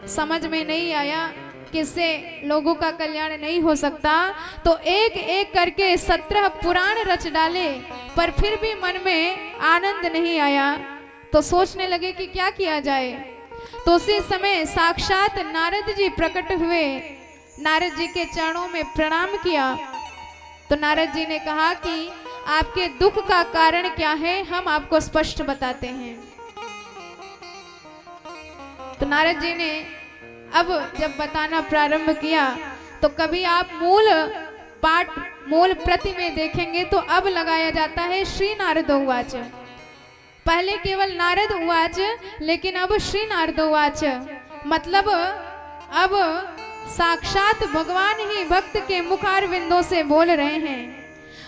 S3: समझ में नहीं आया कि इससे लोगों का कल्याण नहीं हो सकता, तो एक एक करके 17 पुराण रच डाले, पर फिर भी मन में आनंद नहीं आया। तो सोचने लगे कि क्या किया जाए। तो उसी समय साक्षात नारद जी प्रकट हुए। नारद जी के चरणों में प्रणाम किया। तो नारद जी ने कहा कि आपके दुख का कारण क्या है, हम आपको स्पष्ट बताते हैं। तो नारद जी ने अब जब बताना प्रारंभ किया तो कभी आप मूल प्रति में देखेंगे तो अब लगाया जाता है श्री नारद उवाच। पहले केवल नारद उवाच, लेकिन अब श्री नारद उवाच, मतलब अब साक्षात भगवान ही भक्त के मुखारविंदों से बोल रहे हैं।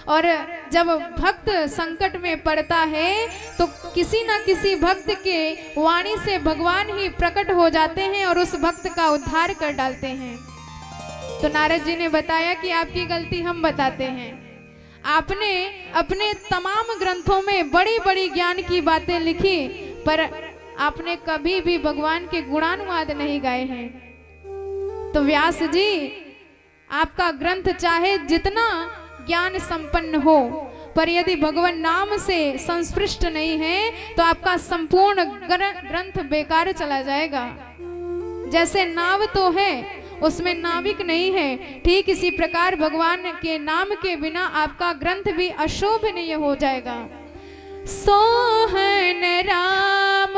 S3: और जब भक्त संकट में पड़ता है तो किसी न किसी भक्त के वाणी से भगवान ही प्रकट हो जाते हैं और उस भक्त का उद्धार कर डालते हैं। तो नारद जी ने बताया कि आपकी गलती हम बताते हैं। आपने अपने तमाम ग्रंथों में बड़ी बड़ी ज्ञान की बातें लिखी, पर आपने कभी भी भगवान के गुणानुवाद नहीं गाए हैं। तो व्यास जी, आपका ग्रंथ चाहे जितना ज्ञान संपन्न हो, पर यदि भगवान नाम से संस्पृष्ट नहीं है तो आपका संपूर्ण ग्रंथ बेकार चला जाएगा। जैसे नाव तो है, उसमें नाविक नहीं है, ठीक इसी प्रकार भगवान के नाम के बिना आपका ग्रंथ भी अशोभनीय हो जाएगा। सोहन राम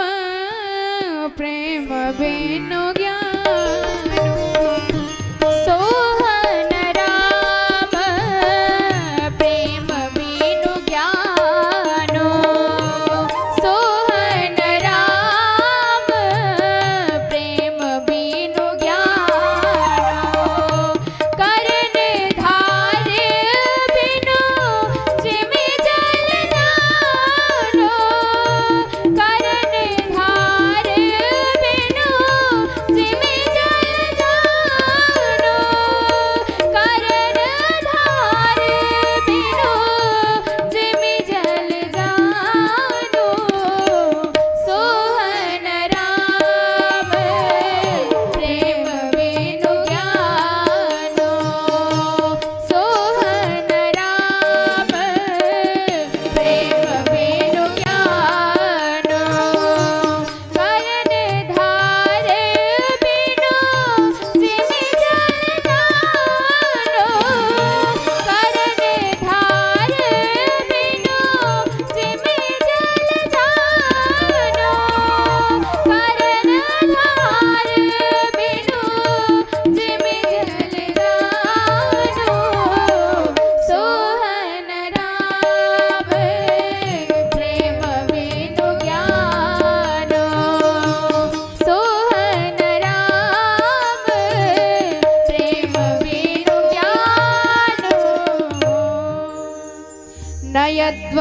S3: प्रेम बिनु ज्ञान,
S2: सोहन राम प्रेम बिनु ज्ञानो, सोहन राम प्रेम बिनु ज्ञानो, कर निधान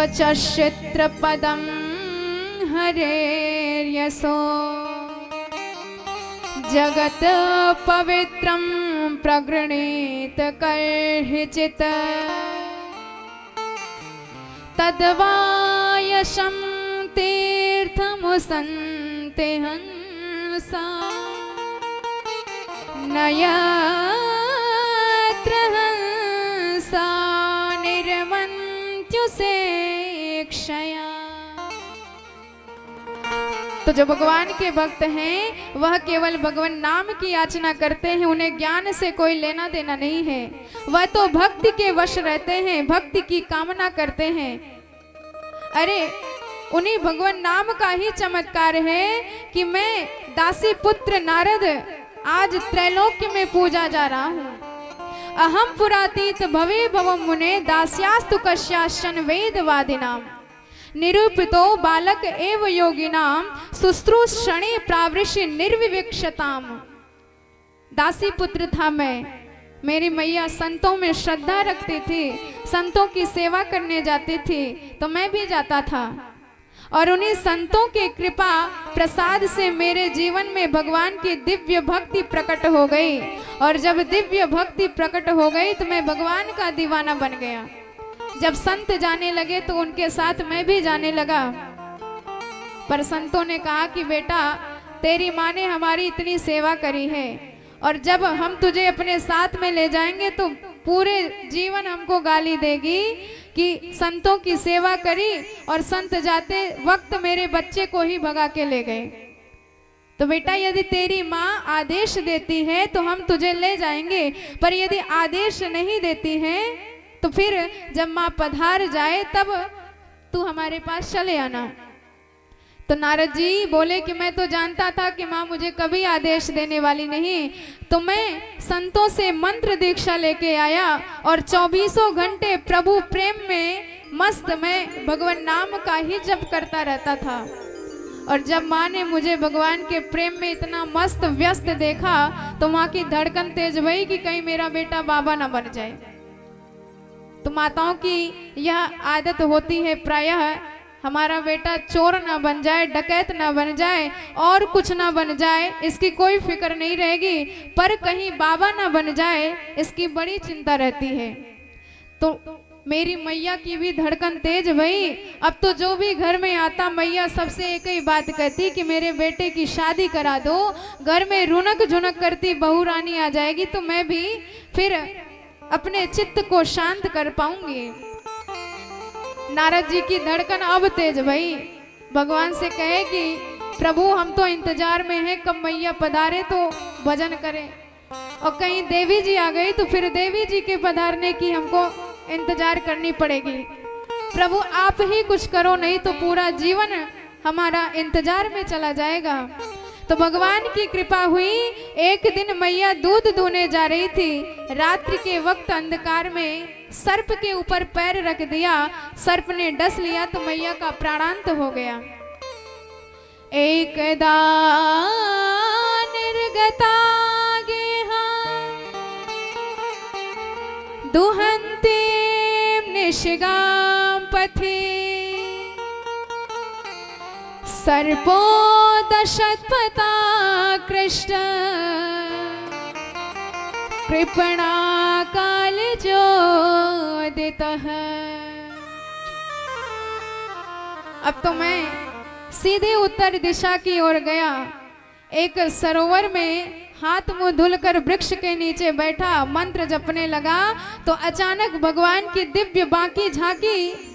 S3: स्वचक्षित्रपदं हरेर्यशो जगत पवित्रं प्रगृणीत कर्हिचित् तद्वायशं तीर्थमुसन्ते हंसा न यत्र हंसा निर्मन्त्युसे क्षया। तो जो भगवान के भक्त हैं वह केवल भगवान नाम की याचना करते हैं, उन्हें ज्ञान से कोई लेना देना नहीं है। वह तो भक्ति के वश रहते हैं, भक्ति की कामना करते हैं। अरे उन्हीं भगवान नाम का ही चमत्कार है कि मैं दासी पुत्र नारद आज त्रैलोक्य में पूजा जा रहा हूँ। अहम पुरातीत भवे भवम मुने दास्यास्तु कश्याशन वेदवादिनाम निरूपितो बालक एव योगिनाम शुश्रूषणे प्रावृष्य निर्विवक्षताम। दासी पुत्र था मैं, मेरी मैया संतों में श्रद्धा रखती थी, संतों की सेवा करने जाती थी, तो मैं भी जाता था। और उन्हीं संतों के कृपा प्रसाद से मेरे जीवन में भगवान की दिव्य भक्ति प्रकट हो गई। और जब दिव्य भक्ति प्रकट हो गई तो मैं भगवान का दीवाना बन गया। जब संत जाने लगे तो उनके साथ मैं भी जाने लगा। पर संतों ने कहा कि बेटा तेरी माँ ने हमारी इतनी सेवा करी है, और जब हम तुझे अपने साथ में ले जाएंगे तो पूरे जीवन हमको गाली देगी कि संतों की सेवा करी और संत जाते वक्त मेरे बच्चे को ही भगा के ले गए। तो बेटा यदि तेरी माँ आदेश देती है तो हम तुझे ले जाएंगे, पर यदि आदेश नहीं देती है तो फिर जब माँ पधार जाए तब तू हमारे पास चले आना। तो नारद जी बोले कि मैं तो जानता था कि माँ मुझे कभी आदेश देने वाली नहीं, तो मैं संतों से मंत्र दीक्षा लेके आया और 24 घंटे प्रभु प्रेम में मस्त मैं भगवान नाम का ही जप करता रहता था। और जब माँ ने मुझे भगवान के प्रेम में इतना मस्त व्यस्त देखा तो माँ की धड़कन तेज हुई कि कहीं मेरा बेटा बाबा ना बन जाए। तो माताओं की यह आदत होती है प्रायः हमारा बेटा चोर ना बन जाए, डकैत ना बन जाए और कुछ ना बन जाए, इसकी कोई फिक्र नहीं रहेगी, पर कहीं बाबा ना बन जाए इसकी बड़ी चिंता रहती है। तो मेरी मैया की भी धड़कन तेज भई। अब तो जो भी घर में आता मैया सबसे एक ही बात कहती कि मेरे बेटे की शादी करा दो। घर में रुनक झुनक करती बहू रानी आ जाएगी तो मैं भी फिर अपने चित्त को शांत कर पाऊंगी। नारद जी की धड़कन अब तेज भई, भगवान से कहे कि प्रभु हम तो इंतजार में हैं कब मैया पधारे तो भजन करें, और कहीं देवी जी आ गई तो फिर देवी जी के पधारने की हमको इंतजार करनी पड़ेगी। प्रभु आप ही कुछ करो, नहीं तो पूरा जीवन हमारा इंतजार में चला जाएगा। तो भगवान की कृपा हुई। एक दिन मैया दूध दूने जा रही थी, रात्रि के वक्त अंधकार में सर्प के ऊपर पैर रख दिया, सर्प ने डस लिया तो मैया का प्राणांत हो गया। एकदा निर्गता गेहा दुहन्ते निशिगाम पथि सर्पो दशत्पता कृष्ण कृपणा काल जोदितः। अब तो मैं सीधे उत्तर दिशा की ओर गया। एक सरोवर में हाथ मुंह धुलकर वृक्ष के नीचे बैठा, मंत्र जपने लगा तो अचानक भगवान की दिव्य बांकी झांकी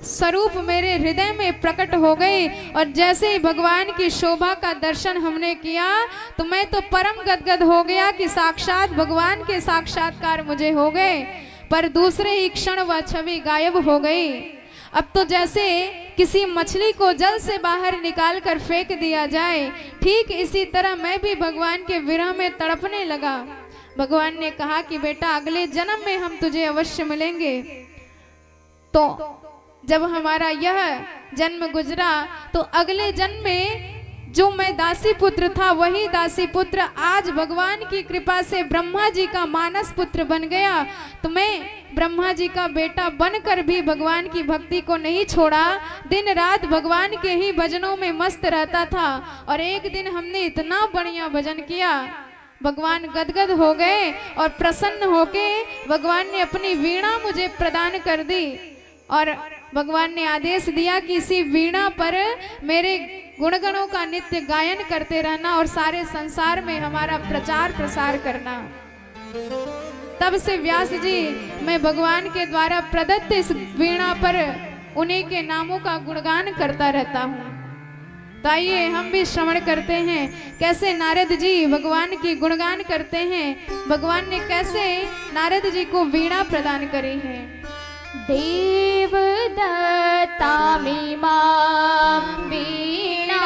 S3: स्वरूप मेरे हृदय में प्रकट हो गई। और जैसे ही भगवान की शोभा का दर्शन हमने किया तो मैं तो परम गदगद हो गया कि साक्षात भगवान के साक्षात्कार मुझे हो गए। पर दूसरे ही क्षण वह छवि गायब हो गई। अब तो जैसे किसी मछली को जल से बाहर निकाल कर फेंक दिया जाए, ठीक इसी तरह मैं भी भगवान के विरह में तड़पने लगा। भगवान ने कहा कि बेटा अगले जन्म में हम तुझे अवश्य मिलेंगे। तो जब हमारा यह जन्म गुजरा तो अगले जन्म में जो मैं दासी पुत्र था वही दासी पुत्र आज भगवान की कृपा से ब्रह्मा जी का मानस पुत्र बन गया। तो मैं ब्रह्मा जी का बेटा बनकर भी भगवान की भक्ति को नहीं छोड़ा, दिन रात भगवान के ही भजनों में मस्त रहता था। और एक दिन हमने इतना बढ़िया भजन किया, भगवान गदगद हो गए और प्रसन्न होके भगवान ने अपनी वीणा मुझे प्रदान कर दी और भगवान ने आदेश दिया कि इसी वीणा पर मेरे गुणगणों का नित्य गायन करते रहना और सारे संसार में हमारा प्रचार प्रसार करना। तब से व्यास जी मैं भगवान के द्वारा प्रदत्त इस वीणा पर उन्हीं के नामों का गुणगान करता रहता हूँ। तो आइए हम भी श्रवण करते हैं कैसे नारद जी भगवान की गुणगान करते हैं, भगवान ने कैसे नारद जी को वीणा प्रदान करी है।
S2: देव दत्तामि मां वीणा,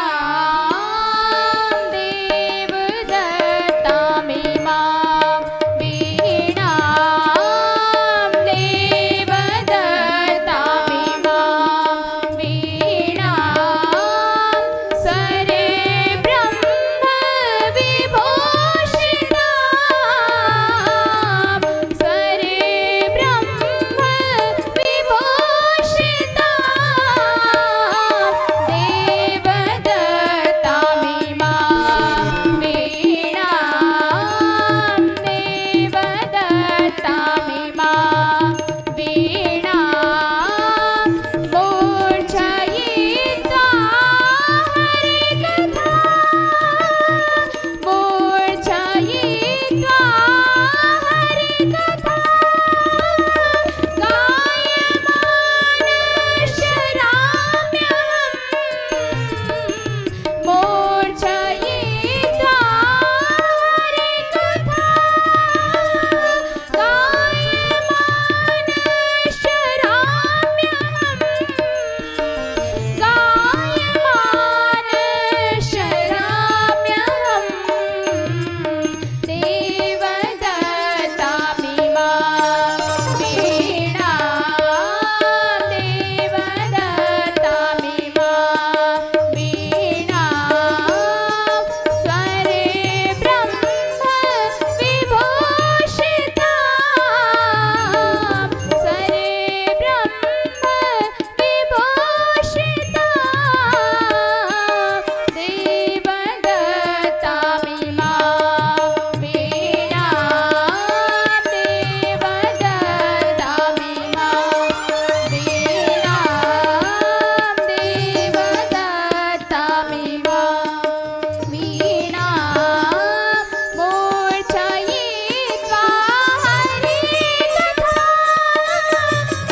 S2: देव दत्तामि मां वीणा, देव दत्तामि मां वीणा, सरे ब्रह्म विभूषिता, सरे ब्रह्म विभूषिता, देव दत्तामि मां वीणा, देव दत्तामि मां वीणा, मूर्छयित्वा हरिकथा, मूर्छयित्वा हरिकथा, गायमानश्चराम्यहम्, मूर्छयित्वा हरिकथा, गायमानश्चराम्यहम्, गायमानश्चराम्यहम्, देव दत्तामि मां वीणा, देव दत्तामि मां वीणा, स्वरे ब्रह्म विभूषिता, स्वरे ब्रह्म विभूषिता, देव दत्तामि मां वीणा, देव दत्तामि मां वीणा, देव दत्तामि मां वीणा, मूर्छयित्वा हरिकथा,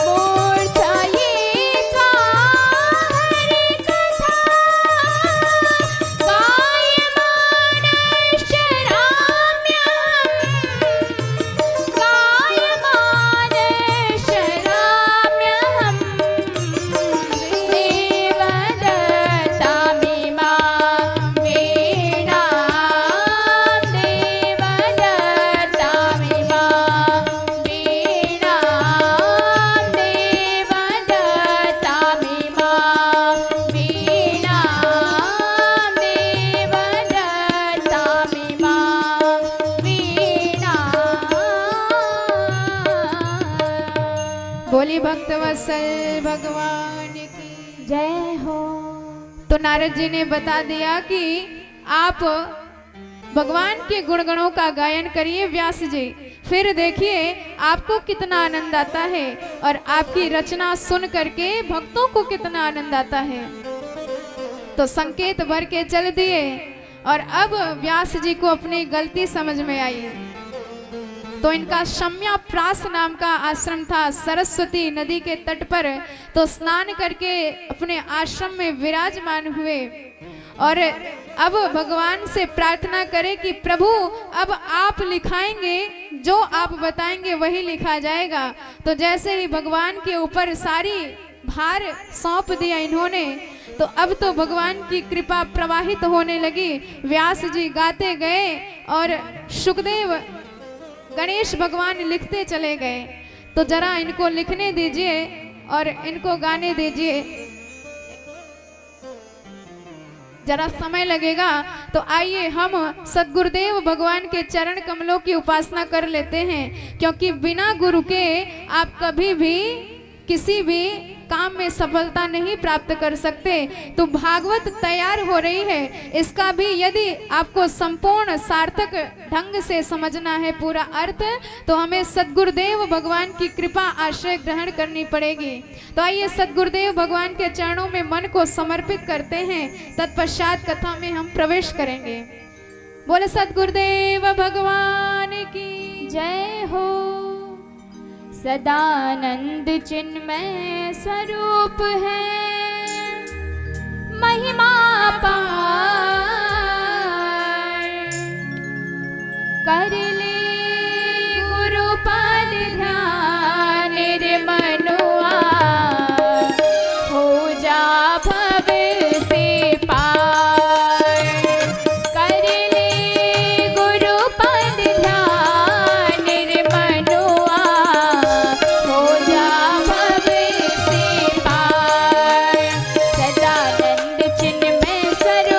S2: मूर्छयित्वा हरिकथा, गायमानश्चराम्यहम्, देव दत्तामि मां वीणा, देव दत्तामि मां वीणा, देव दत्तामि मां वीणा, देव दत्तामि मां वीणा।
S3: बोली भक्तवत्सल भगवान की
S2: जय हो।
S3: तो नारद जी ने बता दिया कि आप भगवान के गुणगणों का गायन करिए व्यास जी, फिर देखिए आपको कितना आनंद आता है और आपकी रचना सुन करके भक्तों को कितना आनंद आता है। तो संकेत भर के चल दिए और अब व्यास जी को अपनी गलती समझ में आई। तो इनका शम्या प्रास नाम का आश्रम था सरस्वती नदी के तट पर। तो स्नान करके अपने आश्रम में विराजमान हुए और अब भगवान से प्रार्थना करें कि प्रभु अब आप लिखाएंगे, जो आप बताएंगे वही लिखा जाएगा। तो जैसे ही भगवान के ऊपर सारी भार सौंप दिया इन्होंने, तो अब तो भगवान की कृपा प्रवाहित होने लगी। व्यास जी गाते गए और सुखदेव गणेश भगवान लिखते चले गए। तो जरा इनको लिखने दीजिए और इनको गाने दीजिए। जरा समय लगेगा। तो आइए हम सद्गुरुदेव भगवान के चरण कमलों की उपासना कर लेते हैं, क्योंकि बिना गुरु के आप कभी भी किसी भी काम में सफलता नहीं प्राप्त कर सकते। तो भागवत तैयार हो रही है, इसका भी यदि आपको संपूर्ण सार्थक ढंग से समझना है पूरा अर्थ, तो हमें सद्गुरुदेव भगवान की कृपा आश्रय ग्रहण करनी पड़ेगी। तो आइए सद्गुरुदेव भगवान के चरणों में मन को समर्पित करते हैं, तत्पश्चात कथा में हम प्रवेश करेंगे। बोले सद्गुरुदेव भगवान की
S2: जय हो। सदानंद चिन्मय स्वरूप है, महिमा पार कर ले गुरु पद ध्यान रे मनुआ, हो जा भव से पार। कर ले गुरु पद ध्यान रे मनुआ, हो जा भव से पार। सदानंद चिन्मय स्वरूप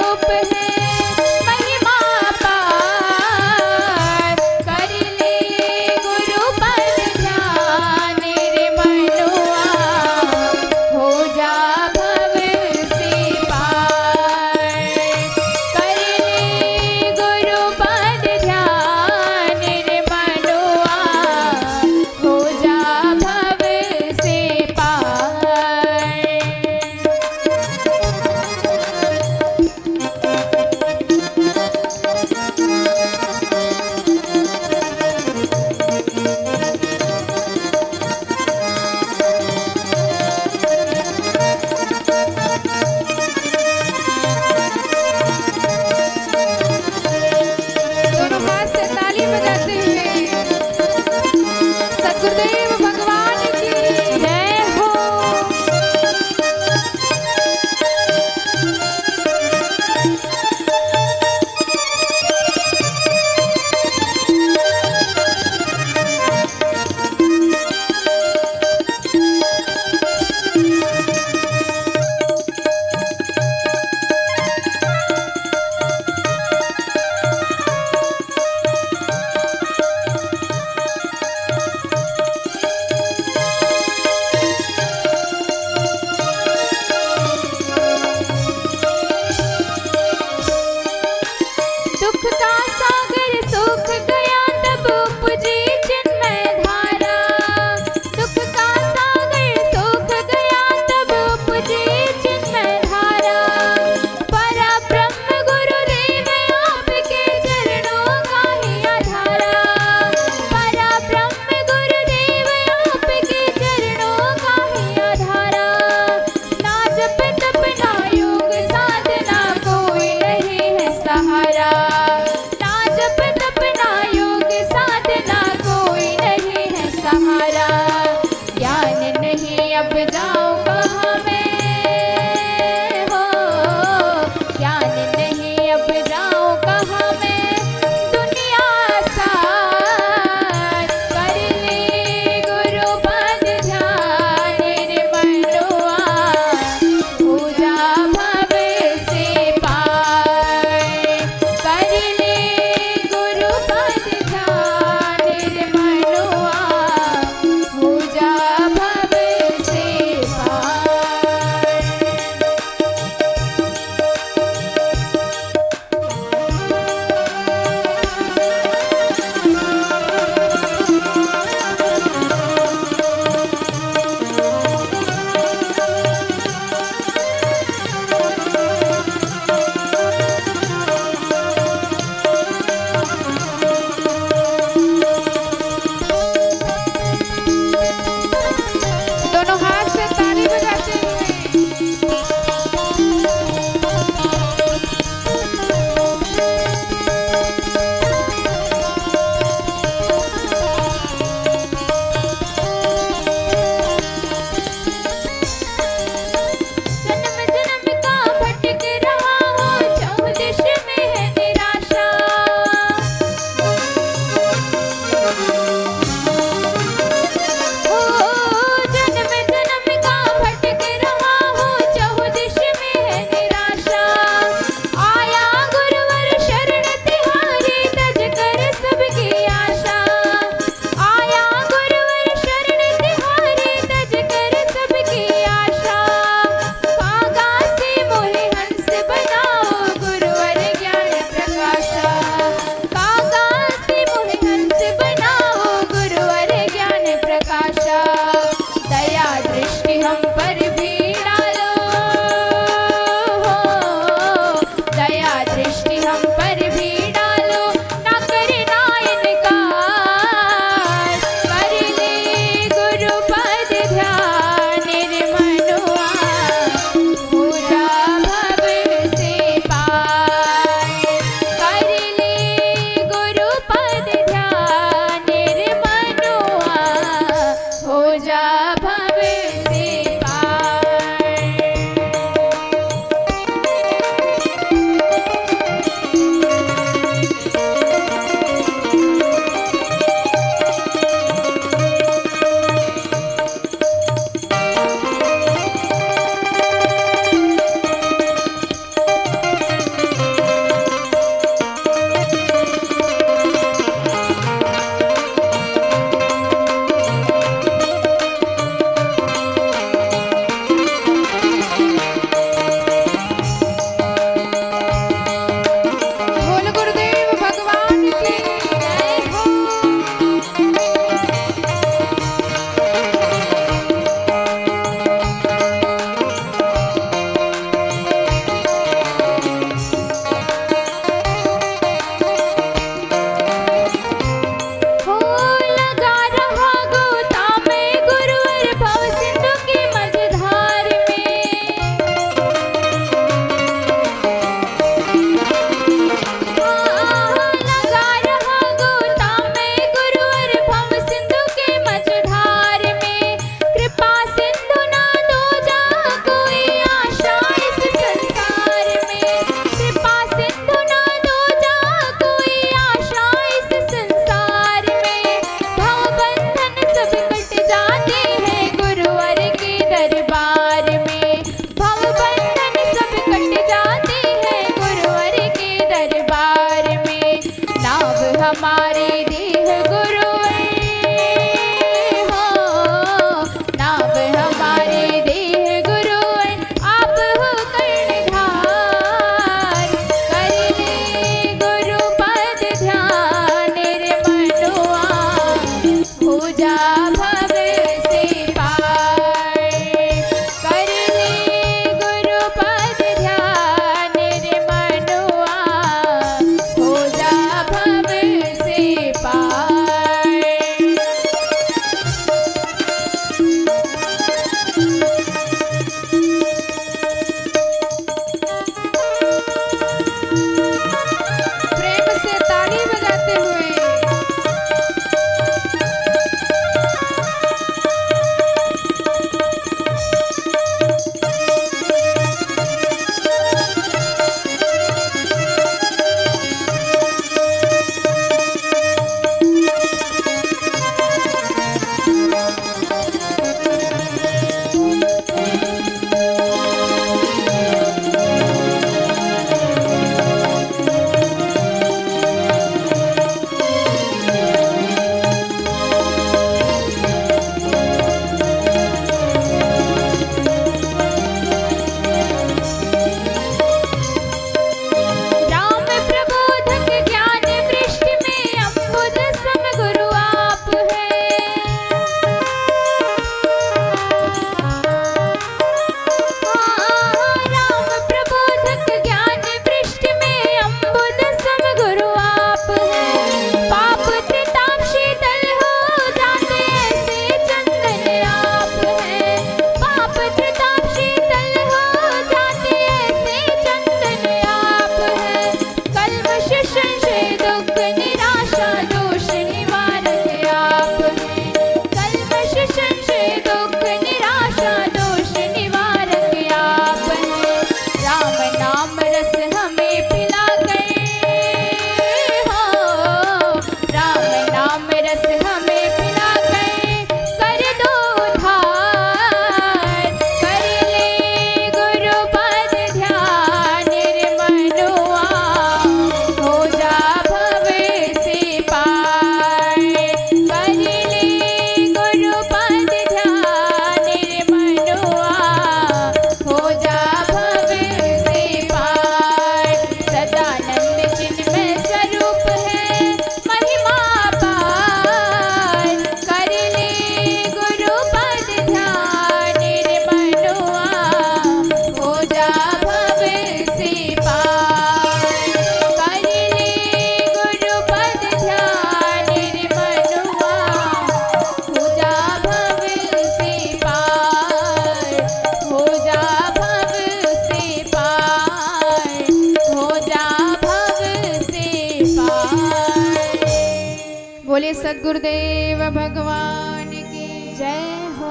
S3: बोले सद्गुरुदेव भगवान की
S2: जय हो।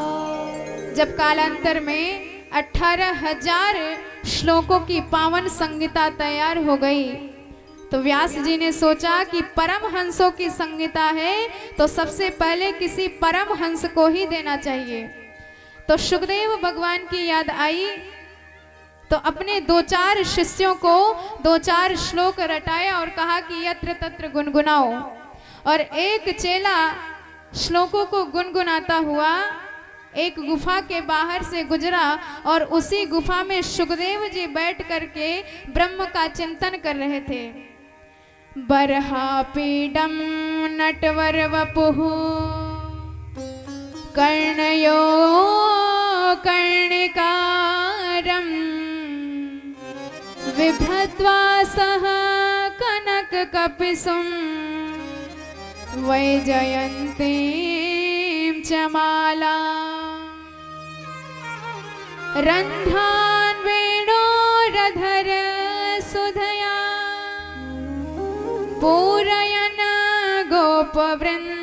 S3: जब कालांतर में 18,000 श्लोकों की पावन संहिता तैयार हो गई तो व्यास जी ने सोचा कि परमहंसों की संहिता है तो सबसे पहले किसी परमहंस को ही देना चाहिए। तो सुखदेव भगवान की याद आई तो अपने 2-4 शिष्यों को 2-4 श्लोक रटाया और कहा कि यत्र तत्र गुनगुनाओ। और एक चेला श्लोकों को गुनगुनाता हुआ एक गुफा के बाहर से गुजरा और उसी गुफा में सुखदेव जी बैठ करके ब्रह्म का चिंतन कर रहे थे। बर्हापीडम नटवर वपुः कर्णयो कर्णिकारं बिभ्रत्वा सह कनक कपिसुं वैजयन्तीं च माला रन्ध्रान् वेणोरधर सुधया पूरयन् गोपवृन्दये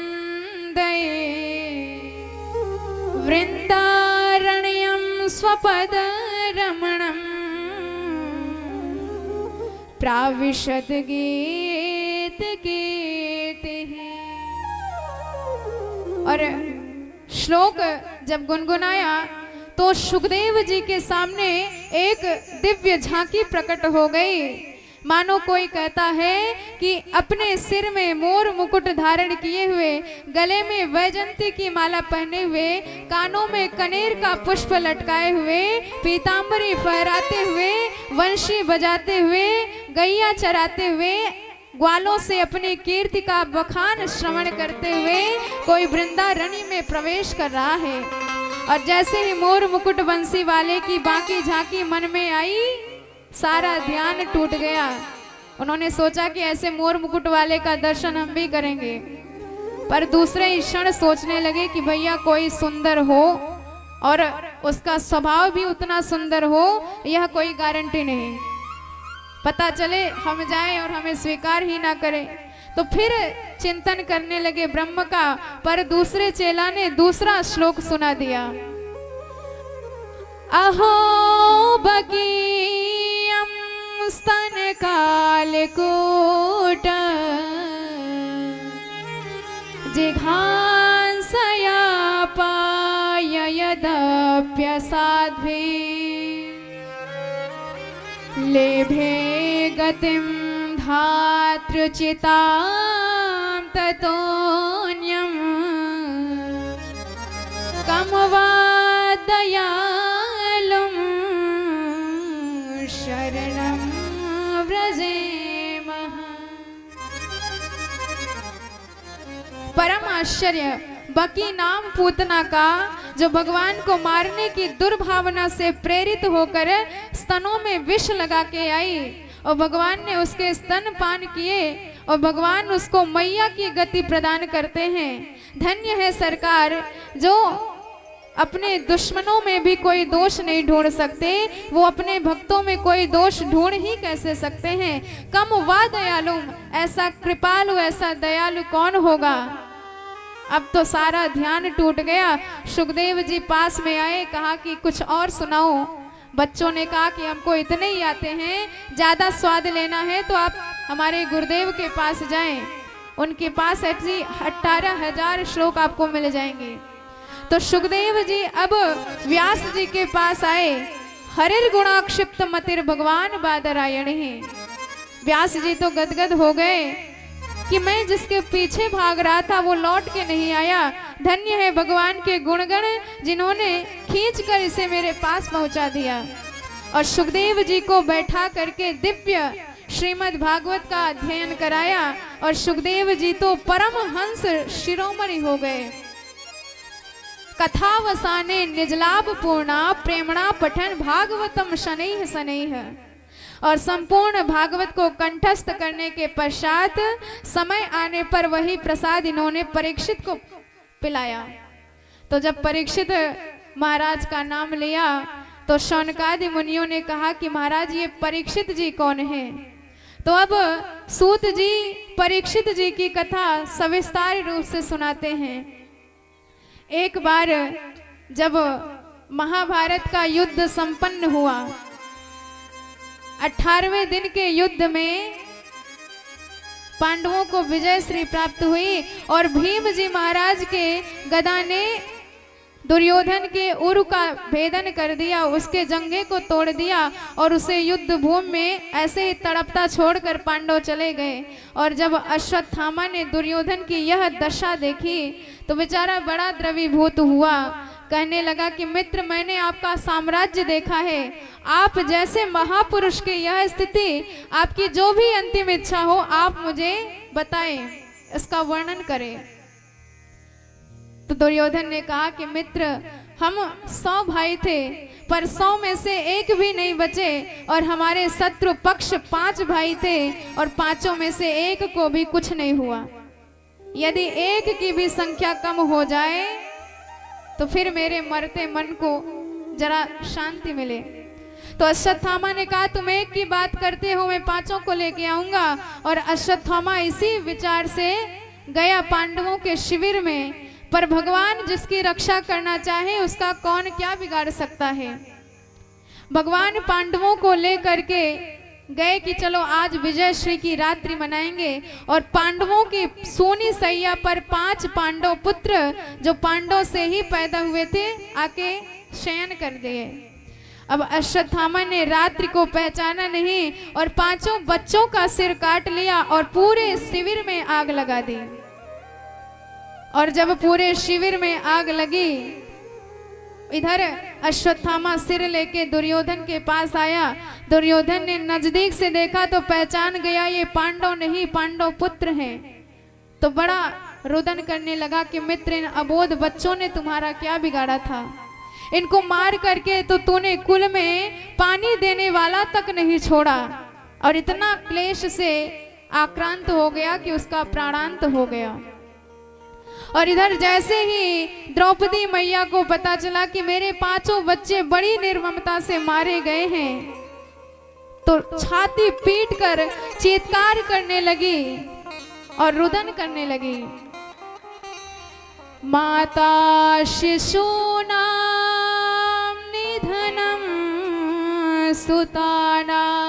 S3: वृन्दारण्यं स्वपदरमणम् प्राविशद गीत कीर्तिः। और श्लोक जब गुनगुनाया तो सुखदेव जी के सामने एक दिव्य झांकी प्रकट हो गई। मानो कोई कहता है कि अपने सिर में मोर मुकुट धारण किए हुए, गले में वैजंती की माला पहने हुए, कानों में कनेर का पुष्प लटकाए हुए, पीतांबरी फहराते हुए, वंशी बजाते हुए, गैया चराते हुए, ग्वालों से अपनी कीर्ति का बखान श्रवण करते हुए कोई वृंदारण्य में प्रवेश कर रहा है। और जैसे ही मोर मुकुट बंसी वाले की बाकी झांकी मन में आई सारा ध्यान टूट गया। उन्होंने सोचा कि ऐसे मोर मुकुट वाले का दर्शन हम भी करेंगे, पर दूसरे ही क्षण सोचने लगे कि भैया कोई सुंदर हो और उसका स्वभाव भी उतना सुंदर हो, यह कोई गारंटी नहीं। पता चले हम जाएं और हमें स्वीकार ही ना करें। तो फिर चिंतन करने लगे ब्रह्म का, पर दूसरे चेला ने दूसरा श्लोक सुना दिया। अहो बकीयं स्तन कालकूट जिघांसया पाययदप्यसाध्वी लेभे गतिं धातृचितां ततोऽन्यं कं वा दयालुं शरणं व्रजेमः। परम आश्चर्य, बकी नाम पूतना का जो भगवान को मारने की दुर्भावना से प्रेरित होकर स्तनों में विष लगा के आई और भगवान ने उसके स्तन पान किए और भगवान उसको मैया की गति प्रदान करते हैं। धन्य है सरकार जो अपने दुश्मनों में भी कोई दोष नहीं ढूंढ सकते, वो अपने भक्तों में कोई दोष ढूंढ ही कैसे सकते हैं। कम वा दयालु, ऐसा कृपालु ऐसा दयालु कौन होगा। अब तो सारा ध्यान टूट गया। सुखदेव जी पास में आए, कहा कि कुछ और सुनाओ। बच्चों ने कहा कि हमको इतने ही आते हैं, ज्यादा स्वाद लेना है तो आप हमारे गुरुदेव के पास जाएं, उनके पास ऐसी 18,000 श्लोक आपको मिल जाएंगे। तो सुखदेव जी अब व्यास जी के पास आए। हरिर गुणाक्षिप्त मतिर भगवान बादरायण है। व्यास जी तो गदगद हो गए कि मैं जिसके पीछे भाग रहा था वो लौट के नहीं आया। धन्य है भगवान के गुणगण जिन्होंने खींचकर इसे मेरे पास पहुंचा दिया। और सुखदेव जी को बैठा करके दिव्य श्रीमद् भागवत का अध्ययन कराया और सुखदेव जी तो परम हंस शिरोमणि हो गए। कथावसाने निजलाभ पूर्णा प्रेमणा पठन भागवतम शनैः शनैः। और संपूर्ण भागवत को कंठस्थ करने के पश्चात समय आने पर वही प्रसाद इन्होंने परीक्षित को पिलाया। तो जब परीक्षित महाराज का नाम लिया तो शौनकादि मुनियों ने कहा कि महाराज ये परीक्षित जी कौन है। तो अब सूत जी परीक्षित जी की कथा सविस्तार रूप से सुनाते हैं। एक बार जब महाभारत का युद्ध संपन्न हुआ, 18वें दिन के युद्ध में पांडवों को विजय श्री प्राप्त हुई और भीम जी महाराज के गदा ने दुर्योधन के उरु का भेदन कर दिया, उसके जंघे को तोड़ दिया और उसे युद्ध भूमि में ऐसे ही तड़पता छोड़कर पांडव चले गए। और जब अश्वत्थामा ने दुर्योधन की यह दशा देखी तो बेचारा बड़ा द्रवीभूत हुआ। कहने लगा कि मित्र, मैंने आपका साम्राज्य देखा है, आप जैसे महापुरुष की यह स्थिति, आपकी जो भी अंतिम इच्छा हो आप मुझे बताएं, इसका वर्णन करें। तो दुर्योधन ने कहा कि मित्र, हम 100 भाई थे पर 100 में से एक भी नहीं बचे और हमारे शत्रु पक्ष 5 भाई थे और 5 में से एक को भी कुछ नहीं हुआ। यदि एक की भी संख्या कम हो जाए तो फिर मेरे मरते मन को जरा शांति मिले। तो अश्वत्थामा ने कहा तुम एक की बात करते हो, मैं 5 को लेके आऊंगा। और अश्वत्थामा इसी विचार से गया पांडवों के शिविर में। पर भगवान जिसकी रक्षा करना चाहे उसका कौन क्या बिगाड़ सकता है। भगवान पांडवों को लेकर के गए कि चलो आज विजयश्री की रात्रि मनाएंगे। और पांडवों की सोनी सैया पर 5 पांडव पुत्र जो पांडव से ही पैदा हुए थे आके शयन कर दिए। अब अश्वत्थामा ने रात्रि को पहचाना नहीं और 5 बच्चों का सिर काट लिया और पूरे शिविर में आग लगा दी। और जब पूरे शिविर में आग लगी, इधर अश्वत्थामा सिर लेके दुर्योधन के पास आया। दुर्योधन ने नजदीक से देखा तो पहचान गया ये पांडव नहीं, पांडव पुत्र हैं। तो बड़ा रुदन करने लगा कि मित्र, इन अबोध बच्चों ने तुम्हारा क्या बिगाड़ा था, इनको मार करके तो तूने कुल में पानी देने वाला तक नहीं छोड़ा और इतना क्लेश से आक्रांत हो गया कि उसका प्राणांत हो गया। और इधर जैसे ही द्रौपदी मैया को पता चला कि मेरे 5 बच्चे बड़ी निर्ममता से मारे गए हैं तो छाती पीट कर चीत्कार करने लगी और रुदन करने लगी। माता शिशूनां निधनं सुतानां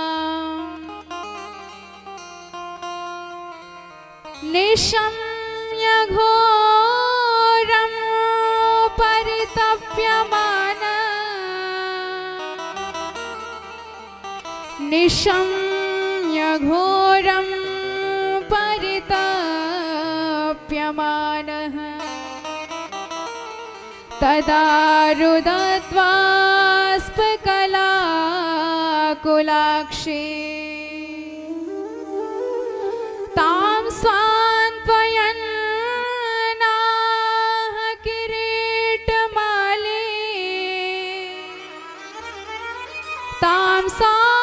S3: निशम्य घोरं परितप्यमाना निशम्य घोरं परितप्यमानः तदा रुदत्वा स्फुलिङ्गकुलाक्षे तां स्वान्त्वयन्नाह किरीटमाले तां सान्त्वयन्नाह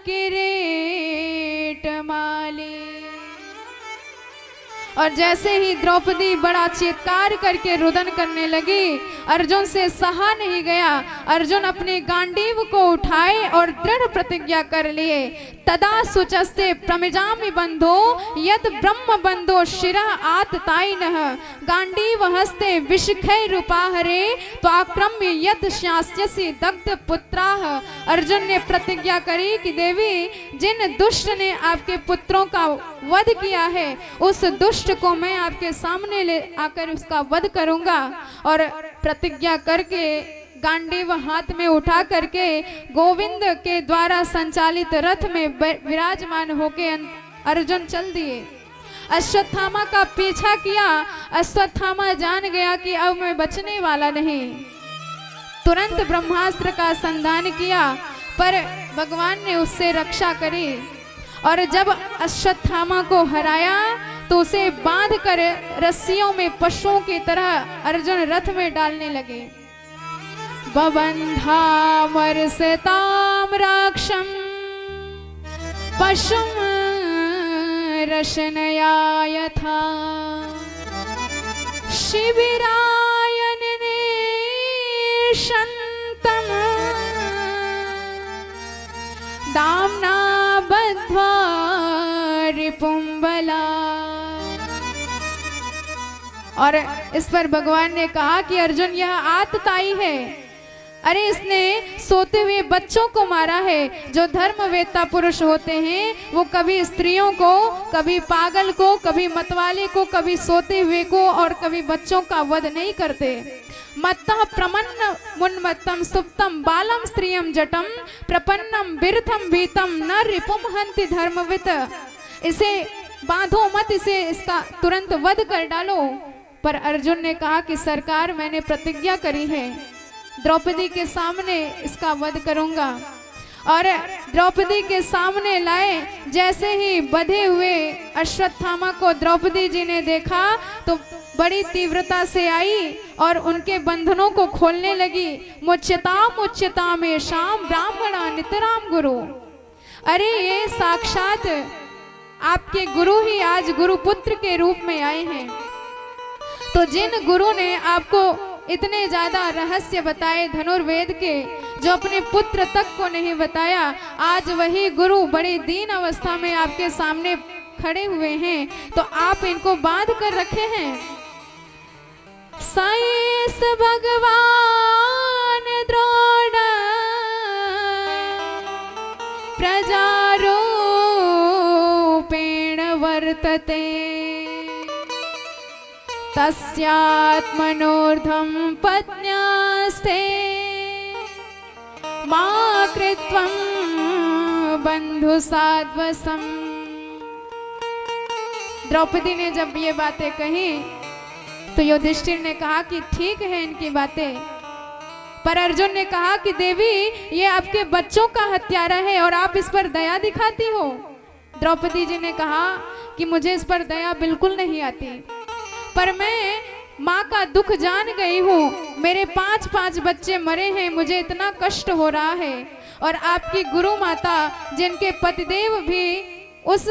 S3: किरीटमाले। और जैसे ही द्रौपदी बड़ा चीत्कार करके रुदन करने लगी, अर्जुन से सहा नहीं गया। अर्जुन अपने गांडीव को उठाए और दृढ़ प्रतिज्ञा कर लिए। तदा सुचस्ते प्रमिजामि बंधो यद ब्रह्म बंधो शिरः आततायिनः गांडीव हस्ते विशिखै रूपाहरे त्वाक्रम्य यद शास्यसि दग्ध पुत्राः। अर्जुन ने प्रतिज्ञा करी कि देवी, जिन दुष्ट ने आपके पुत्रों का वध किया है उस दुष्ट को मैं आपके सामने ले आकर उसका वध करूंगा। और प्रतिज्ञा करके गांडीव हाथ में उठा करके गोविंद के द्वारा संचालित रथ में विराजमान होके अर्जुन चल दिए। अश्वत्थामा का पीछा किया। अश्वत्थामा जान गया कि अब मैं बचने वाला नहीं। तुरंत ब्रह्मास्त्र का संधान किया पर भगवान ने उससे रक्षा करी। और जब अश्वत्थामा को हराया तो उसे बांध कर रस्सियों में पशुओं की तरह अर्जुन रथ में डालने लगे। बबन्धामर्षतां राक्षं पशुं रशनया यथा शिबिराय निनेशन्तं दाम्ना बद्ध्वा रिपुंबला। और इस पर भगवान ने कहा कि अर्जुन यह आतताई है, अरे इसने सोते हुए बच्चों को मारा है। जो धर्मवेत्ता पुरुष होते हैं वो कभी स्त्रियों को, कभी पागल को, कभी मतवाले को, कभी सोते हुए को और कभी बच्चों का वध नहीं करते। मत्तः प्रमन्न मुन्मत्तम सुप्तम बालम स्त्रियम जटम प्रपन्नम बिरथम भीतम न रिपुम हंति धर्मवित। इसे बांधो मत, इसे इसका तुरंत वध कर डालो। पर अर्जुन ने कहा कि सरकार मैंने प्रतिज्ञा करी है, द्रौपदी के सामने इसका वध करूंगा। और द्रौपदी के सामने लाए, जैसे ही बधे हुए अश्वत्थामा को द्रौपदी जी ने देखा तो बड़ी तीव्रता से आई और उनके बंधनों को खोलने लगी। मुच्यता में शाम ब्राह्मणा नितराम गुरु। अरे ये साक्षात आपके गुरु ही आज गुरुपुत्र के रूप में आए हैं। तो जिन गुरु ने आपको इतने ज्यादा रहस्य बताए धनुर्वेद के, जो अपने पुत्र तक को नहीं बताया, आज वही गुरु बड़ी दीन अवस्था में आपके सामने खड़े हुए हैं, तो आप इनको बांध कर रखे हैं। साईस भगवान द्रोण प्रजारूपेण वर्तते तस्यात्मनोर्धं पत्न्यास्ते मा कृत्वं बंधु साध्वसम्। द्रौपदी ने जब ये बातें कही तो युधिष्ठिर ने कहा कि ठीक है इनकी बातें, पर अर्जुन ने कहा कि देवी ये आपके बच्चों का हत्यारा है और आप इस पर दया दिखाती हो। द्रौपदी जी ने कहा कि मुझे इस पर दया बिल्कुल नहीं आती, पर मैं माँ का दुख जान गई हूँ। मेरे 5 बच्चे मरे हैं, मुझे इतना कष्ट हो रहा है। और आपकी गुरु माता जिनके पतिदेव भी उस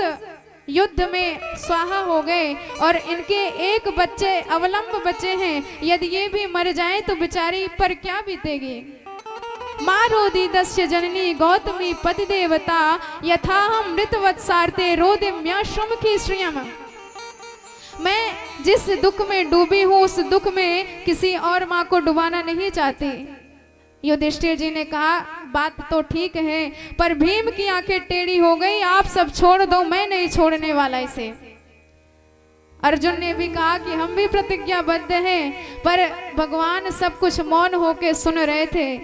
S3: युद्ध में स्वाहा हो गए और इनके एक बच्चे अवलंब बचे हैं, यदि ये भी मर जाएं तो बेचारी पर क्या बीतेगी। माँ रोदिदस्य जननी गौतमी पतिदेवता यथाहम मृतवत्सार्ते रोदिम्या श्रमखी श्रियम। मैं जिस दुख में डूबी हूँ उस दुख में किसी और माँ को डुबाना नहीं चाहती। युधिष्ठिर जी ने कहा बात तो ठीक है, पर भीम की आंखें टेढ़ी हो गई, आप सब छोड़ दो, मैं नहीं छोड़ने वाला इसे। अर्जुन ने भी कहा कि हम भी प्रतिज्ञाबद्ध हैं, पर भगवान सब कुछ मौन होके सुन रहे थे।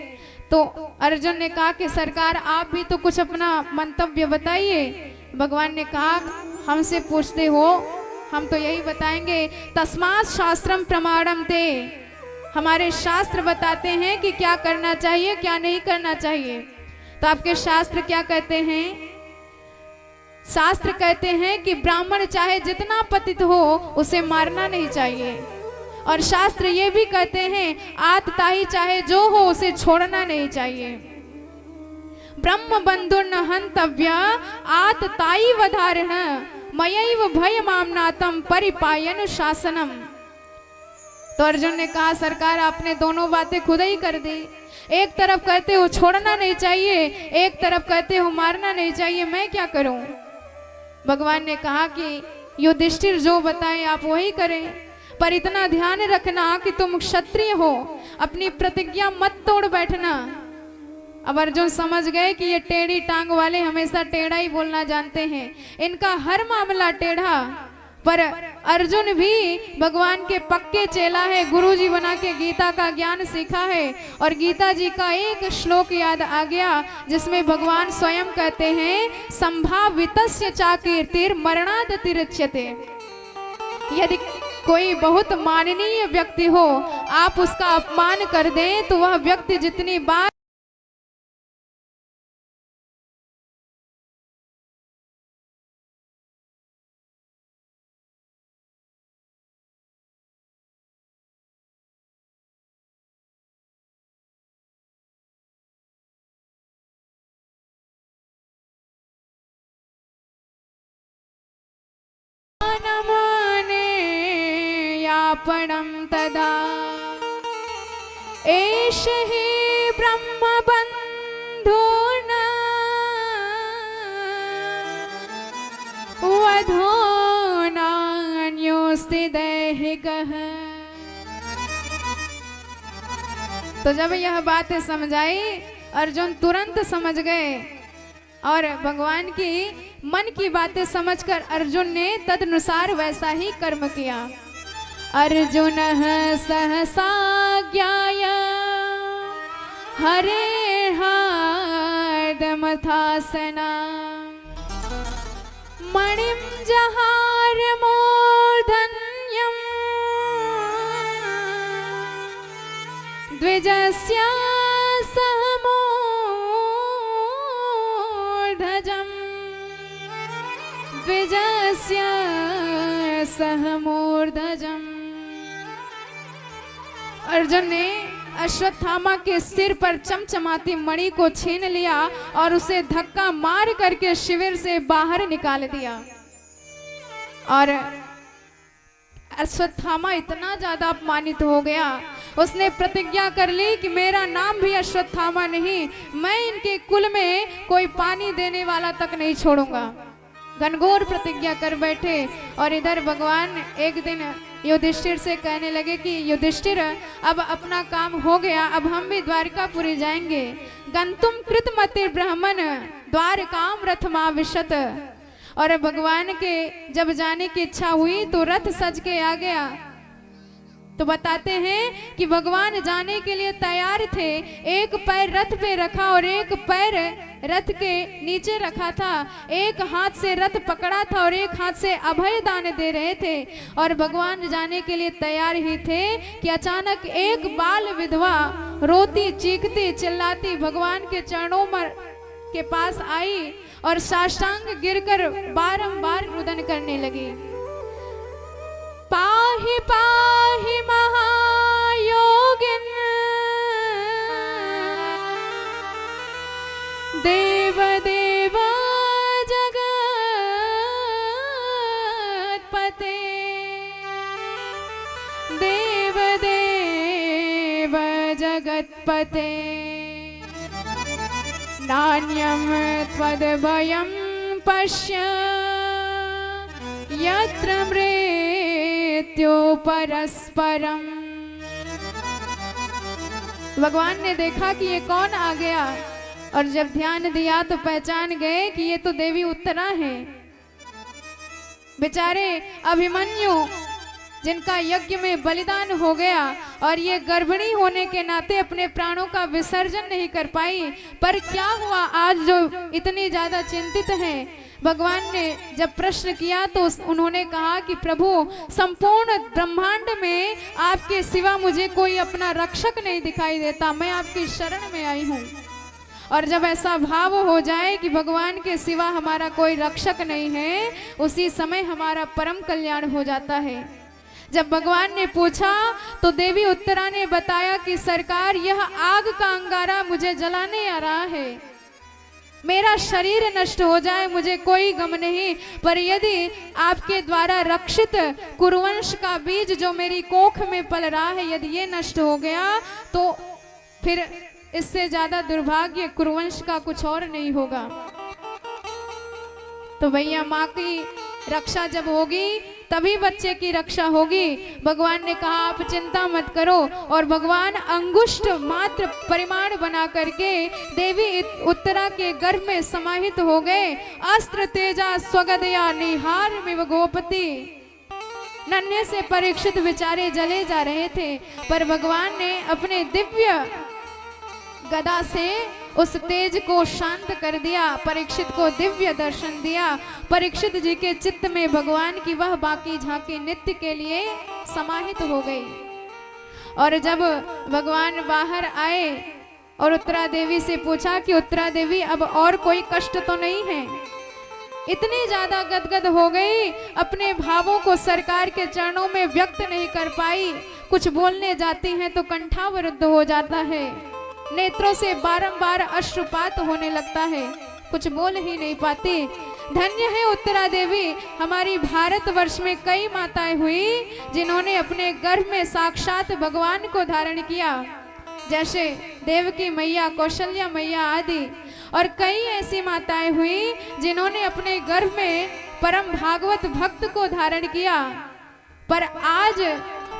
S3: तो अर्जुन ने कहा कि सरकार आप भी तो कुछ अपना मंतव्य बताइए। भगवान ने कहा हमसे पूछते हो, हम तो यही बताएंगे, तस्मात् शास्त्रम प्रमाणम ते। हमारे शास्त्र बताते हैं कि क्या करना चाहिए क्या नहीं करना चाहिए। तो आपके शास्त्र क्या कहते हैं? शास्त्र कहते हैं कि ब्राह्मण चाहे जितना पतित हो उसे मारना नहीं चाहिए। और शास्त्र ये भी कहते हैं आतताई चाहे जो हो उसे छोड़ना नहीं चाहिए। ब्रह्म बंधुर्न हंतव्य आतताई वधारण मयैव भयमामनातम परिपायन शासनम। तो अर्जुन ने कहा सरकार आपने दोनों बातें खुद ही कर दी। एक तरफ कहते हो छोड़ना नहीं चाहिए, एक तरफ कहते हो मारना नहीं चाहिए, मैं क्या करूं? भगवान ने कहा कि युधिष्ठिर जो बताए आप वही करें, पर इतना ध्यान रखना कि तुम क्षत्रिय हो, अपनी प्रतिज्ञा मत तोड़ बैठना। अब अर्जुन समझ गए कि ये टेढ़ी टांग वाले हमेशा टेढ़ा ही बोलना जानते हैं, इनका हर मामला टेढ़ा। पर अर्जुन भी भगवान के पक्के चेला है, गुरुजी बना के गीता का ज्ञान सीखा है। और गीता जी का एक श्लोक याद आ गया जिसमें भगवान स्वयं कहते हैं संभावितस्य चाकीर्तिर मरणाद तिरच्यते। यदि कोई बहुत माननीय व्यक्ति हो आप उसका अपमान कर दें तो वह व्यक्ति जितनी बार यापणं तदा एष हि ब्रह्मबन्धून् तो जब यह बात समझाई अर्जुन तुरंत समझ गए और भगवान की मन की बातें समझकर अर्जुन ने तदनुसार वैसा ही कर्म किया। अर्जुन सहसा ज्ञाय हरे हार्दमथासना मणिं जहार मूर्धन्यम् द्विजस्य सह मूर्धजम् द्विजस्य सह मूर्धजम्। अर्जुन ने अश्वत्थामा के सिर पर चमचमाती मणि को छीन लिया और उसे धक्का मार करके शिविर से बाहर निकाल दिया। और अश्वत्थामा इतना ज्यादा अपमानित हो गया, उसने प्रतिज्ञा कर ली कि मेरा नाम भी अश्वत्थामा नहीं, मैं इनके कुल में कोई पानी देने वाला तक नहीं छोड़ूंगा। घनघोर प्रतिज्ञा कर बैठे। और इधर भगवान एक दिन युधिष्ठिर से कहने लगे कि युधिष्ठिर अब अपना काम हो गया, अब हम भी द्वारकापुरी जाएंगे। गंतुम कृतमति ब्राह्मण द्वारकाम रथमाविशत। और भगवान के जब जाने की इच्छा हुई तो रथ सज के आ गया। तो बताते हैं कि भगवान जाने के लिए तैयार थे, एक पैर रथ पे रखा और एक पैर रथ के नीचे रखा था, एक हाथ से रथ पकड़ा था और एक हाथ से अभय दान दे रहे थे। और भगवान जाने के लिए तैयार ही थे कि अचानक एक बाल विधवा रोती चीखती चिल्लाती भगवान के चरणों के पास आई और साष्टांग गिरकर बारंबार रुदन करने लगी। पाहि पाहि महायोगिन देव देव जगत्पते देव देव जगत्पते नान्यं त्वद्भयं पश्य यत्र मृत्यु परस्परम। भगवान ने देखा कि ये कौन आ गया और जब ध्यान दिया तो पहचान गए कि ये तो देवी उत्तरा है। बेचारे अभिमन्यु जिनका यज्ञ में बलिदान हो गया और ये गर्भिणी होने के नाते अपने प्राणों का विसर्जन नहीं कर पाई, पर क्या हुआ आज जो इतनी ज्यादा चिंतित हैं। भगवान ने जब प्रश्न किया तो उन्होंने कहा कि प्रभु संपूर्ण ब्रह्मांड में आपके सिवा मुझे कोई अपना रक्षक नहीं दिखाई देता, मैं आपकी शरण में आई हूँ। और जब ऐसा भाव हो जाए कि भगवान के सिवा हमारा कोई रक्षक नहीं है, उसी समय हमारा परम कल्याण हो जाता है। जब भगवान ने पूछा तो देवी उत्तरा ने बताया कि सरकार यह आग का अंगारा मुझे जलाने आ रहा है, मेरा शरीर नष्ट हो जाए मुझे कोई गम नहीं, पर यदि आपके द्वारा रक्षित कुरुवंश का बीज जो मेरी कोख में पल रहा है यदि ये नष्ट हो गया तो फिर इससे ज्यादा दुर्भाग्य कुरुवंश का कुछ और नहीं होगा। तो भैया माँ की रक्षा जब होगी तभी बच्चे की रक्षा होगी। भगवान ने कहा आप चिंता मत करो, और भगवान अंगुष्ठ मात्र परिमाण बना करके देवी उत्तरा के गर्भ में समाहित हो गए। अस्त्र तेजा स्वगदया निहार में गोपति। नन्हे से परीक्षित बेचारे जले जा रहे थे, पर भगवान ने अपने दिव्य गदा से उस तेज को शांत कर दिया, परीक्षित को दिव्य दर्शन दिया। परीक्षित जी के चित्त में भगवान की वह बाकी झांकी नित्य के लिए समाहित हो गई। और जब भगवान बाहर आए और उत्तरा देवी से पूछा कि उत्तरा देवी अब और कोई कष्ट तो नहीं है, इतनी ज्यादा गदगद हो गई, अपने भावों को सरकार के चरणों में व्यक्त नहीं कर पाई। कुछ बोलने जाती हैं तो कंठावरुद्ध हो जाता है, नेत्रों से बारंबार अश्रुपात होने लगता है, कुछ बोल ही नहीं पाती। धन्य है उत्तरा देवी, हमारी भारतवर्ष में कई माताएं हुई जिन्होंने अपने गर्भ में साक्षात भगवान को धारण किया, जैसे देवकी मैया, कौशल्या मैया आदि। और कई ऐसी माताएं हुई जिन्होंने अपने गर्भ में परम भागवत भक्त को धारण किया। पर आज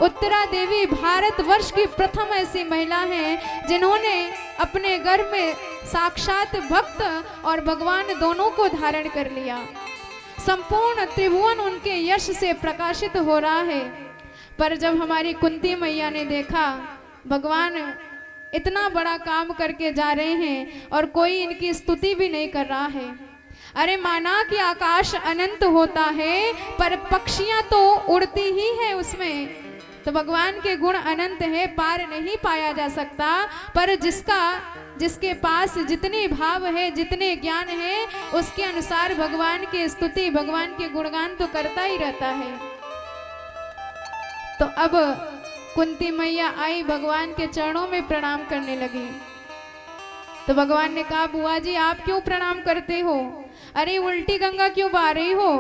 S3: उत्तरा देवी भारतवर्ष की प्रथम ऐसी महिला हैं जिन्होंने अपने गर्भ में साक्षात भक्त और भगवान दोनों को धारण कर लिया। संपूर्ण त्रिभुवन उनके यश से प्रकाशित हो रहा है। पर जब हमारी कुंती मैया ने देखा भगवान इतना बड़ा काम करके जा रहे हैं और कोई इनकी स्तुति भी नहीं कर रहा है। अरे माना कि आकाश अनंत होता है पर पक्षियां तो उड़ती ही है उसमें, तो भगवान के गुण अनंत है, पार नहीं पाया जा सकता। पर जिसके पास जितने भाव है, जितने ज्ञान है, उसके अनुसार भगवान की स्तुति, भगवान के गुणगान तो करता ही रहता है। तो अब कुंती मैया आई, भगवान के चरणों में प्रणाम करने लगी। तो भगवान ने कहा, बुआ जी आप क्यों प्रणाम करते हो? अरे उल्टी गंगा क्यों बहा रही हो?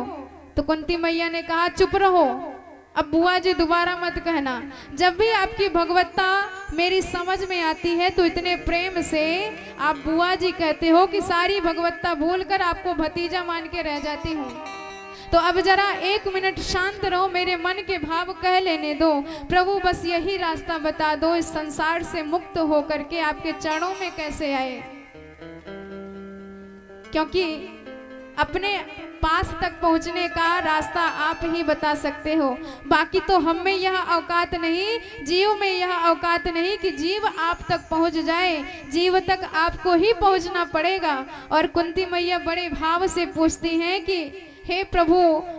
S3: तो कुंती मैया ने कहा, चुप रहो, अब बुआ जी दोबारा मत कहना। जब भी आपकी भगवत्ता मेरी समझ में आती है तो इतने प्रेम से आप बुआ जी कहते हो कि सारी भगवत्ता भूलकर आपको भतीजा मान के रह जाती हूँ। तो अब जरा 1 मिनट शांत रहो, मेरे मन के भाव कह लेने दो। प्रभु बस यही रास्ता बता दो, इस संसार से मुक्त होकर के आपके चरणों में कैसे आए, क्योंकि अपने पास तक पहुंचने का रास्ता आप ही बता सकते हो। बाकी तो हम में यह औकात नहीं, जीव में यह औकात नहीं कि जीव आप तक पहुंच जाए। जीव तक आपको ही पहुंचना पड़ेगा। और कुंती मैया बड़े भाव से पूछती हैं कि हे प्रभु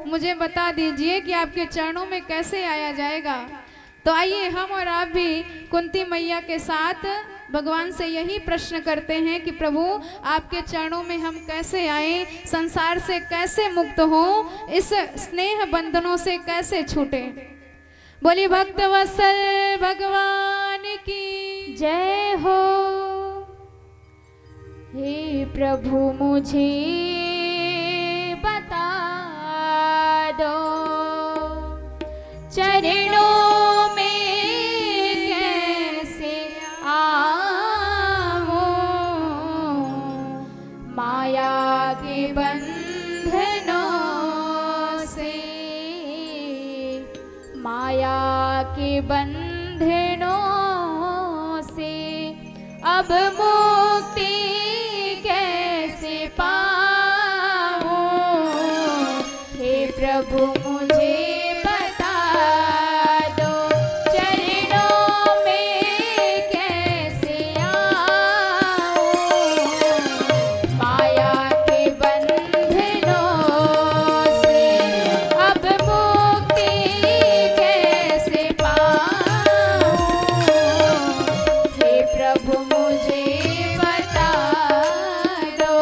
S3: मुझे बता दीजिए कि आपके चरणों में कैसे आया जाएगा। तो आइए हम और आप भी कुंती मैया के साथ भगवान से यही प्रश्न करते हैं कि प्रभु आपके चरणों में हम कैसे आए, संसार से कैसे मुक्त हो, इस स्नेह बंधनों से कैसे छूटे। बोली भक्त वत्सल भगवान की
S2: जय हो। हे प्रभु मुझे बता दो चरणों में कैसे आऊं, माया के बंधनों से, माया के बंधनों से अब मुक्ति कैसे पाऊं। हे प्रभु मुझे बता दो चरणों में कैसे आऊं, माया के बंधनों से अब मुक्ति कैसे पाऊं। हे प्रभु मुझे बता दो।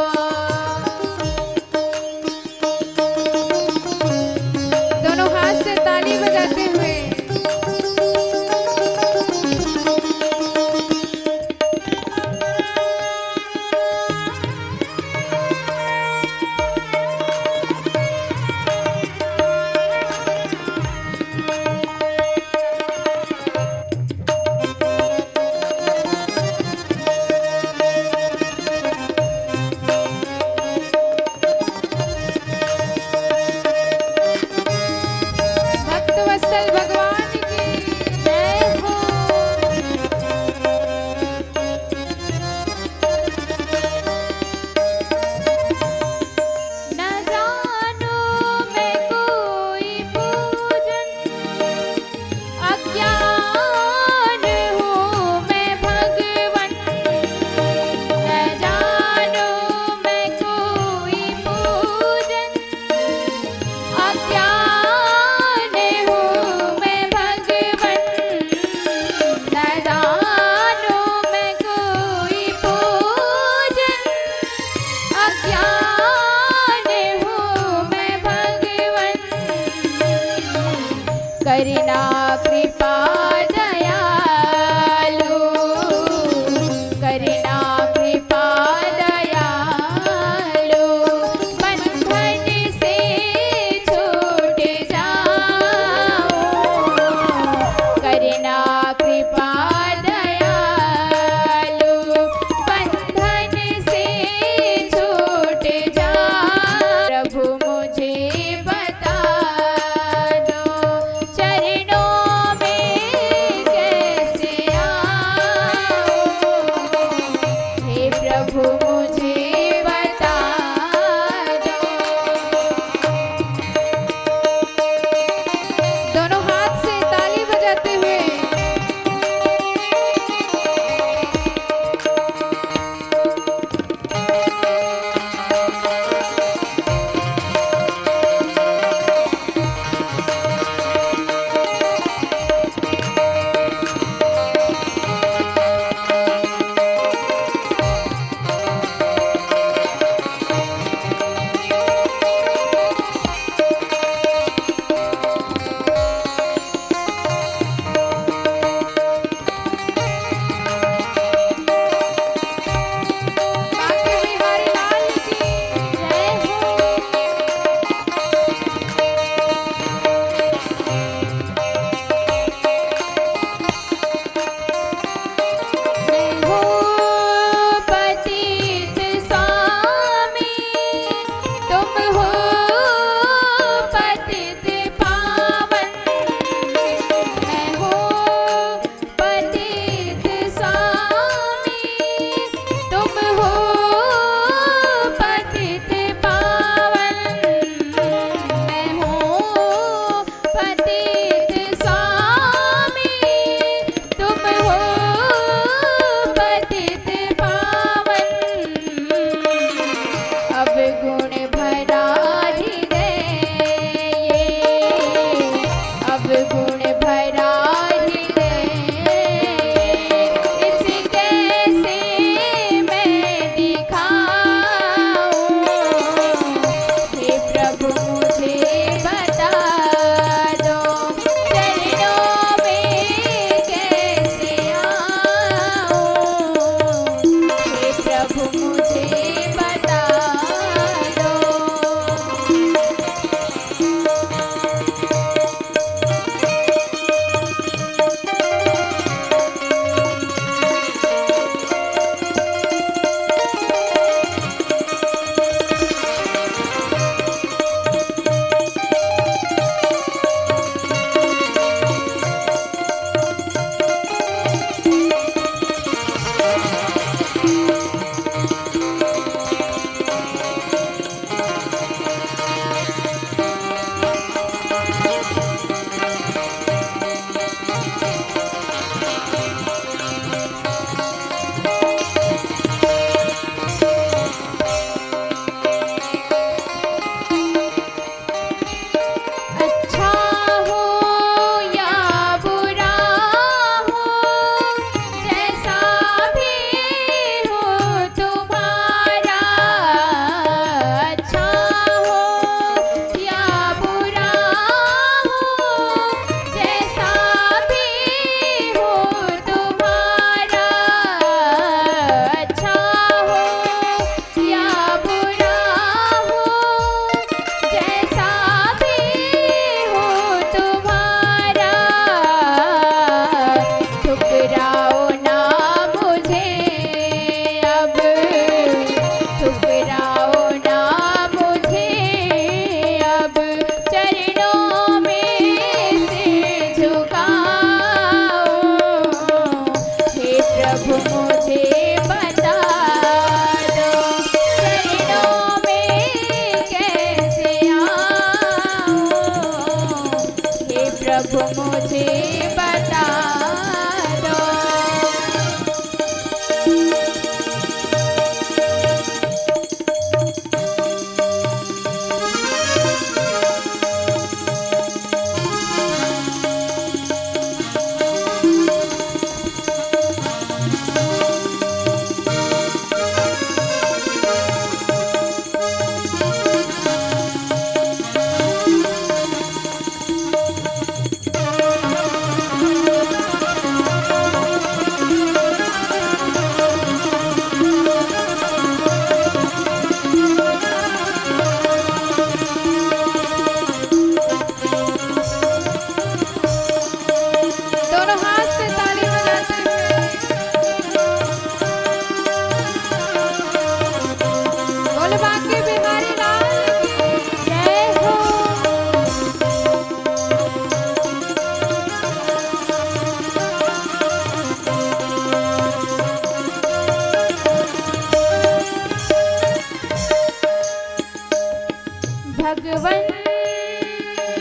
S2: भगवन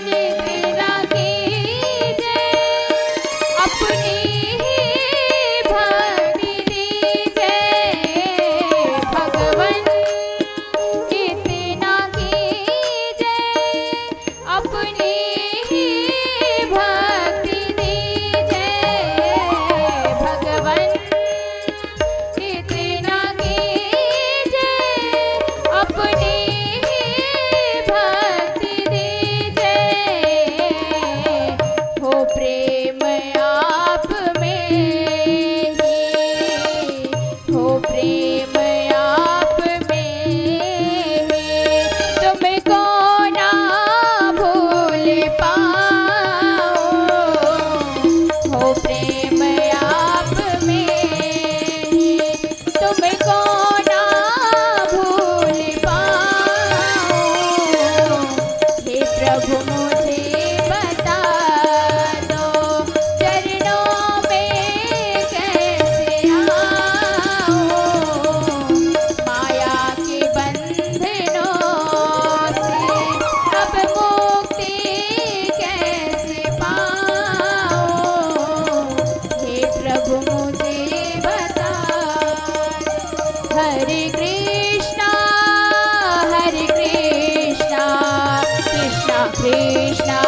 S2: तेरा कीजे अपनी ही भक्ति दीजे भगवन इतना कीजे अपनी ही भक्ति दीजे भगवन इतना कीजे अपनी भक्ति दीजे हो प्रेम आप में ही हो प्रेम आप में ही तुमको ना भूल पाओ हो प्रेम आप में ही तुमको ना भूल पाओ हे प्रभु मुझे बता दो चरणों में कैसे आओ माया के बंधनों से अब मुक्ति कैसे पाओ हे प्रभु मुझे बता हरे कृष्णा कृष्णा कृष्णा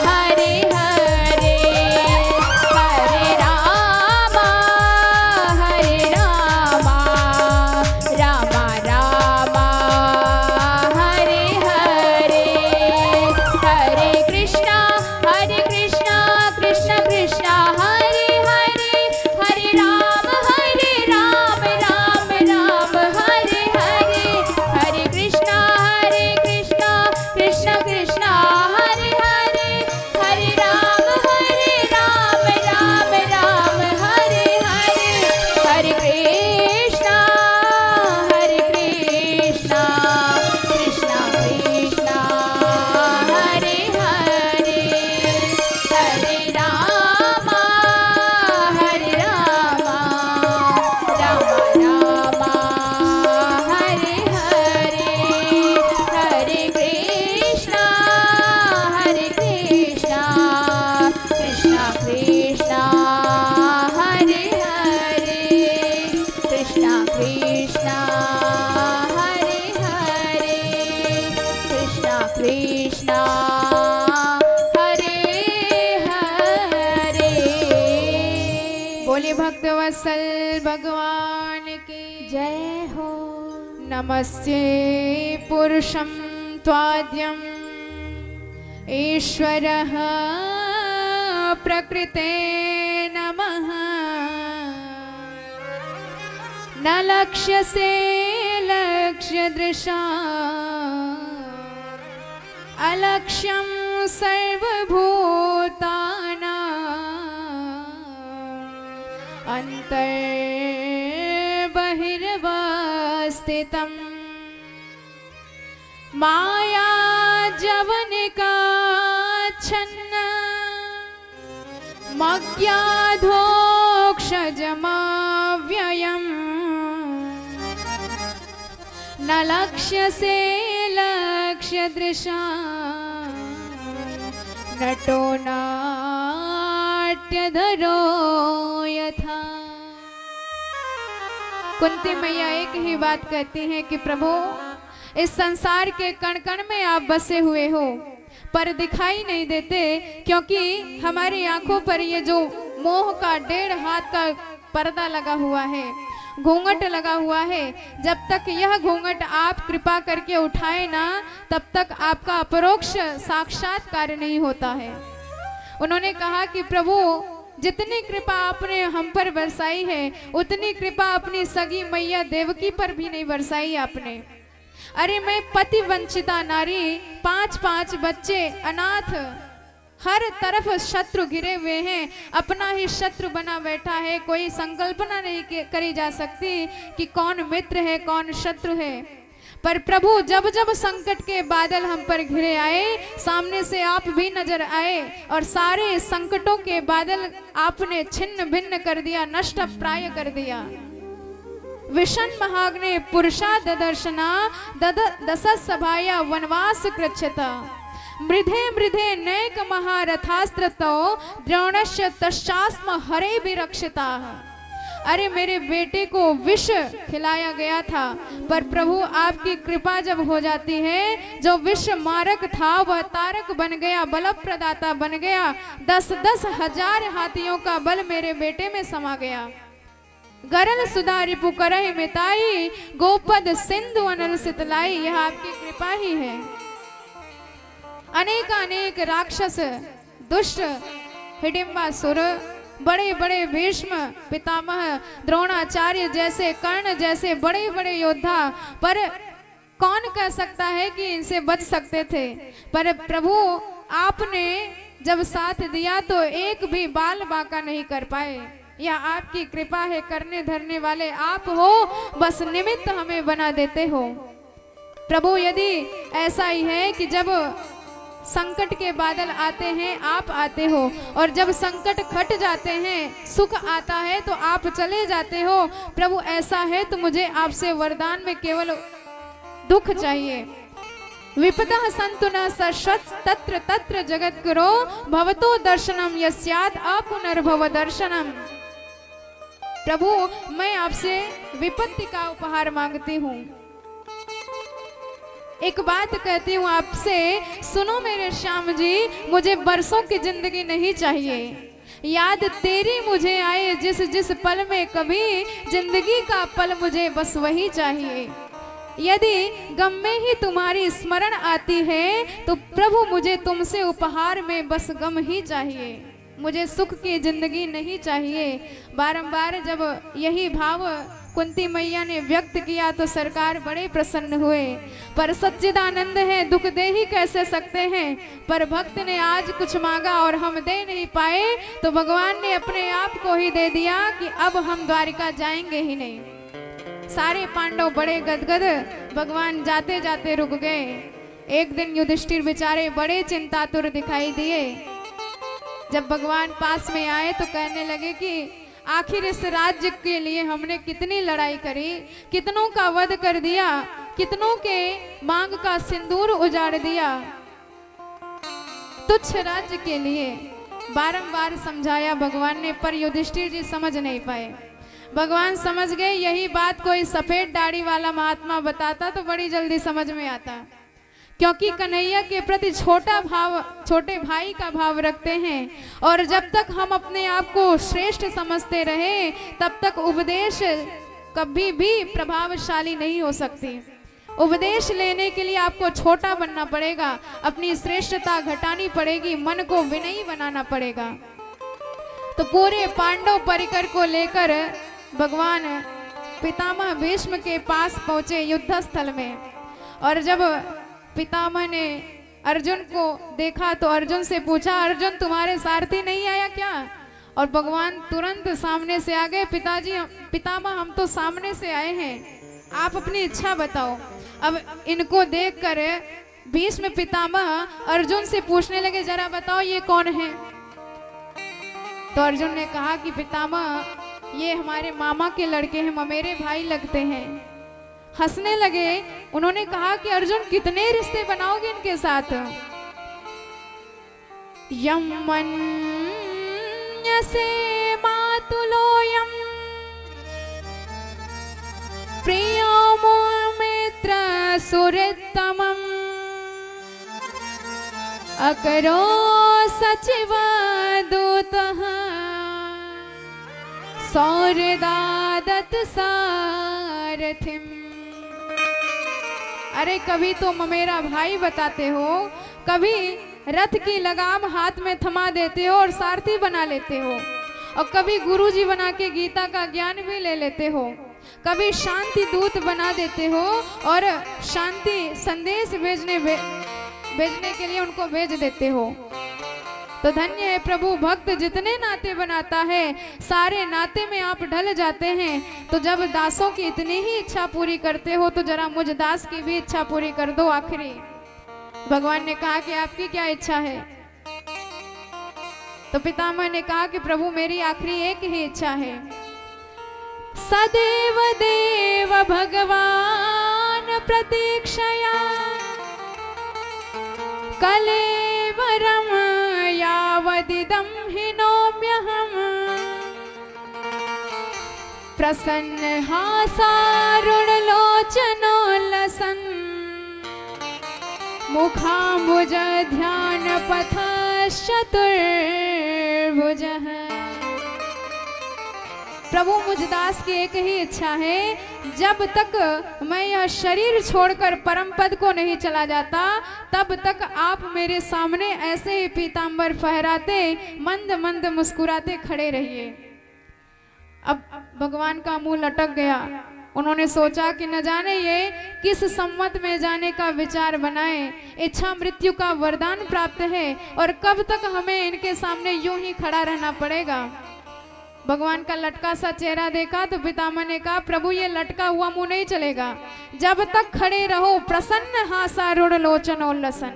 S2: हरे हरे हरे रामा रामा रामा हरे हरे हरे कृष्णा कृष्णा कृष्णा हरे हरे हरे राम राम राम हरे हरे हरे कृष्णा कृष्णा कृष्णा हरे हरे हरे राम राम हरे हरे हरे कृष्णा कृष्णा कृष्णा हरे हरे हरे राम राम हरे हरे हरे कृष्णा कृष्णा कृष्णा हरे हरे कृष्णा हरे हरे कृष्णा हरे हरे बोले भक्तवत्सल भगवान की जय हो नमस्ते पुरुषं त्वाद्यं ईश्वरः प्रकृते नमः न लक्ष्यसे लक्ष्यदृशा अलक्ष्यं सर्वभूतानां अन्तर्बहिर्वस्थितम् माया जवनिका छन्न मज्ञाधोक्षजमाव्ययम् न लक्ष्यसे लक्ष्यदृशा नटो नाट्यधरो यथा। कुंती मैया एक ही बात कहती हैं कि प्रभु इस संसार के कण कण में आप बसे हुए हो पर दिखाई नहीं देते, क्योंकि हमारी आंखों पर ये जो मोह का 1.5 हाथ का पर्दा लगा हुआ है, घूंघट लगा हुआ है। जब तक यह घूंघट आप कृपा करके उठाए ना, तब तक आपका अपरोक्ष साक्षात्कार नहीं होता है। उन्होंने कहा कि प्रभु जितनी कृपा आपने हम पर बरसाई है, उतनी कृपा अपनी सगी मैया देवकी पर भी नहीं बरसाई आपने। अरे मैं पति वंचिता नारी, 5 बच्चे अनाथ, हर तरफ शत्रु घिरे हुए हैं, अपना ही शत्रु बना बैठा है। कोई संकल्पना नहीं करी जा सकती कि कौन मित्र है कौन शत्रु है। पर प्रभु जब जब संकट के बादल हम पर घिरे आए, सामने से आप भी नजर आए और सारे संकटों के बादल आपने छिन्न भिन्न कर दिया, नष्ट प्राय कर दिया। विशन महाग्ने पुरुषा ददर्शना दस सभाया वनवास कृच्छता मृधे मृधे नैक महारथास्त्रतो द्रोणस्य तश्चास्म हरे विरक्षिता। अरे मेरे बेटे को विष खिलाया गया था, पर प्रभु आपकी कृपा जब हो जाती है, जो विष मारक था वह तारक बन गया, बल प्रदाता बन गया। 10-10 हजार हाथियों का बल मेरे बेटे में समा गया। गरल सुधारी पुकरहि मिताई, गोपद सिंधु अनल सितलाई। यह आपकी कृपा ही है। अनेक राक्षस दुष्ट हिडिंबासुर, बड़े बड़े भीष्म पितामह द्रोणाचार्य जैसे, कर्ण जैसे बड़े बड़े योद्धा, पर कौन कह सकता है कि इनसे बच सकते थे। पर प्रभु आपने जब साथ दिया तो एक भी बाल बांका नहीं कर पाए। यह आपकी कृपा है। करने धरने वाले आप हो, बस निमित्त हमें बना देते हो। प्रभु यदि ऐसा ही है कि जब संकट के बादल आते हैं आप आते हो, और जब संकट खट जाते हैं सुख आता है तो आप चले जाते हो। प्रभु ऐसा है तो मुझे आपसे वरदान में केवल दुख चाहिए। विपदः सन्तु न सशत् तत्र तत्र जगद्गुरो, भवतो दर्शनम यस्यात् अपुनर्भव दर्शनम। प्रभु मैं आपसे विपत्ति का उपहार मांगती हूँ। एक बात कहती हूँ आपसे, सुनो मेरे श्याम जी, मुझे बरसों की जिंदगी नहीं चाहिए। याद तेरी मुझे आए जिस जिस पल में कभी, जिंदगी का पल मुझे बस वही चाहिए। यदि गम में ही तुम्हारी स्मरण आती है तो प्रभु मुझे तुमसे उपहार में बस गम ही चाहिए। मुझे सुख की जिंदगी नहीं चाहिए। बारंबार जब यही भाव कुंती मैया ने व्यक्त किया तो सरकार बड़े प्रसन्न हुए। पर सच्चिदानंद है, दुख दे ही कैसे सकते हैं। पर भक्त ने आज कुछ मांगा और हम दे नहीं पाए, तो भगवान ने अपने आप को ही दे दिया कि अब हम द्वारिका जाएंगे ही नहीं। सारे पांडव बड़े गदगद, भगवान जाते जाते रुक गए। एक दिन युधिष्ठिर बेचारे बड़े चिंतातुर दिखाई दिए। जब भगवान पास में आए तो कहने लगे कि आखिर इस राज्य के लिए हमने कितनी लड़ाई करी, कितनों का वध कर दिया, कितनों के मांग का सिंदूर उजाड़ दिया, तुच्छ राज्य के लिए बारंबार समझाया भगवान ने, पर युधिष्ठिर जी समझ नहीं पाए। भगवान समझ गए। यही बात कोई सफेद दाढ़ी वाला महात्मा बताता तो बड़ी जल्दी समझ में आता, क्योंकि कन्हैया के प्रति छोटे भाई का भाव रखते हैं। और जब तक हम अपने आप को श्रेष्ठ समझते रहे तब तक उपदेश कभी भी प्रभावशाली नहीं हो सकती। उपदेश लेने के लिए आपको छोटा बनना पड़ेगा, अपनी श्रेष्ठता घटानी पड़ेगी, मन को विनयी बनाना पड़ेगा। तो पूरे पांडव परिकर को लेकर भगवान पितामह भीष्म के पास पहुंचे युद्ध स्थल में। और जब पितामह ने अर्जुन को देखा तो अर्जुन से पूछा, अर्जुन तुम्हारे सारथी नहीं आया क्या? और भगवान तुरंत सामने से आ गए। पितामह हम तो सामने से आए हैं, आप अपनी इच्छा बताओ। अब इनको देखकर भीष्म पितामह अर्जुन से पूछने लगे, जरा बताओ ये कौन है? तो अर्जुन ने कहा कि पितामह ये हमारे मामा के लड़के हैं, ममेरे भाई लगते हैं। हंसने लगे। उन्होंने कहा कि अर्जुन कितने रिश्ते बनाओगे इनके साथ? यम मन्यसे मातुलोयम प्रियो मित्र सुहृत्तमम् अकरो सचिव दूतः सौर्यदादत् सारथिम्। अरे कभी तो ममेरा भाई बताते हो, कभी रथ की लगाम हाथ में थमा देते हो और सारथी बना लेते हो, और कभी गुरुजी बना के गीता का ज्ञान भी ले लेते हो, कभी शांति दूत बना देते हो और शांति संदेश भेजने के लिए उनको भेज देते हो। तो धन्य है प्रभु, भक्त जितने नाते बनाता है सारे नाते में आप ढल जाते हैं। तो जब दासों की इतनी ही इच्छा पूरी करते हो तो जरा मुझ दास की भी इच्छा पूरी कर दो। आखिरी भगवान ने कहा कि आपकी क्या इच्छा है? तो पितामह ने कहा कि प्रभु मेरी आखिरी एक ही इच्छा है, सदैव देव भगवान प्रतीक्षया कलेवरम यावदिदं हि नौम्यहम् प्रसन्न हासारुणलोचनोल्लसन् मुखाम्बुज ध्यान पथश्चतुर्भुजः। प्रभु मुझ दास की एक ही इच्छा है, जब तक मैं यह शरीर छोड़कर परम पद को नहीं चला जाता तब तक आप मेरे सामने ऐसे ही पीतांबर फहराते मंद मंद मुस्कुराते खड़े रहिए। अब भगवान का मुंह लटक गया। उन्होंने सोचा कि न जाने ये किस सम्मत में जाने का विचार बनाए। इच्छा मृत्यु का वरदान प्राप्त है और कब तक हमें इनके सामने यूं ही खड़ा रहना पड़ेगा। भगवान का लटका सा चेहरा देखा तो पितामह ने कहा, प्रभु ये लटका हुआ मुंह नहीं चलेगा, जब तक खड़े रहो प्रसन्न हासारूढ़ लोचनोल्लसन,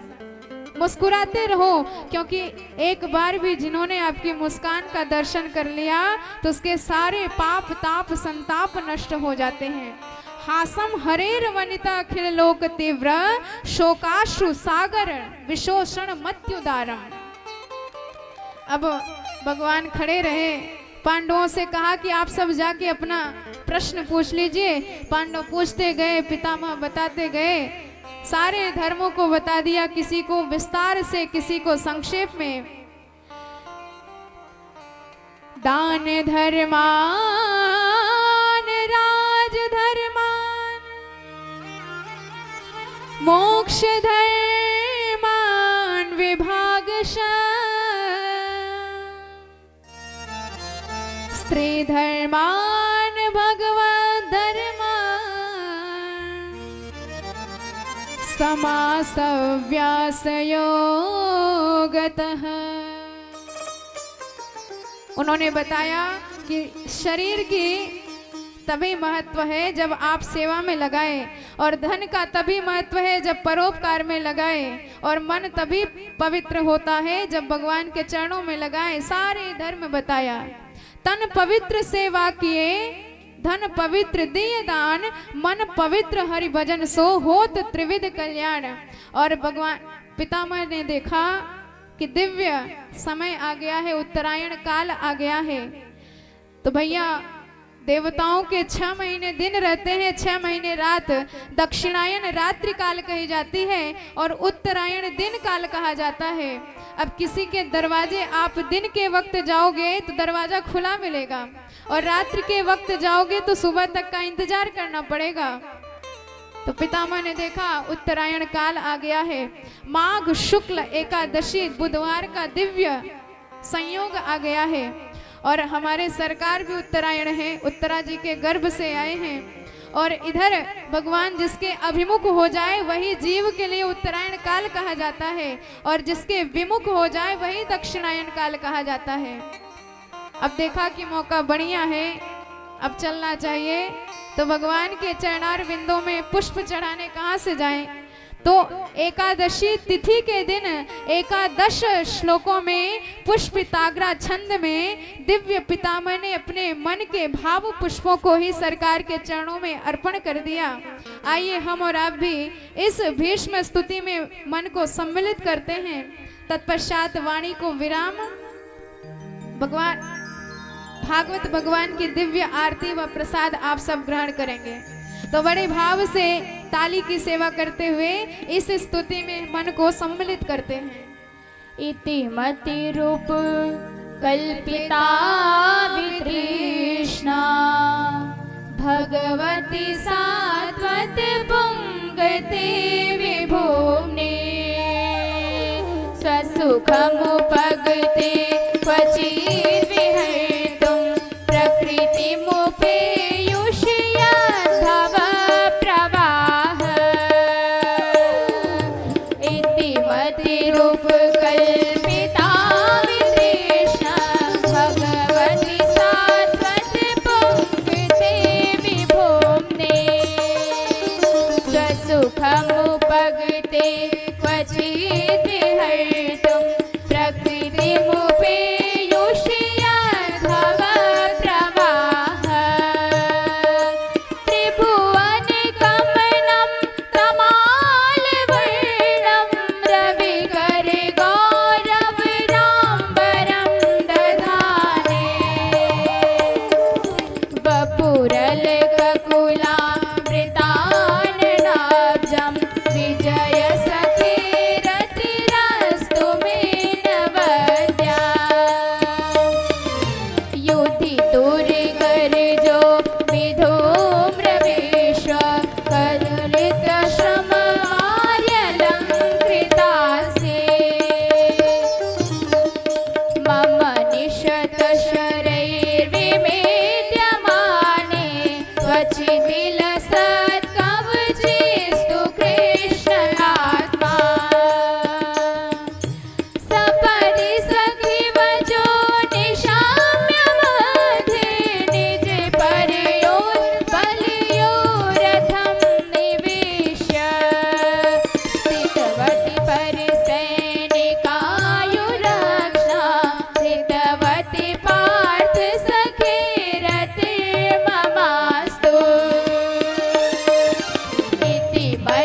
S2: मुस्कुराते रहो, क्योंकि एक बार भी जिन्होंने आपकी मुस्कान का दर्शन कर लिया तो उसके सारे पाप ताप संताप नष्ट हो जाते हैं। हासम हरेर वनिता अखिल लोक तीव्र शोकाश्रु सागर विशोषण मत्युदारम। अब भगवान खड़े रहे, पांडवों से कहा कि आप सब जाके अपना प्रश्न पूछ लीजिए। पांडव पूछते गए, पितामह बताते गए, सारे धर्मों को बता दिया, किसी को विस्तार से किसी को संक्षेप में। दान धर्मान राज धर्मान मोक्ष धर्मान विभागशः स्त्री धर्मान भगवत धर्मान समासव्यासयोगतः। उन्होंने बताया कि शरीर की तभी महत्व है जब आप सेवा में लगाए, और धन का तभी महत्व है जब परोपकार में लगाए, और मन तभी पवित्र होता है जब भगवान के चरणों में लगाए। सारे धर्म बताया। तन पवित्र सेवा किए, धन पवित्र दिए दान, मन पवित्र हरि भजन सो होत त्रिविध कल्याण। और भगवान पितामह ने देखा कि दिव्य समय आ गया है, उत्तरायण काल आ गया है। तो भैया देवताओं के 6 महीने दिन रहते हैं, 6 महीने रात। दक्षिणायन रात्रि काल कही जाती है और उत्तरायण दिन काल कहा जाता है। अब किसी के दरवाजे आप दिन के वक्त जाओगे तो दरवाजा खुला मिलेगा, और रात्रि के वक्त जाओगे तो सुबह तक का इंतजार करना पड़ेगा। तो पितामह ने देखा उत्तरायण काल आ गया है। माघ शुक्ल एकादशी बुधवार का दिव्य संयोग आ गया है, और हमारे सरकार भी उत्तरायण है, उत्तरा जी के गर्भ से आए हैं। और इधर भगवान जिसके अभिमुख हो जाए वही जीव के लिए उत्तरायण काल कहा जाता है, और जिसके विमुख हो जाए वही दक्षिणायन काल कहा जाता है। अब देखा कि मौका बढ़िया है, अब चलना चाहिए। तो भगवान के चरणार बिंदों में पुष्प चढ़ाने कहाँ से जाएं? तो एकादशी तिथि के दिन एकादश श्लोकों में पुष्पिताग्रा छंद में दिव्य पितामह ने अपने मन के भाव पुष्पों को ही सरकार के चरणों में अर्पण कर दिया। आइए हम और आप भी इस भीष्म स्तुति में मन को सम्मिलित करते हैं। तत्पश्चात वाणी को विराम, भगवान भागवत भगवान की दिव्य आरती व प्रसाद आप सब ग्रहण करेंगे। तो बड़े भाव से ताली की सेवा करते हुए इस स्तुति में मन को सम्मिलित करते हैं।
S3: इति मति रूप कल्पिता वितृष्णा भगवती सात्वत पुंगते विभुम्ने स्वसुखमुपगते क्वचित् विहर्तुं प्रकृतिमुपेयुष्य भव प्रवाह। इति मति रूप कल्पिता वितृष्णा भगवती सात्वत पुंगते विभुम्ने स्वसुखमुपगते क्वचित् विहर्तुं प्रकृतिमुपेयुष्य भव प्रवाह।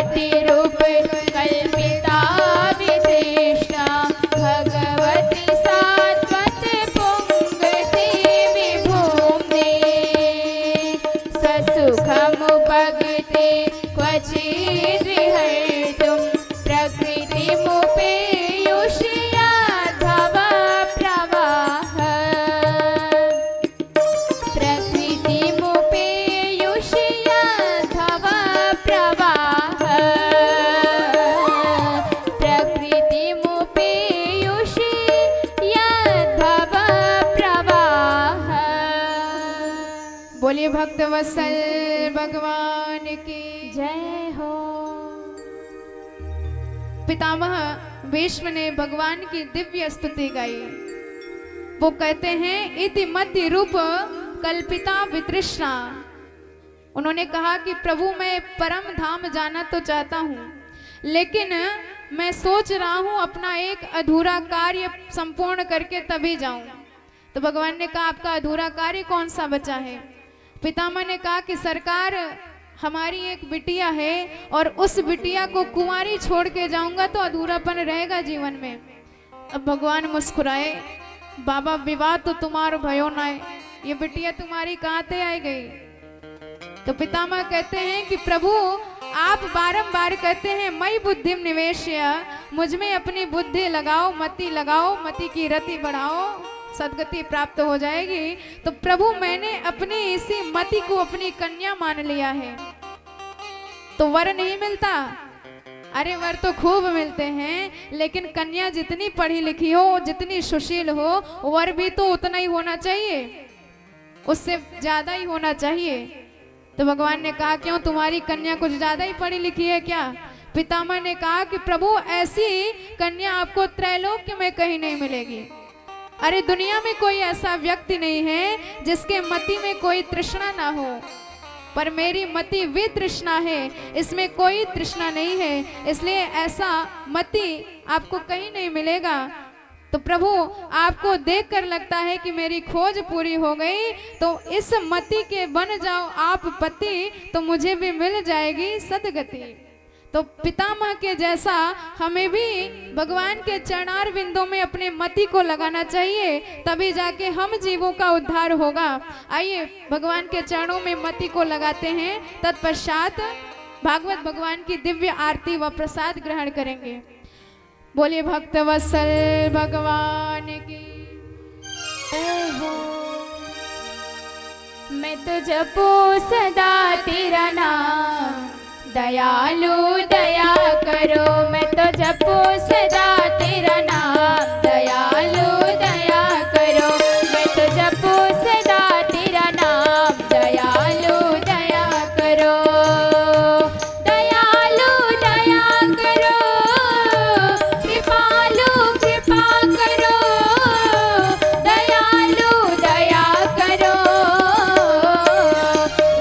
S3: भगवती रूप कल्पिता विशिष्टा भगवती सात्वत पुंगति विभूम्ने ससुखमुपगते क्वचिद्विहर्तुं प्रकृतिमुपेयुष्याद्धव प्रवाह प्रकृतिमुपेयुष्याद्धव प्रवाह प्रकृतिमुपेयुष्याद्धव प्रवाह।
S2: बोलिए भक्त वत्सल भगवान की
S3: जय हो।
S2: पितामह भीष्म ने भगवान की दिव्य स्तुति गाई। वो कहते हैं इति मति रूप कल्पिता वितृष्णा। उन्होंने कहा कि प्रभु मैं परम धाम जाना तो चाहता हूँ, लेकिन मैं सोच रहा हूँ अपना एक अधूरा कार्य संपूर्ण करके तभी जाऊं। तो भगवान ने कहा आपका अधूरा कार्य कौन सा बचा है? पितामह ने कहा कि सरकार हमारी एक बिटिया है और उस बिटिया को कुंवारी छोड़ के जाऊंगा तो अधूरापन रहेगा जीवन में। अब भगवान मुस्कुराए, बाबा विवाह तो तुम्हारो भयो ना है, ये बिटिया तुम्हारी कहाँ से आई गई? तो पितामह कहते हैं कि प्रभु आप बारंबार कहते हैं मई बुद्धि निवेश्य, मुझ में अपनी बुद्धि लगाओ, मति की रति बढ़ाओ, सदगति प्राप्त हो जाएगी। तो प्रभु मैंने अपनी इसी मति को अपनी कन्या मान लिया है। तो वर नहीं मिलता, अरे वर तो खूब मिलते हैं, लेकिन कन्या जितनी पढ़ी लिखी हो, जितनी सुशील हो, वर भी तो उतना ही होना चाहिए, उससे ज्यादा ही होना चाहिए। तो भगवान ने कहा क्यों तुम्हारी कन्या कुछ ज्यादा ही पढ़ी लिखी है क्या? पितामह ने कहा कि प्रभु ऐसी कन्या आपको त्रैलोक्य में कहीं नहीं मिलेगी। अरे दुनिया में कोई ऐसा व्यक्ति नहीं है जिसके मति में कोई तृष्णा ना हो, पर मेरी मति वितृष्णा है, इसमें कोई तृष्णा नहीं है, इसलिए ऐसा मति आपको कहीं नहीं मिलेगा। तो प्रभु आपको देखकर लगता है कि मेरी खोज पूरी हो गई, तो इस मति के बन जाओ आप पति, तो मुझे भी मिल जाएगी सदगति। तो पितामह के जैसा हमें भी भगवान के चरणार बिंदों में अपने मति को लगाना चाहिए, तभी जाके हम जीवों का उद्धार होगा। आइए भगवान के चरणों में मति को लगाते हैं, तत्पश्चात भागवत भगवान की दिव्य आरती व प्रसाद ग्रहण करेंगे। बोलिए भक्त वत्सल भगवान की
S3: जय हो। मैं तो जपू सदा तेरा नाम, दयालु दया करो। मैं तो जपू सदा तेरा नाम, दयालु दया करो। मैं तो जपू सदा तेरा नाम, दयालु दया करो। दयालु दया करो, कृपालु कृपा करो। दयालु दया करो,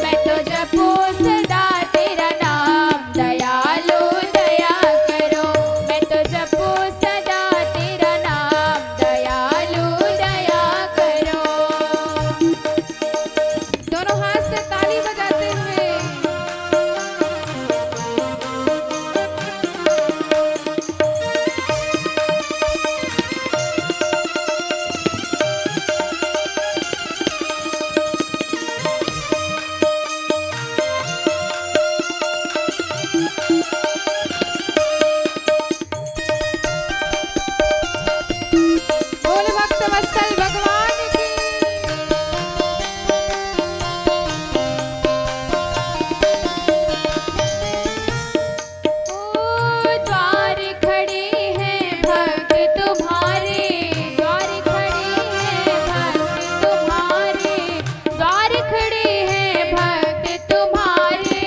S3: मैं तो जपू सदा तेरा नाम, दयालु दया करो। मैं तो जपू सदा तेरा नाम, दयालु दया करो।
S2: दोनों हाथ से ताली बजाते हुए बोले भक्त वत्सल भगवान की।
S3: ओ द्वार खड़े हैं भक्त तुम्हारे, द्वार खड़े हैं भक्त तुम्हारे। द्वार खड़े हैं भक्त तुम्हारे,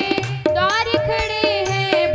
S3: द्वार खड़े हैं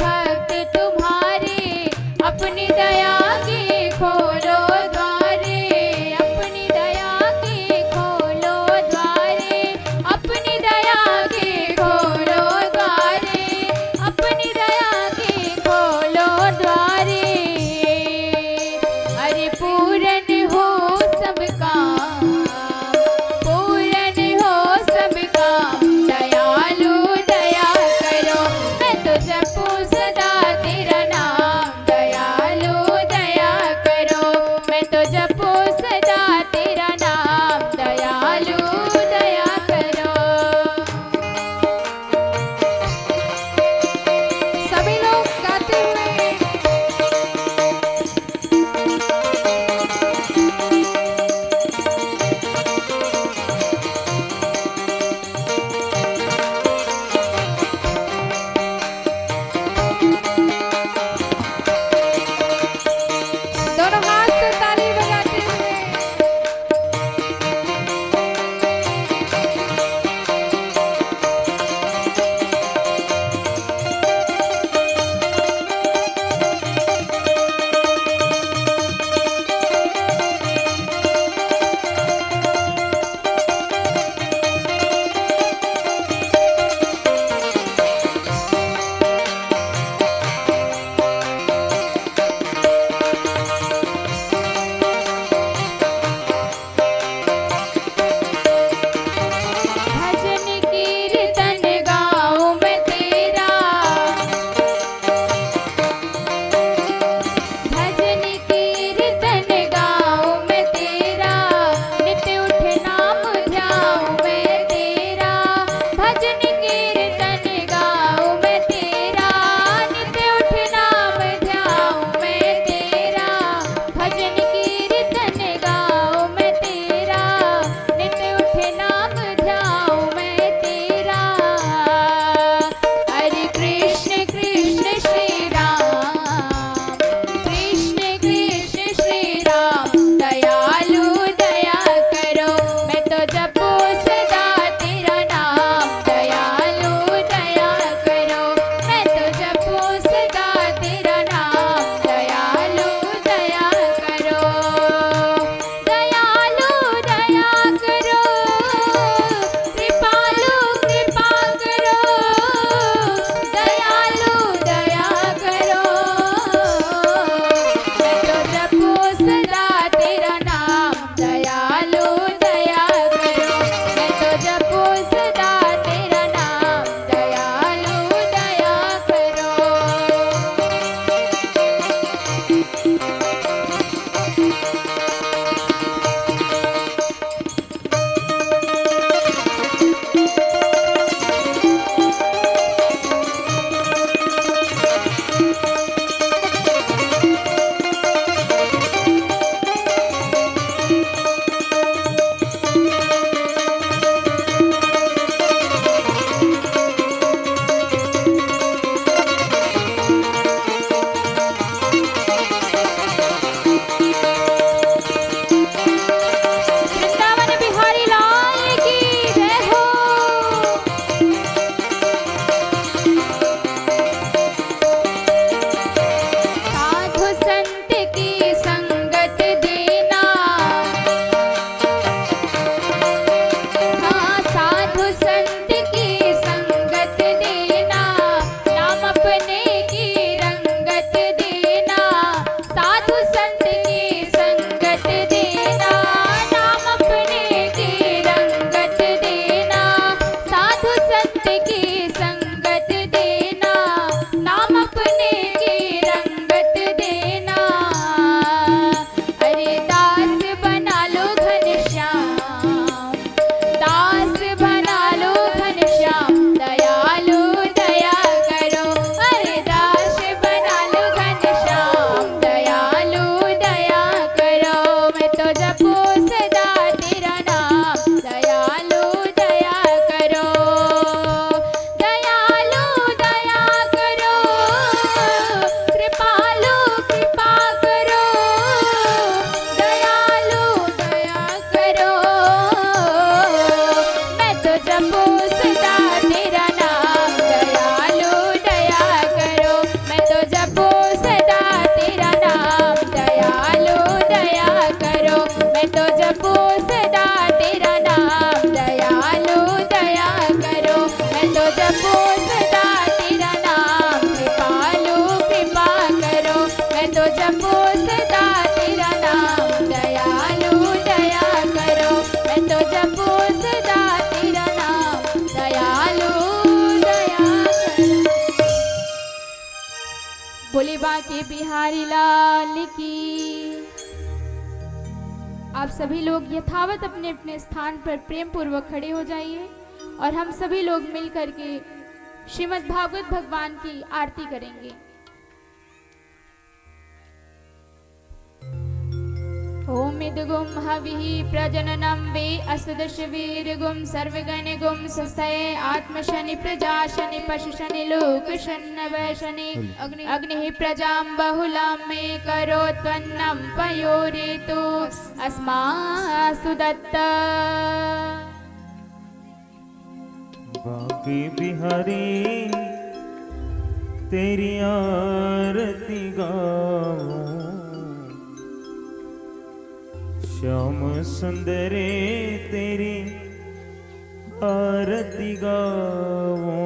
S3: जपो सदा तेरा नाम, दयालु दया करो। मैं तो जपो सदा तेरा नाम, दयालु दया करो। बोले बांके बिहारी लाल की। आप सभी लोग यथावत अपने अपने स्थान पर प्रेम पूर्वक खड़े हो जाइए और हम सभी लोग मिल करके श्रीमद् भागवत भगवान की आरती करेंगे। ओम इदगुम हविः प्रजननं वे असुदशवीर्गुम सर्वगणगुम सस्तये आत्मशनि प्रजाशनि पशुशनि लोकशन्नवशनि अग्निः प्रजां बहुलां मे करोत्वन्नं पयोरेतु अस्मासु दत्ता।
S1: बांके बिहारी तेरी आरती गाऊं, श्याम सुंदरे तेरी आरती गाऊं।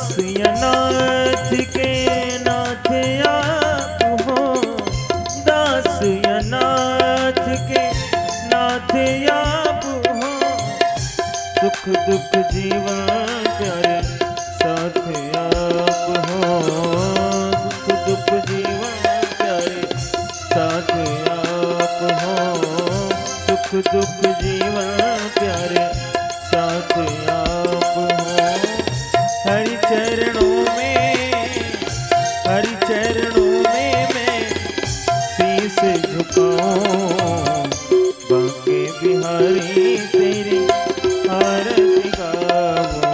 S1: नाथ के नाथ आप हो, दास या नाथ के नाथ आप हो, सुख दुख जीवन प्यारे साथ आप हो, सुख दुख जीवन प्यारे साथ आप हो, सुख दुख जीवन प्यारे साथ आप हो। हरि चरणों में मैं शीश झुकाऊं, बांके बिहारी तेरी आरती गाऊं।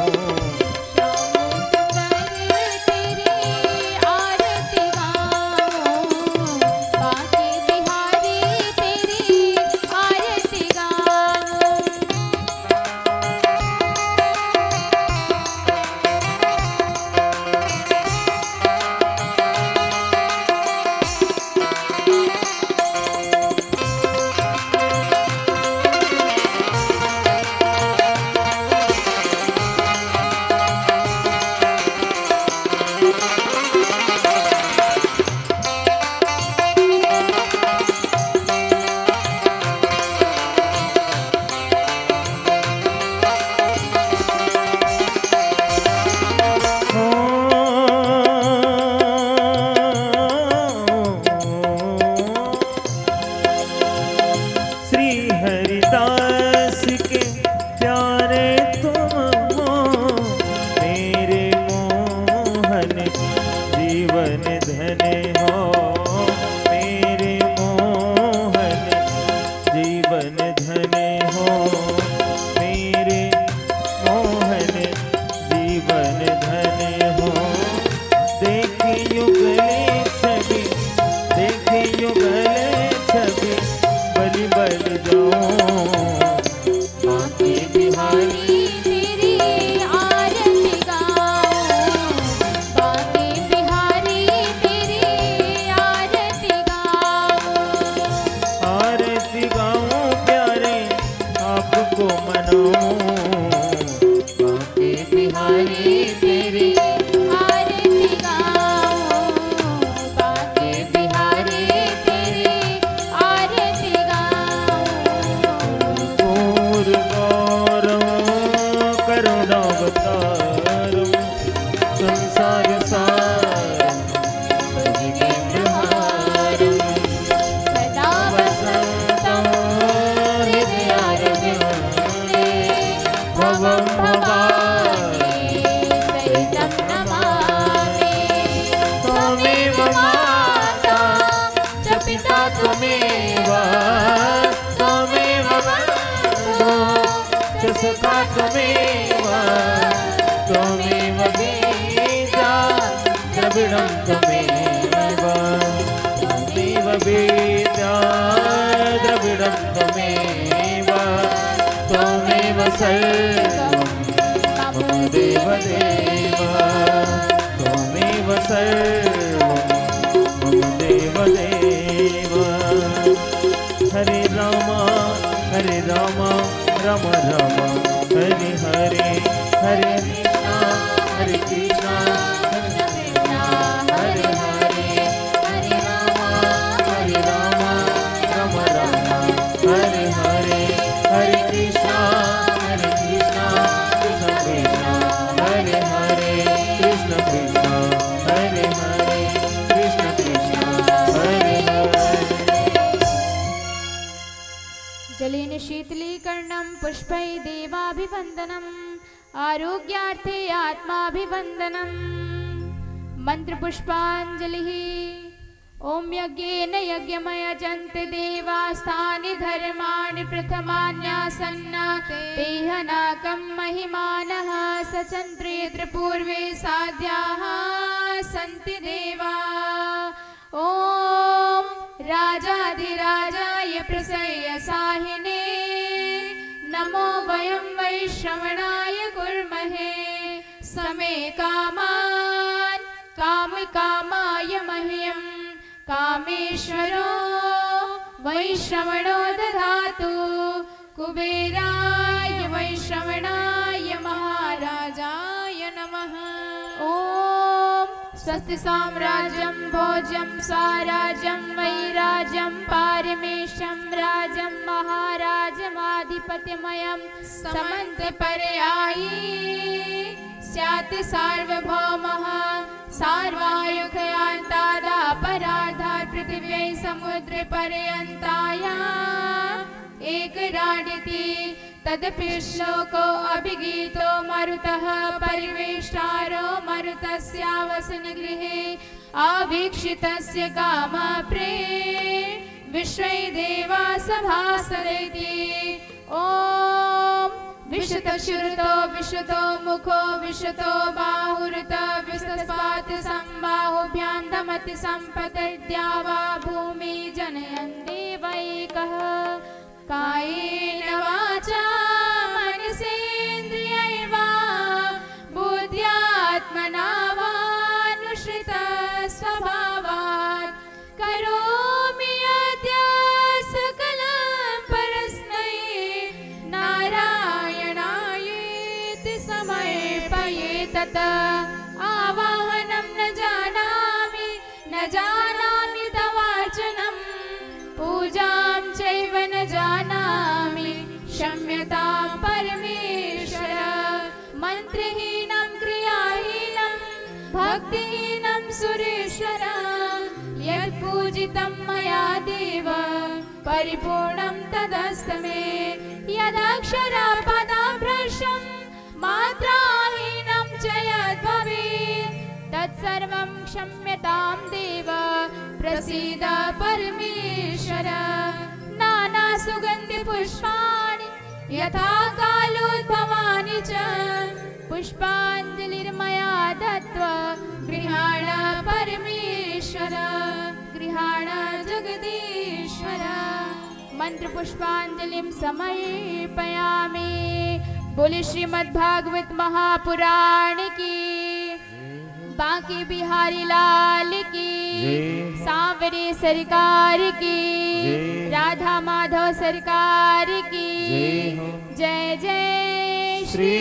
S3: सुखा त्वमेव त्वमेव वेदा द्रविणं त्वमेव त्वमेव वेदा द्रविणं त्वमेव त्वमेव सर्वं मम देवदेव त्वमेव सर्वं मम देवदेव। हरे राम राम राम हरे हरे हरे कृष्णा कृष्णा हरे हरे हरे राम राम राम हरे हरे हरे कृष्णा कृष्णा कृष्णा हरे हरे कृष्ण कृष्ण हरे हरे कृष्ण कृष्ण हरे हरे।
S2: जलेन शीतलीकरणं पुष्पै देवाभिवन्दनम् आरोग्यार्थे आत्माभिवन्दनम् मन्त्रपुष्पाञ्जलिः। ॐ यज्ञेन यज्ञमयजन्ते देवास्तानि धर्माणि प्रथमान्यासन्न तेहनाकं महिमानः सचन्त्रे त्रिपूर्वे साध्याः सन्ति देवा। ॐ राजाधिराजाय प्रसय्यसाहिने नमो वयं वै श्रवणाय कुर्महे समे कामान् कामकामाय मह्यं कामेश्वरो वै श्रवणो दधातु कुबेराय वै श्रवणाय महाराजाय नमः।
S3: ओम स्वस्ति साम्राज्यं भोज्यं स्वराज्यं वैराज्यं पारमेशं राजं महाराजमाधिपत्यमयं समन्तपर्यायी स्यात् सार्वभौमः सार्वायुगयान्तादापराधात् पृथिव्यै समुद्रे पर्यन्ताया एकराडिति तदपि श्लोको अभिगीतो मरुतः परिवेष्टारो मरुतस्यावसन गृहे अवीक्षितस्य कामप्रे विश्वै देवा सभासदेति। ओम विशतो श्रुतो विशतो मुखो विशतो बाहुरुत विस्तस्पात् संबाहुभ्यां दमति सम्पतद्यावा भूमि जनयन् देवैकः कायेन वाचा मनसेन्द्रियैर्वा बुद्ध्यात्मना वानुसृत स्वभावात् करोमि यद्य सकलं परस्मै नारायणायेति समर्पये तत् आवाहनं न जानामि तवार्चनम् पूजां चैव न जानामि क्षम्यतां परमेश्वर मन्त्रहीनं क्रियाहीनं भक्तिहीनं सुरेश्वर यत्पूजितं मया देव परिपूर्णं तदस्तु मे यदक्षरपदभ्रष्टं मात्राहीनं च यद्भवेत् तत्सर्वं क्षम्यतां देव प्रसीद परमेश्वर नाना सुगन्धि पुष्पाणि यथा कालोद्भवानि च पुष्पाञ्जलिर्मया दत्त्वा गृहाण परमेश्वर गृहाण जगदीश्वर मंत्र पुष्पांजलिं समर्पयामि। बोले श्रीमद्भागवत महापुराण की बांके बिहारी लाल की सांवरे सरकार की राधा माधव सरकार की जय जय श्री